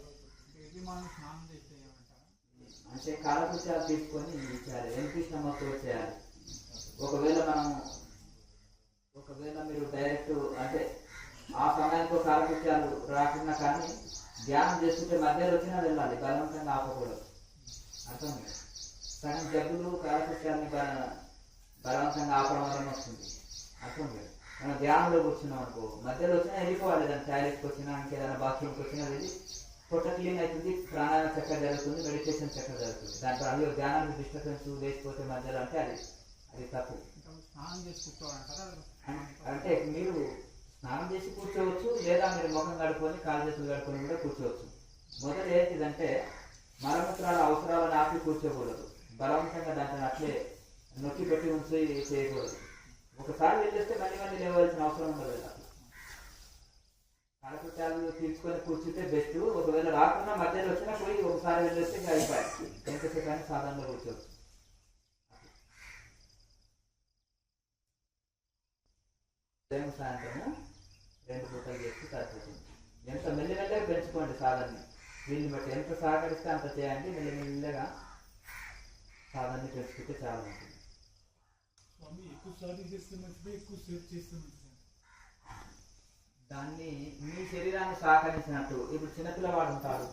అంటే కాలకృత్యాలు తీసుకొని చేయాలి, వెంకృష్ణమ్మతో చేయాలి. ఒకవేళ మీరు డైరెక్ట్ అంటే ఆ సమయానికి కాలకృత్యాలు రాకుండా కానీ ధ్యానం చేసుకుంటే మధ్యలో వచ్చినా వెళ్ళాలి, బలవంతంగా ఆపకూడదు. అర్థం లేదు. కానీ జబ్బులు కాలకృత్యాన్ని బలవంతంగా ఆపడం వల్ల వస్తుంది. అర్థం లేదు. మనం ధ్యానంలో కూర్చున్నాం అనుకో, మధ్యలో వచ్చినా వెళ్ళిపోవాలి. దాని టాయిలెట్కి వచ్చినా, ఇంకేదైనా బాత్రూమ్కి వచ్చినా వెళ్ళి పొట్ట క్లీన్ అవుతుంది, ప్రాణాయామ చక్కగా జరుగుతుంది, మెడిటేషన్ చక్కగా జరుగుతుంది. దాంట్లో అవి ధ్యానానికి డిస్టర్బెన్స్ లేకపోతే మధ్యలో అంటే అది తప్పు. స్నానం చేసి కూర్చోవాలంటారా? అంటే మీరు స్నానం చేసి కూర్చోవచ్చు, లేదా మీరు ముఖం కడుక్కొని కాలు చేతులు కడుక్కొని కూడా కూర్చోవచ్చు. మొదలు ఏంటిదంటే మలమూత్రాల అవసరాలను ఆపి కూర్చోకూడదు, బలవంతంగా దాంట్లో అట్లే నొక్కి పెట్టి ఉంచి చేయకూడదు. ఒకసారి వెళ్ళేస్తే మళ్ళీ లేవలసిన అవసరం ఉండదు. కాలకృత్యాలు తీర్చుకొని కూర్చుంటే బెస్ట్. ఒకవేళ రాకుండా మధ్యలో వచ్చినా పోయి ఒకసారి వెళ్ళేస్తే ఇంకా అయిపోయాయి. ఎంతసేపు కానీ సాధారణంగా కూర్చోవచ్చు. ఉదయం సాయంత్రము 2 పూటలు చేస్తే సరిపోతుంది. ఎంత మెల్లిమెల్లగా పెంచుకోండి సాధనని, వీళ్ళని బట్టి ఎంత సహకరిస్తే అంత చేయండి. మెల్లిమెల్లగా సాధనని పెంచుకుంటే చాలా ఉంటుంది. స్వామి, ఎక్కువ సాధన చేస్తే మంచిదే, ఎక్కువ సేపు చేస్తే మంచిదే? దాన్ని మీ శరీరాన్ని సహకరించినట్టు. ఇప్పుడు చిన్నపిల్లవాడు ఉంటాడు,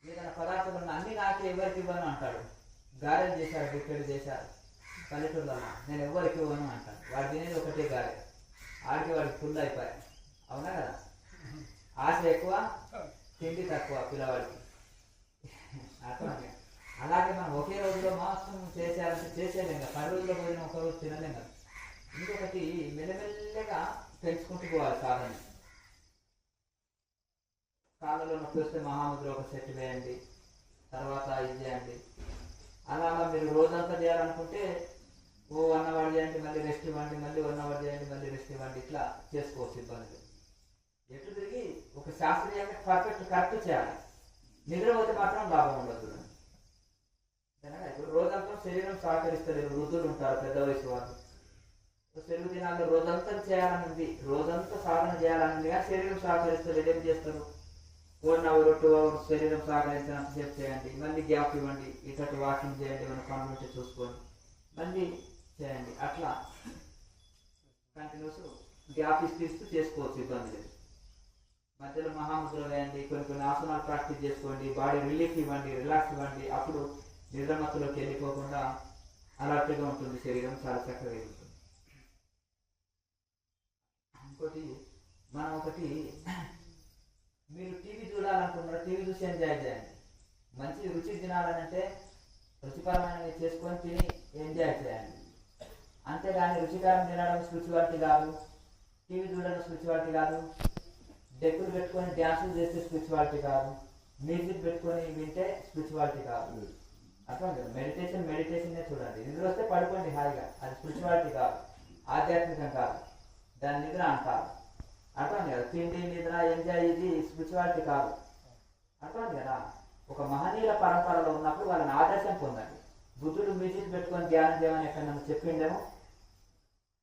ఏదైనా పదార్థాలు అన్ని నాకే ఎవరికి ఇవ్వను అంటాడు. గారెలు చేశారు, బిక్కడి చేశారు పల్లెటూళ్ళలో, నేను ఎవరికి ఇవ్వను అంటాడు. వాడు తినేది ఒకటే గారె, వాడికి ఫుల్ అయిపోయాయి. అవునా కదా. ఆశ ఎక్కువ, తిండి తక్కువ పిల్లవాడికి. అర్థమైంది. అలాగే మనం ఒకే రోజులో మాత్రం చేసేయాలంటే చేసేయలేం కదా. 10 రోజుల్లో పోయిన ఒక రోజు తినలేం కదా. ఇంకొకటి మెల్లమెల్లగా పెంచుకుంటూ పోవాలి సాధన. కాళ్ళలో నొప్పి వస్తే మహాముద్ర ఒక సెట్ వేయండి, తర్వాత ఇది చేయండి. అలా మీరు రోజంతా చేయాలనుకుంటే 1 అవర్ చేయండి, మళ్ళీ రెస్ట్ ఇవ్వండి, మళ్ళీ 1 అవర్ చేయండి, మళ్ళీ రెస్ట్ ఇవ్వండి. ఇట్లా చేసుకోవచ్చు. ఇబ్బంది ఎటు తిరిగి ఒక శాస్త్రీయంగా కరెక్ట్ చేయాలి. నిద్రపోతే మాత్రం లాభం ఉండదు. ఇప్పుడు రోజంతా శరీరం సహకరిస్తలేదు, వృద్ధులు ఉంటారు, పెద్ద వయసు వాళ్ళు. తెలుగు దినాల్లో రోజంతా చేయాలని ఉంది, రోజంతా సాధన చేయాలని ఉంది, కానీ శరీరం సహకరిస్తలేదు. ఏం చేస్తారు? 1 అవర్ 2 అవర్స్ శరీరం సహకరించినంతసేపు చేయండి, మళ్ళీ గ్యాప్ ఇవ్వండి, ఇటు వాకింగ్ చేయండి, ఏమైనా పనులు ఉంటే చూసుకోండి, మళ్ళీ చేయండి. అట్లా కంటిన్యూస్ గ్యాప్ ఇస్తూ చేసుకోవచ్చు, ఇబ్బంది లేదు. మధ్యలో మహాముద్ర వేయండి, కొన్ని ఆసనాలు ప్రాక్టీస్ చేసుకోండి, బాడీ రిలీఫ్ ఇవ్వండి, రిలాక్స్ ఇవ్వండి. అప్పుడు నిద్రమత్తులోకి వెళ్ళిపోకుండా అలర్ట్గా ఉంటుంది శరీరం, చాలా చక్కగా ఉంటుంది. ఇంకోటి మీరు టీవీ చూడాలనుకున్నారు, టీవీ చూసి ఎంజాయ్ చేయండి. మంచి రుచి తినాలనంటే రుచికరమైనవి చేసుకొని తిని ఎంజాయ్ చేయండి. అంతేగాని రుచికరం తినడం స్పిరిచువాలిటీ కాదు, టీవీ చూడడం స్పిరిచువాలిటీ కాదు, డెక్కులు పెట్టుకొని డ్యాన్సులు చేస్తే స్పిరిచువాలిటీ కాదు, మ్యూజిక్ పెట్టుకొని వింటే స్పిరిచువాలిటీ కాదు. అట్లా మెడిటేషన్నే చూడండి. నిద్ర వస్తే పడుకోండి హాయిగా, అది స్పిరిచువాలిటీ కాదు, ఆధ్యాత్మికం కాదు, దాని నిద్ర అంటారు. అట్లా కదా తిండి నిద్ర ఎంజాయ్ ఇది స్పిరిచువాలిటీ కాదు. అట్లా కదా ఒక మహనీయుల పరంపరలో ఉన్నప్పుడు వాళ్ళని ఆదర్శం పొందండి. బుద్ధుడు మ్యూజిక్ పెట్టుకొని ధ్యానం చేయమని ఎక్కడన్నా చెప్పిండేమో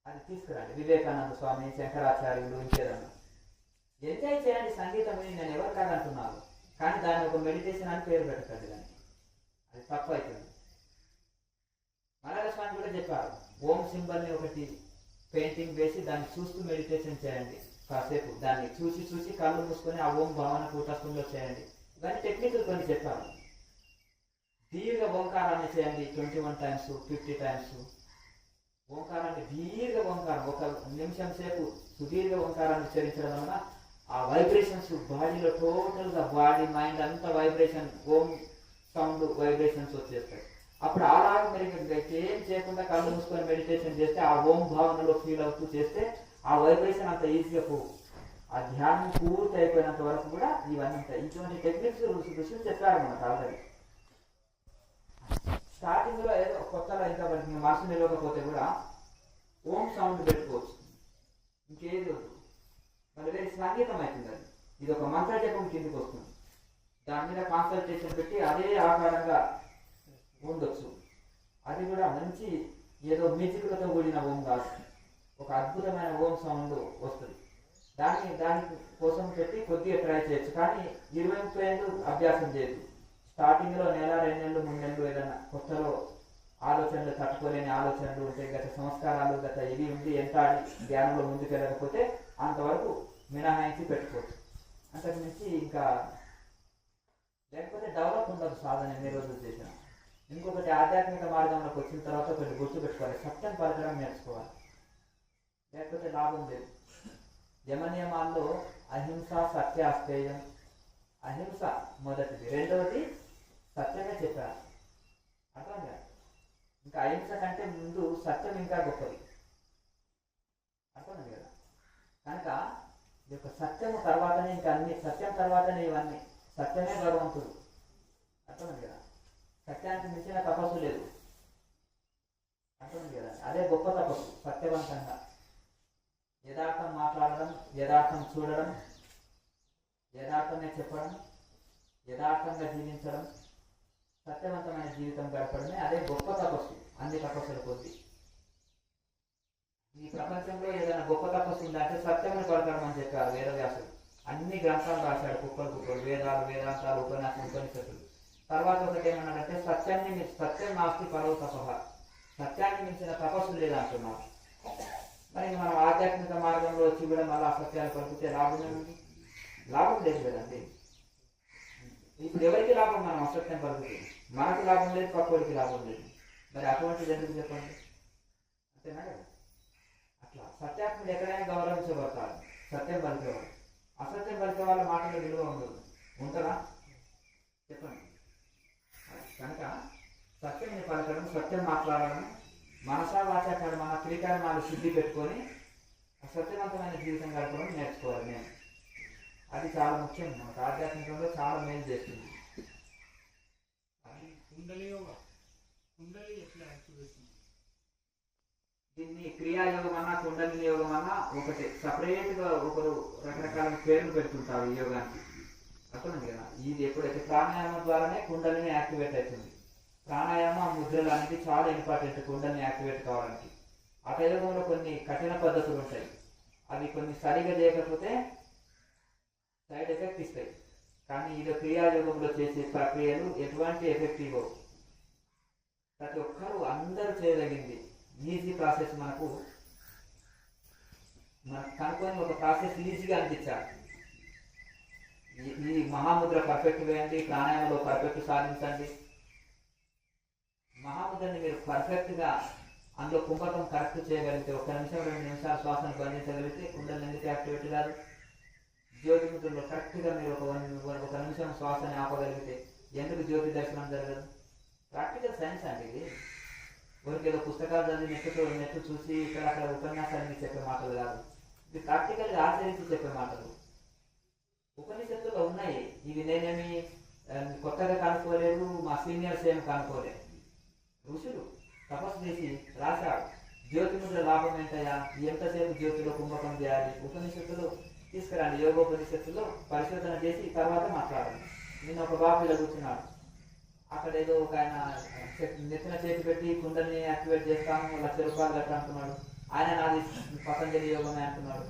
అది తీసుకురండి. వివేకానంద స్వామి, శంకరాచార్యులు, ఇంకేదన్నా ఎంజాయ్ చేయండి. సంగీతం నేను ఎవరు కాదంటున్నాను, కానీ దాన్ని ఒక మెడిటేషన్ అని పేరు పెట్టకండి, దాన్ని అది తప్పు అవుతుంది. మలయాళ స్వామి కూడా చెప్పారు, ఓం సింబల్ని ఒకటి పెయింటింగ్ వేసి దాన్ని చూస్తూ మెడిటేషన్ చేయండి. కాసేపు దాన్ని చూసి చూసి కళ్ళు మూసుకొని ఆ ఓం భావన కూటస్థంలో చేయండి. ఇవన్నీ టెక్నికల్ కొన్ని చెప్పారు. దీర్ఘ ఓంకారాన్ని చేయండి 21 టైమ్స్ 50 టైమ్స్. ఓంకారాన్ని దీర్ఘ ఓంకారం 1 నిమిషం సేపు సుదీర్ఘ ఓంకారాన్ని ఉచ్చరించడం వలన ఆ వైబ్రేషన్స్ బాడీలో టోటల్గా బాడీ మైండ్ అంతా వైబ్రేషన్, ఓం సౌండ్ వైబ్రేషన్స్ వచ్చేస్తాయి. అప్పుడు అలాగే మీరు ఏం చేయకుండా కళ్ళు మూసుకొని మెడిటేషన్ చేస్తే ఆ ఓం భావనలో ఫీల్ అవుతూ చేస్తే ఆ వైబ్రేషన్ అంత ఈజీగా పోవు. ఆ ధ్యానం పూర్తి అయిపోయినంత వరకు కూడా ఇవన్నీ ఉంటాయి. ఇటువంటి టెక్నిక్స్ ఋషులు చెప్పారు మనకు ఆల్రెడీ. స్టార్టింగ్లో ఏదో కొత్తగా ఇంకా మనకి మనసు నిలవకపోతే కూడా ఓం సౌండ్ పెట్టుకోవచ్చు, ఇంకేది వద్దు. మరి వేరే సంగీతం అవుతుంది, అది ఇది ఒక మంత్ర జపం కిందకి వస్తుంది. దాని మీద కాన్సన్ట్రేషన్ పెట్టి అదే ఆకారంగా ఉండొచ్చు. అది కూడా మంచి ఏదో మ్యూజిక్లతో కూడిన ఓం కాదు, ఒక అద్భుతమైన ఓం సౌండ్ వస్తుంది. దాని కోసం పెట్టి కొద్దిగా ట్రై చేయొచ్చు, కానీ 20-30 ఏళ్ళు అభ్యాసం చేయొచ్చు. స్టార్టింగ్లో 1-2 నెలలు 3 నెలలు ఏదైనా కొత్తలో ఆలోచనలు తట్టుకోలేని ఆలోచనలు ఉంటే, గత సంస్కారాలు గత ఇవి ఉండి ఎంటాడి ధ్యానంలో ముందుకు వెళ్ళకపోతే అంతవరకు మినహాయించి పెట్టుకోవచ్చు. అంతకు మించి ఇంకా లేకపోతే డెవలప్ ఉండదు సాధన ఎన్ని రోజులు చేసినా. ఇంకొకటి ఆధ్యాత్మిక మార్గంలోకి వచ్చిన తర్వాత ఒకటి గుర్తుపెట్టుకోవాలి, సత్యం పలకడం నేర్చుకోవాలి, లేకపోతే లాభం లేదు. యమనియమాల్లో అహింస సత్య అస్థేయం. అహింస మొదటిది, రెండవది సత్యమే చెప్పారు. అర్థంగా ఇంకా అహింస కంటే ముందు సత్యం ఇంకా గొప్పది. అర్థమైంది కదా. కనుక ఈ యొక్క సత్యము తర్వాతనే ఇంకా అన్ని, సత్యం తర్వాతనే ఇవన్నీ. సత్యమే భగవంతుడు. అర్థమైంది కదా. సత్యానికి మించిన తపస్సు లేదు. అర్థమైంది కదా. అదే గొప్ప తపస్సు, సత్యవంతంగా యథార్థం మాట్లాడడం, యథార్థం చూడడం, యథార్థంగా చెప్పడం, యథార్థంగా జీవించడం, సత్యవంతమైన జీవితం గడపడమే అదే గొప్ప తపస్సు. అన్ని తపస్సుల కొద్ది ఈ ప్రపంచంలో ఏదైనా గొప్ప తపస్సు ఉందంటే సత్యమని పలకడం అని చెప్పారు వేదవ్యాసుడు. అన్ని గ్రంథాలు రాశాడు, కుక్కలు వేదాలు, వేదాంతాలు, ఉపనిషత్తులు. తర్వాత ఒకటి ఏమన్నాడంటే సత్యం నాస్తి పరవ తపః, సత్యాన్ని మించిన తపస్సు లేదంటున్నారు. మరి మనం ఆధ్యాత్మిక మార్గంలో వచ్చి కూడా మళ్ళీ అసత్యాలు పలికితే లాభం ఏమిటి? లాభం లేదు కదండి. ఇప్పుడు ఎవరికి లాభం? మనం అసత్యం పలుకుతుంది, మనకు లాభం లేదు, పక్కోడికి లాభం లేదు. మరి అటువంటిది ఎందుకు చెప్పండి? అంతేనా కదా. అట్లా సత్యాత్ములు ఎక్కడైనా గౌరవించబడతారు, సత్యం పలికేవాడు. అసత్యం పలికే వాళ్ళ మాటలు విలువ ఉండదు, ఉంటుందా చెప్పండి. కనుక సత్యంని పలకడం, సత్యం మాట్లాడడం, మనసా వాచా కర్మణ త్రికర్మాలు శుద్ధి పెట్టుకొని సత్యవంతమైన జీవితం గడపడం నేర్చుకోవాలి. నేను అది చాలా ముఖ్యం, మనకు ఆధ్యాత్మికంలో చాలా మేలు చేస్తుంది. దీన్ని క్రియాయోగం అన్నా కుండలిని యోగం అన్నా ఒకటి, సపరేట్గా ఒకరు రకరకాల పేర్లు పెడుతుంటారు ఈ యోగానికి. అర్థమైంది కదా. ఇది ఎప్పుడైతే ప్రాణాయామం ద్వారానే కుండలిని యాక్టివేట్ అవుతుంది. ప్రాణాయామ ముద్రలు అనేది చాలా ఇంపార్టెంట్ కుండలిని యాక్టివేట్ కావడానికి. అటయోగంలో కొన్ని కఠిన పద్ధతులు ఉంటాయి, అవి కొన్ని సరిగా చేయకపోతే సైడ్ ఎఫెక్ట్ ఇస్తాయి. కానీ ఇది క్రియాయోగంలో చేసే ప్రక్రియలు ఎటువంటి ఎఫెక్ట్ ఇవ్వవు. ప్రతి ఒక్కరూ అందరూ చేయదగింది ఈజీ ప్రాసెస్. మనకు కనుక్కొని ఒక ప్రాసెస్ ఈజీగా అనిపించాలి. ఈ మహాముద్ర పర్ఫెక్ట్ వేయండి, ప్రాణాయామంలో పర్ఫెక్ట్ సాధించండి. మహాముద్రని మీరు పర్ఫెక్ట్గా అందులో కుంభకం కరెక్ట్ చేయగలిగితే, 1 నిమిషం 2 నిమిషాలు శ్వాసను బంధించగలిగితే కుండలిని ఎందుకు యాక్టివేట్ కాదు? జ్యోతి ముద్రలో కరెక్ట్గా మీరు ఒక నిమిషం శ్వాసని ఆపగలిగితే ఎందుకు జ్యోతి దర్శనం జరగదు? ప్రాక్టికల్ సైన్స్ అండి ఇది. ఊరికి ఏదో పుస్తకాలు చదివి నెట్ చూసి ఇక్కడ అక్కడ ఉపన్యాసాన్ని చెప్పే మాటలు కాదు, ఇది ప్రాక్టికల్గా ఆచరించి చెప్పే మాటలు. ఉపనిషత్తులో ఉన్నాయి. ఇవి నేనేమి కొత్తగా కనుక్కోలేదు, మా సీనియర్స్ ఏమి కనుక్కోలేదు. ఋషులు తపస్సు చేసి రాశారు. జ్యోతిముద్ర లాభం ఏంటయ్యా, ఎంతసేపు జ్యోతిలో కుంభకం చేయాలి, ఉపనిషత్తులు తీసుకురండి, యోగోపనిషత్తులో పరిశోధన చేసి తర్వాత మాట్లాడాలి. నిన్న ఒక బాబు ఇలా కూర్చున్నాడు. అక్కడ ఏదో ఒక ఆయన నెత్తిన చేతి పెట్టి కుండల్ని యాక్టివేట్ చేస్తాను, ₹1,00,000 గట్రా అంటున్నాడు. ఆయన నాది పతంజలి యోగమే అంటున్నాడు.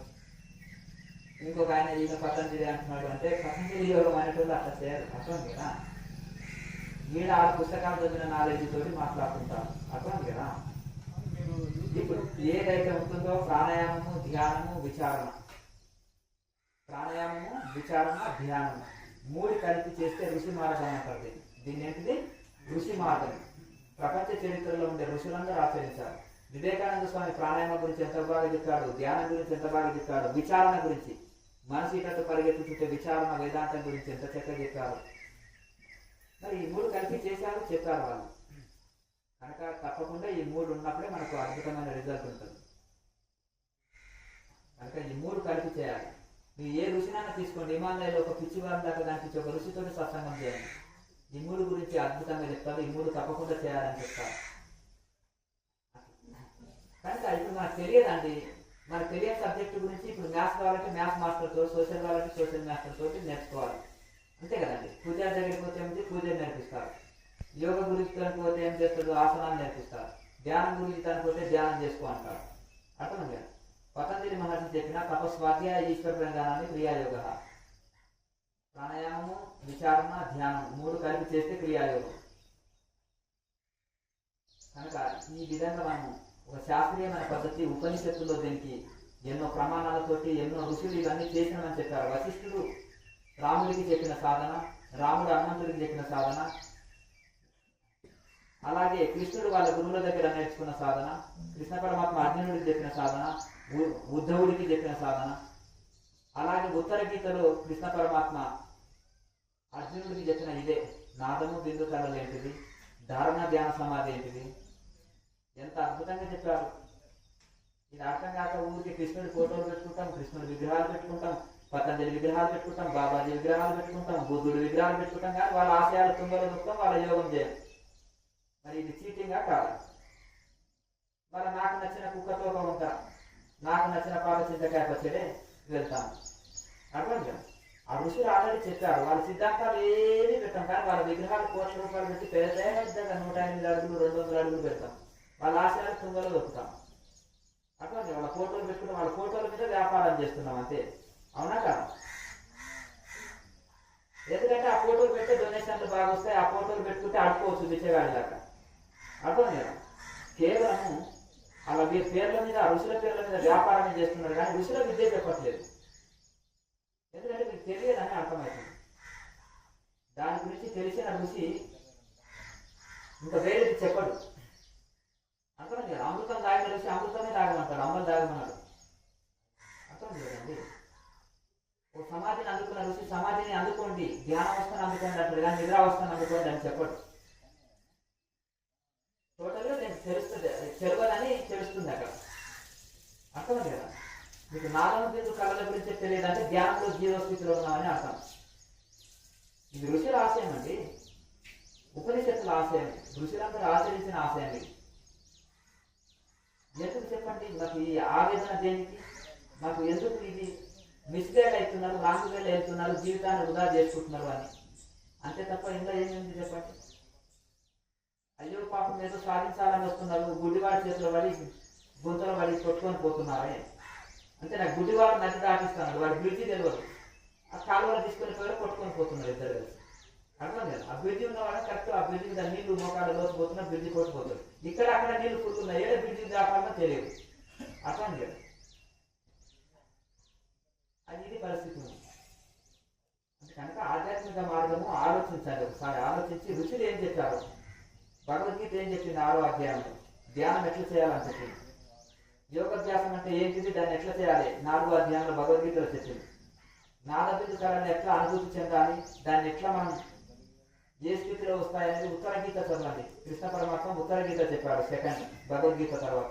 ఇంకొక ఆయన ఈయన పతంజలి అంటున్నాడు. అంటే పతంజలి యోగం అనేటువంటి అట్లా చేయరు, అర్థం కదా. ఈడ ఆ పుస్తకాలు చదివిన నాలెడ్జ్ తోటి మాట్లాడుతుంటారు, అర్థం కదా. ఇప్పుడు ఏదైతే ఉంటుందో ప్రాణాయామము, ధ్యానము, విచారణ, ప్రాణాయామము, విచారణ, ధ్యానము మూడు కలిపి చేస్తే ఋషి మార్గం అంటారు. దీన్ని ఏంటిది? ఋషి మార్గం. ప్రపంచ చరిత్రలో ఉండే ఋషులందరూ ఆచరించారు. వివేకానంద స్వామి ప్రాణాయామం గురించి ఎంత బాగా చెప్పాడు, ధ్యానం గురించి ఎంత బాగా చెప్పాడు, విచారణ గురించి మనసు ఇటట్టు పరిగెత్తుతుంటే విచారణ, వేదాంతం గురించి ఎంత చక్కగా చెప్పారు. మరి ఈ మూడు కలిపి చేశారు, చెప్పారు వాళ్ళు. కనుక తప్పకుండా ఈ మూడు ఉన్నప్పుడే మనకు అద్భుతమైన రిజల్ట్ ఉంటుంది. కనుక ఈ మూడు కలిపి చేయాలి. మీరు ఏ ఋషినైనా తీసుకోండి, హిమాలయాలో ఒక పిచ్చి వారి దాకా కనిపించి ఒక ఋషితో సత్సంగం చేయండి. ఈ మూడు గురించి అద్భుతంగా చెప్తారు. ఈ మూడు తప్పకుండా చేయాలని చెప్తారు. కనుక ఇప్పుడు మనకు తెలియదండి, మనకు తెలియని సబ్జెక్టు గురించి ఇప్పుడు మ్యాథ్స్ కావాలంటే మ్యాథ్స్ మాస్టర్తో, సోషల్ కావాలంటే సోషల్ మాస్టర్ తోటి నేర్చుకోవాలి. అంతే కదండి. పూజ దగ్గరికి పోతే ఏమిటి, పూజ నేర్పిస్తారు. యోగ గురించి తనకపోతే ఏం చేస్తారు, ఆసనాలు నేర్పిస్తారు. ధ్యానం గురించి తనకపోతే ధ్యానం చేసుకో అంటారు, అర్థం లేదు. పతంజలి మహర్షి చెప్పిన తపస్వాధ్యాయ ఈశ్వర ప్రధానాన్ని క్రియాయోగ. ప్రాణాయామము, విచారణ, ధ్యానం మూడు కలిపి చేస్తే క్రియాయోగం. కనుక ఈ విధంగా మనము ఒక శాస్త్రీయమైన పద్ధతి ఉపనిషత్తుల్లో దీనికి ఎన్నో ప్రమాణాలతోటి ఎన్నో ఋషులు ఇవన్నీ చేసినామని చెప్పారు. వశిష్ఠుడు రాముడికి చెప్పిన సాధన, రాముడు హనుమంతుడికి చెప్పిన సాధన, అలాగే కృష్ణుడు వాళ్ళ గురువుల దగ్గర నేర్చుకున్న సాధన, కృష్ణ పరమాత్మ అర్జునుడికి చెప్పిన సాధన, ఉద్ధవుడికి చెప్పిన సాధన, అలాగే ఉత్తర గీతలో కృష్ణ పరమాత్మ అర్జునుడికి చెప్పిన ఇదే. నాదము బిందు కళలు ఏంటిది, ధారణ ధ్యాన సమాధి ఏంటిది, ఎంత అద్భుతంగా చెప్పారు. ఇది అర్థం కాక ఊరికి కృష్ణుడి ఫోటోలు పెట్టుకుంటాం, కృష్ణుడి విగ్రహాలు పెట్టుకుంటాం, పతంజలి విగ్రహాలు పెట్టుకుంటాం, బాబాజీ విగ్రహాలు పెట్టుకుంటాం, బుద్ధుడి విగ్రహాలు పెట్టుకుంటాం. కానీ వాళ్ళ ఆశయాలు తుంగలు మొత్తం వాళ్ళ యోగం చేయం. మరి ఇది చీటింగా కాదు. మరి నాకు నచ్చిన కుక్కతో ఉంటా, నాకు నచ్చిన పాల చింతకాయ పచ్చడే వెళ్తాను, అర్థం కదా. ఆ ఋషులు ఆల్రెడీ చెప్పారు. వాళ్ళ సిద్ధాంతాలు ఏమీ పెట్టాం, కానీ వాళ్ళ విగ్రహాలు ₹1,00,000 పెట్టి పెద్దగా 108 అడుగులు 200 అడుగులు పెడతాం. వాళ్ళ ఆశయాలు తుంగలో దొక్కుతాం, అర్థం. వాళ్ళ ఫోటోలు పెట్టుకుని వాళ్ళ ఫోటోల మీద వ్యాపారం చేస్తున్నాం అంతే, అవునా కాదు. ఎందుకంటే ఆ ఫోటోలు పెడితే డొనేషన్లు బాగా వస్తాయి, ఆ ఫోటోలు పెట్టుకుంటే అడుకోవచ్చు బిచ్చగాడిలాగా, అర్థం కదా. కేవలము అలా పేర్ల మీద, ఋషుల పేర్ల మీద వ్యాపారం చేస్తున్నారు, కానీ ఋషుల విద్య చెప్పట్లేదు. ఎందుకంటే మీకు తెలియదని అర్థమవుతుంది. దాని గురించి తెలిసిన ఋషి ఇంకా వేరేది చెప్పడు, అర్థం కదా. అమృతం తాగిన ఋషి అమృతమే తాగమంటాడు, అమ్మలు తాగమన్నాడు, అర్థం లేదండి. ఓ సమాధిని అందుకున్న ఋషి సమాధిని అందుకోండి, ధ్యానావస్థను అందుకోండి అంటాడు, కానీ నిద్రావస్థను అందుకోండి అని చెప్పడు. టోటల్గా నేను తెలుస్తుంది, తెలియదని తెలుస్తుంది అక్కడ, అర్థం కదా. మీకు నాలుగు బిందు కళల గురించి తెలియదంటే ధ్యానంలో జీవస్థితిలో ఉన్నామని అర్థం. ఇది ఋషుల ఆశయం అండి, ఉపనిషత్తుల ఆశయం, ఋషులందరూ ఆచరించిన ఆశయం. ఇది ఎందుకు చెప్పండి, నాకు ఈ ఆవేదన దేనికి, నాకు ఎందుకు ఇది మిస్గైడ్ అవుతున్నారు, రాంగ్ గైడ్ అవుతున్నారు, జీవితాన్ని వృధా చేసుకుంటున్నారు అని, అంతే తప్ప ఇంట్లో ఏమైంది చెప్పండి. అయ్యో పాపం ఏదో సాధించాలని వస్తున్నారు, గుడ్డివాడి చేతిలో పడి గుంతలో పడి కొట్టుకొని పోతున్నారే. అంటే నాకు గుడ్డివాడు నది దాటిస్తున్నాడు, వాడి బ్రిడ్జి తెలియదు, ఆ కాలువలో తీసుకొని పోయి కొట్టుకొని పోతున్నారు ఇద్దరు కలిసి, అర్థం లేదు. ఆ బ్రిడ్జి ఉన్నవాడు కరెక్ట్ ఆ బ్రిడ్జి మీద నీళ్లు మోకాళ్ళ లోతు పోతున్నా, బ్రిడ్జి కొట్టుకుపోతుంది. ఇక్కడ అక్కడ నీళ్లు పుడుతున్నాయి, ఏదో బ్రిడ్జి దాటాలో తెలియదు, అర్థం లేదు. అది ఇది పరిస్థితి ఉంది. కనుక ఆధ్యాత్మిక మార్గము ఆలోచించాలి, ఒకసారి ఆలోచించి ఋషులు ఏం చెప్పారు, భగవద్గీత ఏం చెప్పింది 6వ అధ్యాయంలో, ధ్యానం ఎట్లా చేయాలని చెప్పింది. యోగాభ్యాసం అంటే ఏంటిది, దాన్ని ఎట్లా చేయాలి 4వ అధ్యాయంలో భగవద్గీతలో చెప్పింది. నాదబిందు కళను ఎట్లా అనుభూతి చెందాలి, దాన్ని ఎట్లా మనం ఏ స్థితిలో వస్తాయనేది ఉత్తర గీత చదవండి. కృష్ణ పరమాత్మ ఉత్తర గీత చెప్పాడు, సెకండ్ భగవద్గీత తర్వాత.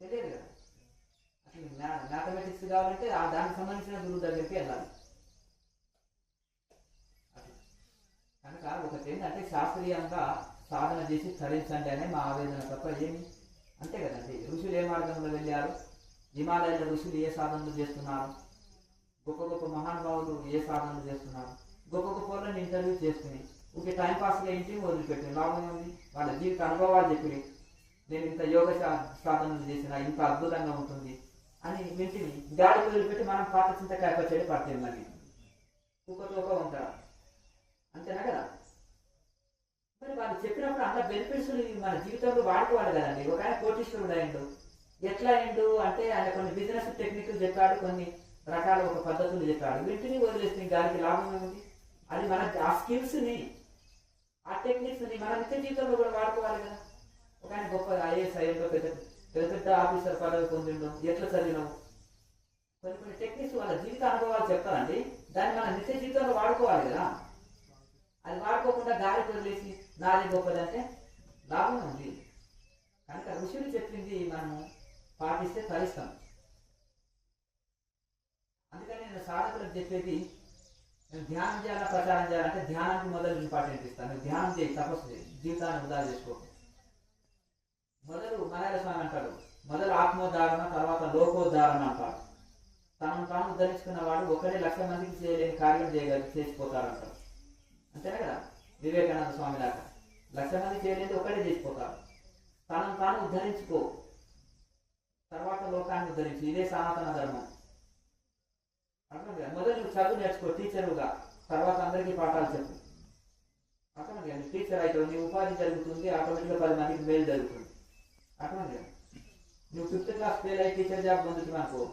తెలియదు కదా. అసలు మ్యాథమెటిక్స్ కావాలంటే దానికి సంబంధించిన గురువు దగ్గరికి వెళ్ళాలి. కనుక ఒకటి ఏంటంటే శాస్త్రీయంగా సాధన చేసి తరించండి అనే మా ఆవేదన తప్ప ఏమి అంతే కదండి. ఋషులు ఏ మార్గంలో వెళ్ళారు, హిమాలయాల ఋషులు ఏ సాధనలు చేస్తున్నారు, గొప్ప గొప్ప మహానుభావులు ఏ సాధనలు చేస్తున్నారు, గొప్ప గొప్ప వాళ్ళని ఇంటర్వ్యూ చేసుకుని ఒక టైంపాస్గా ఇంటిని వదిలిపెట్టి లాభం ఉంది. వాళ్ళ జీవిత అనుభవాలు చెప్పి నేను ఇంత యోగ సాధనలు చేసిన ఇంత అద్భుతంగా ఉంటుంది అని వింటిని గాలి వదిలిపెట్టి మనం పాత చింతకాయ పచ్చడి పడుతుంది. మళ్ళీ కుక్కతోక ఉంటారు అంతేనా కదా. మరి వాళ్ళు చెప్పినప్పుడు అంత బెనిఫిట్స్ మన జీవితంలో వాడుకోవాలి కదండి. ఒక ఆయన కోటీశ్వరుడు అయిండు. ఎట్లా అయిండు అంటే ఆయన కొన్ని బిజినెస్ టెక్నిక్లు చెప్పాడు, కొన్ని రకాల ఒక పద్ధతులు చెప్పాడు. వీటిని వదిలేస్తే గాలికి లాభం ఏముంది. అది మన ఆ స్కిల్స్ని ఆ టెక్నిక్స్ని మన నిత్య జీవితంలో కూడా వాడుకోవాలి కదా. ఒక ఆయన గొప్ప ఐఏఎస్ అయ్యిండో, పెద్ద పెద్ద పెద్ద ఆఫీసర్ పదవి పొందిండో, ఎట్లా చదివినావు, కొన్ని కొన్ని టెక్నిక్స్ వాళ్ళ జీవిత అనుభవాలు చెప్తారండి. దాన్ని మన నిత్య జీవితంలో వాడుకోవాలి కదా. అది వాడుకోకుండా గాలి వదిలేసి నాది గొప్పదంటే లాభం ఉంది. కనుక ఋషులు చెప్పింది మనము పాటిస్తే తరిస్తాం. అందుకని నేను సాధకులకు చెప్పేది, నేను ధ్యానం చేయాలా ప్రచారం చేయాలంటే ధ్యానానికి మొదలు ఇంపార్టెంట్ ఇస్తాను. నువ్వు ధ్యానం చేయి, తపస్సు చేయి, జీవితాన్ని వృధా చేసుకో. మొదలు మలయాళ స్వామి అంటాడు, మొదలు ఆత్మోద్ధారణ, తర్వాత లోకోద్ధారణ అంటాడు. తనను తాను ఉద్ధరించుకున్న వాడు ఒకడే 1,00,000 మందికి చేయలేని కార్యం చేసిపోతారంటాడు. అంతేనా కదా. వివేకానంద స్వామి దాకా 1,00,000 మంది చేయలేదు, ఒకటే చేసిపోతారు. తనను తాను ఉద్ధరించుకో, తర్వాత లోకాన్ని ఉద్ధరించు. ఇదే సనాతన ధర్మం. అర్థం. మొదలు నువ్వు చదువు నేర్చుకో టీచరుగా, తర్వాత అందరికీ పాఠాలు చెప్పు. అర్థం. టీచర్ అయితే నీ ఉపాధి జరుగుతుంది, ఆటోమేటిక్గా 10 మందికి మేలు జరుగుతుంది. అర్థం. నువ్వు 5th క్లాస్ ఫెయిల్ అయ్యి టీచర్ జాబ్ పొందుతున్నావు అనుకో,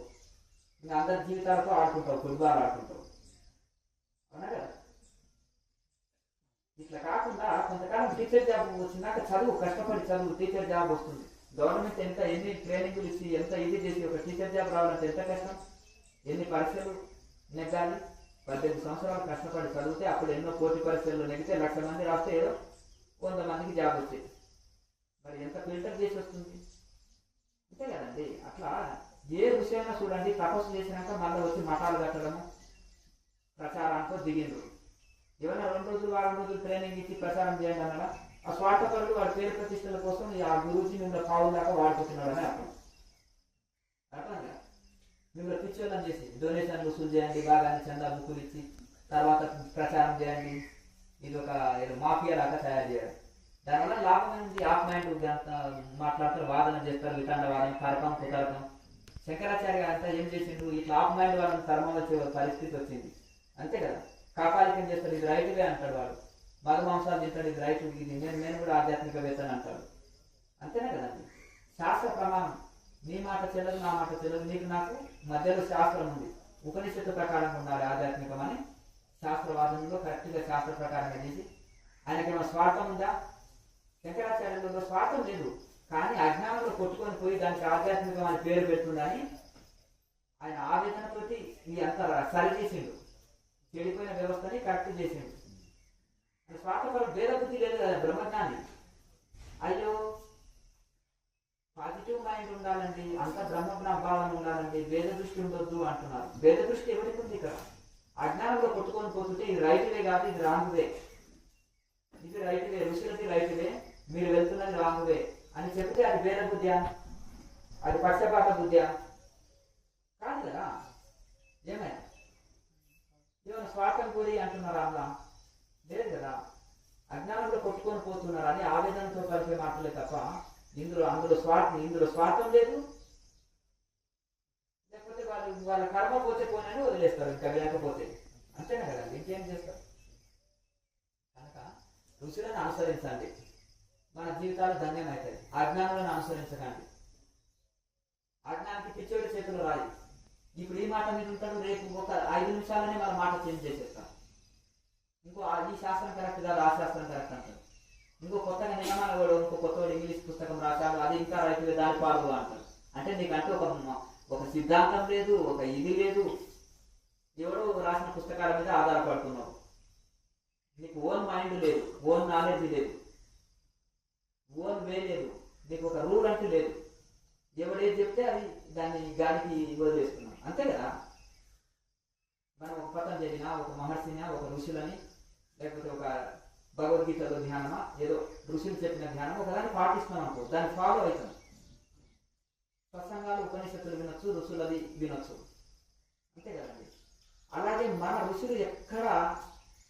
ఇంకా అందరి జీవితాలతో ఆడుకుంటావు, ఫుట్బాల్ ఆడుకుంటావు. అవునా కదా. ఇట్లా కాకుండా కొంతకాలం టీచర్ జాబ్ వచ్చినాక చదువు, కష్టపడి చదువు, టీచర్ జాబ్ వస్తుంది. గవర్నమెంట్ ఎన్ని ట్రైనింగ్లు ఇచ్చి ఎంత ఇది చేసి ఒక టీచర్ జాబ్ రావాలంటే ఎంత కష్టం, ఎన్ని పరీక్షలు నెగ్గాలి. 18 సంవత్సరాలు కష్టపడి చదివితే అప్పుడు ఎన్నో పోటీ పరీక్షలు నెగితే 1,00,000 మంది రాస్తే ఏదో 100 మందికి జాబ్ వచ్చేది. మరి ఎంత ఫిల్టర్ చేసి వస్తుంది. అంతే కదండి. అట్లా ఏ విషయమైనా చూడండి, తపస్సు చేసినాక మళ్ళీ వచ్చి మఠాలు కట్టడము, ప్రచారానికో దిగిండ్రు. ఏమైనా 2 రోజులు 4 రోజులు ట్రైనింగ్ ఇచ్చి ప్రచారం చేయండి అన్నాడా, ఆ స్వార్థపరుడు వాడి పేరు ప్రతిష్టల కోసం ఆ గురువుజీ మిమ్మల్ని పావుల దాకా వాడుకుంటున్నాడని అర్థం. అర్థంగా మిమ్మల్ని పిచ్చోళ్ళని చేసి డొనేషన్లు వసూలు చేయండి, బాగా చందా బుక్కులు ఇచ్చి తర్వాత ప్రచారం చేయండి, ఇది ఒక ఏదో మాఫియా లాగా తయారు చేయాలి. దానివల్ల లాభం ఏంటి. ఆఫ్ మైండ్ మాట్లాడతారు, వాదన చేస్తారు, వితండ వాదన, కరకం కుతరకం. శంకరాచార్య అంతా ఏం చేసిండు, ఇట్లా ఆఫ్ మైండ్ వాళ్ళని కర్మం వచ్చే పరిస్థితి వచ్చింది. అంతే కదా. కాపాలికం చేస్తాడు, ఇది రైతువే అంటాడు వాడు. మధుమాంసాలు తింటాడు, ఇది రైతు, ఇది నేను కూడా ఆధ్యాత్మికవేత్తని అంటాడు. అంతేనా కదండి. శాస్త్ర ప్రమాణం, నీ మాట చెల్లదు, నా మాట చెల్లదు, నీకు నాకు మధ్యలో శాస్త్రం ఉంది. ఉపనిషత్తు ప్రకారంగా ఉండాలి ఆధ్యాత్మికం అని శాస్త్రవాదంలో కరెక్ట్గా శాస్త్ర ప్రకారంగా చేసి, ఆయనకేమో స్వార్థం ఉందా? శంకరాచార్యులలో స్వార్థం లేదు, కానీ అజ్ఞానంలో కొట్టుకొని పోయి దానికి ఆధ్యాత్మికం అని పేరు పెడుతుందని ఆయన ఆవేదనతోటి ఈ అంతా సరిచేసిండు. చెడిపోయిన వ్యవస్థని కరెక్ట్ చేసిండు. స్వార్థపరం భేద బుద్ధి లేదు కదా బ్రహ్మజ్ఞాని. అయ్యో పాజిటివ్ మైండ్ ఉండాలండి, అంత బ్రహ్మజ్ఞాభావం ఉండాలండి, భేద దృష్టి ఉండొద్దు అంటున్నారు. భేద దృష్టి ఎవరికి ఉంది ఇక్కడ? అజ్ఞానంలో కొట్టుకొని పోతుంటే ఇది రైతువే కాదు, ఇది రాంగువే, ఇది రైతువే, ఋషులది రైతువే, మీరు వెళ్తున్నది రాంగువే అని చెప్తే అది భేద బుద్ధ్యా, అది పక్షపాత బుద్ధ్యా? కాదు కదా. ఏమైనా ఏమైనా స్వార్థం కూడి అంటున్నారా? అలా లేదు కదా. అజ్ఞానంలో కొట్టుకొని పోతున్నారు అని ఆవేదనతో కలిపే మాటలే తప్ప అందులో స్వార్థం లేదు. లేకపోతే వాళ్ళ కర్మ పోతే పోనని వదిలేస్తారు, ఇంకా లేకపోతే. అంతేనా కదండి, ఇంకేం చేస్తారు? కనుక ఋషులను అనుసరించండి, మన జీవితాలు ధన్యమవుతాయి. అజ్ఞానులను అనుసరించకండి. అజ్ఞానికి పిచ్చోడి చేతులు రాయి. ఇప్పుడు ఈ మాట మీద ఉంటాడు, రేపు ఒక 5 నిమిషాలనే మన మాట చేంజ్ చేసేస్తాం. ఇంకో ఈ శాస్త్రం కరెక్ట్ కాదు, ఆ శాస్త్రం కరెక్ట్ అంటారు. ఇంకో కొత్తగా నియమాలు కూడా ఇంకో కొత్త ఇంగ్లీష్ పుస్తకం రాశాడు, అది ఇంకా రైతులే, దాని పాడు అంటారు. అంటే నీకంటే ఒక సిద్ధాంతం లేదు, ఒక ఇది లేదు, ఎవడో రాసిన పుస్తకాల మీద ఆధారపడుతున్నావు. నీకు ఓన్ మైండ్ లేదు, ఓన్ నాలెడ్జ్ లేదు, ఓన్ వే లేదు, నీకు ఒక రూల్ అంటూ లేదు. ఎవడేది చెప్తే అది దాన్ని గాలికి వదిలేస్తున్నాం, అంతే కదా. మనం ఒక పతంజలినా, ఒక మహర్షినా, ఒక ఋషులని, లేకపోతే ఒక భగవద్గీతలో ధ్యానమా, ఏదో ఋషులు చెప్పిన ధ్యానం ఒకదాన్ని పాటిస్తున్నాం అనుకో, దాన్ని ఫాలో అవుతాం. ప్రసంగాలు ఉపనిషత్తులు వినొచ్చు, ఋషులది వినొచ్చు, అంతే కదండి. అలాగే మన ఋషులు ఎక్కడ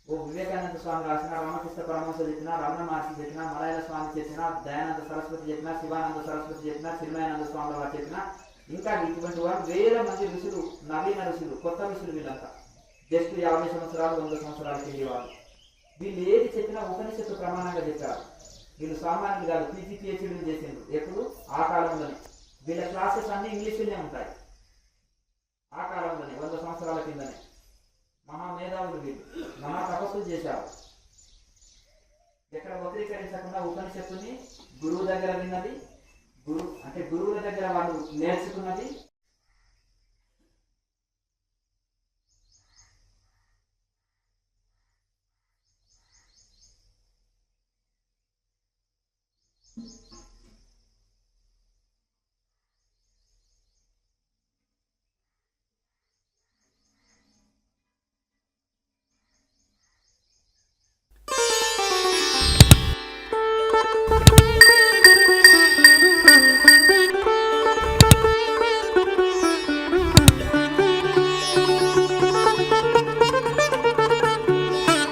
ఓ వివేకానంద స్వామి రాసిన, రామకృష్ణ పరమహంస చెప్పిన, రమణ మహర్షి చెప్పిన, మలయాళ స్వామి చెప్పిన, దయానంద సరస్వతి చెప్పిన, శివానంద సరస్వతి చెప్పిన, చిన్మయానంద స్వామి వారు చెప్పిన, ఇంకా ఇటువంటి వారు వేల మంది ఋషులు, నవీన ఋషులు, కొత్త ఋషులు, వీళ్ళంతా జస్ట్ 50 సంవత్సరాలు 100 సంవత్సరాల కింది వాళ్ళు. వీళ్ళు ఏది చెప్పినా ఉపనిషత్తు ప్రమాణంగా చెప్పారు. వీళ్ళు సామాన్యులు కాదు, పీజీ పిహెచ్డీలు చేసిండ్రు. ఎప్పుడు? ఆ కాలంలోనే. వీళ్ళ క్లాసెస్ అన్ని ఇంగ్లీష్లోనే ఉంటాయి. ఆ కాలంలోనే 100 సంవత్సరాల కిందనే. మహామేధావులు వీళ్ళు, మహా తపస్సులు చేశారు. ఎక్కడ వక్రీకరించకుండా ఉపనిషత్తుని గురువు దగ్గర విన్నది, గురువుల దగ్గర వాళ్ళు నేర్చుకున్నది.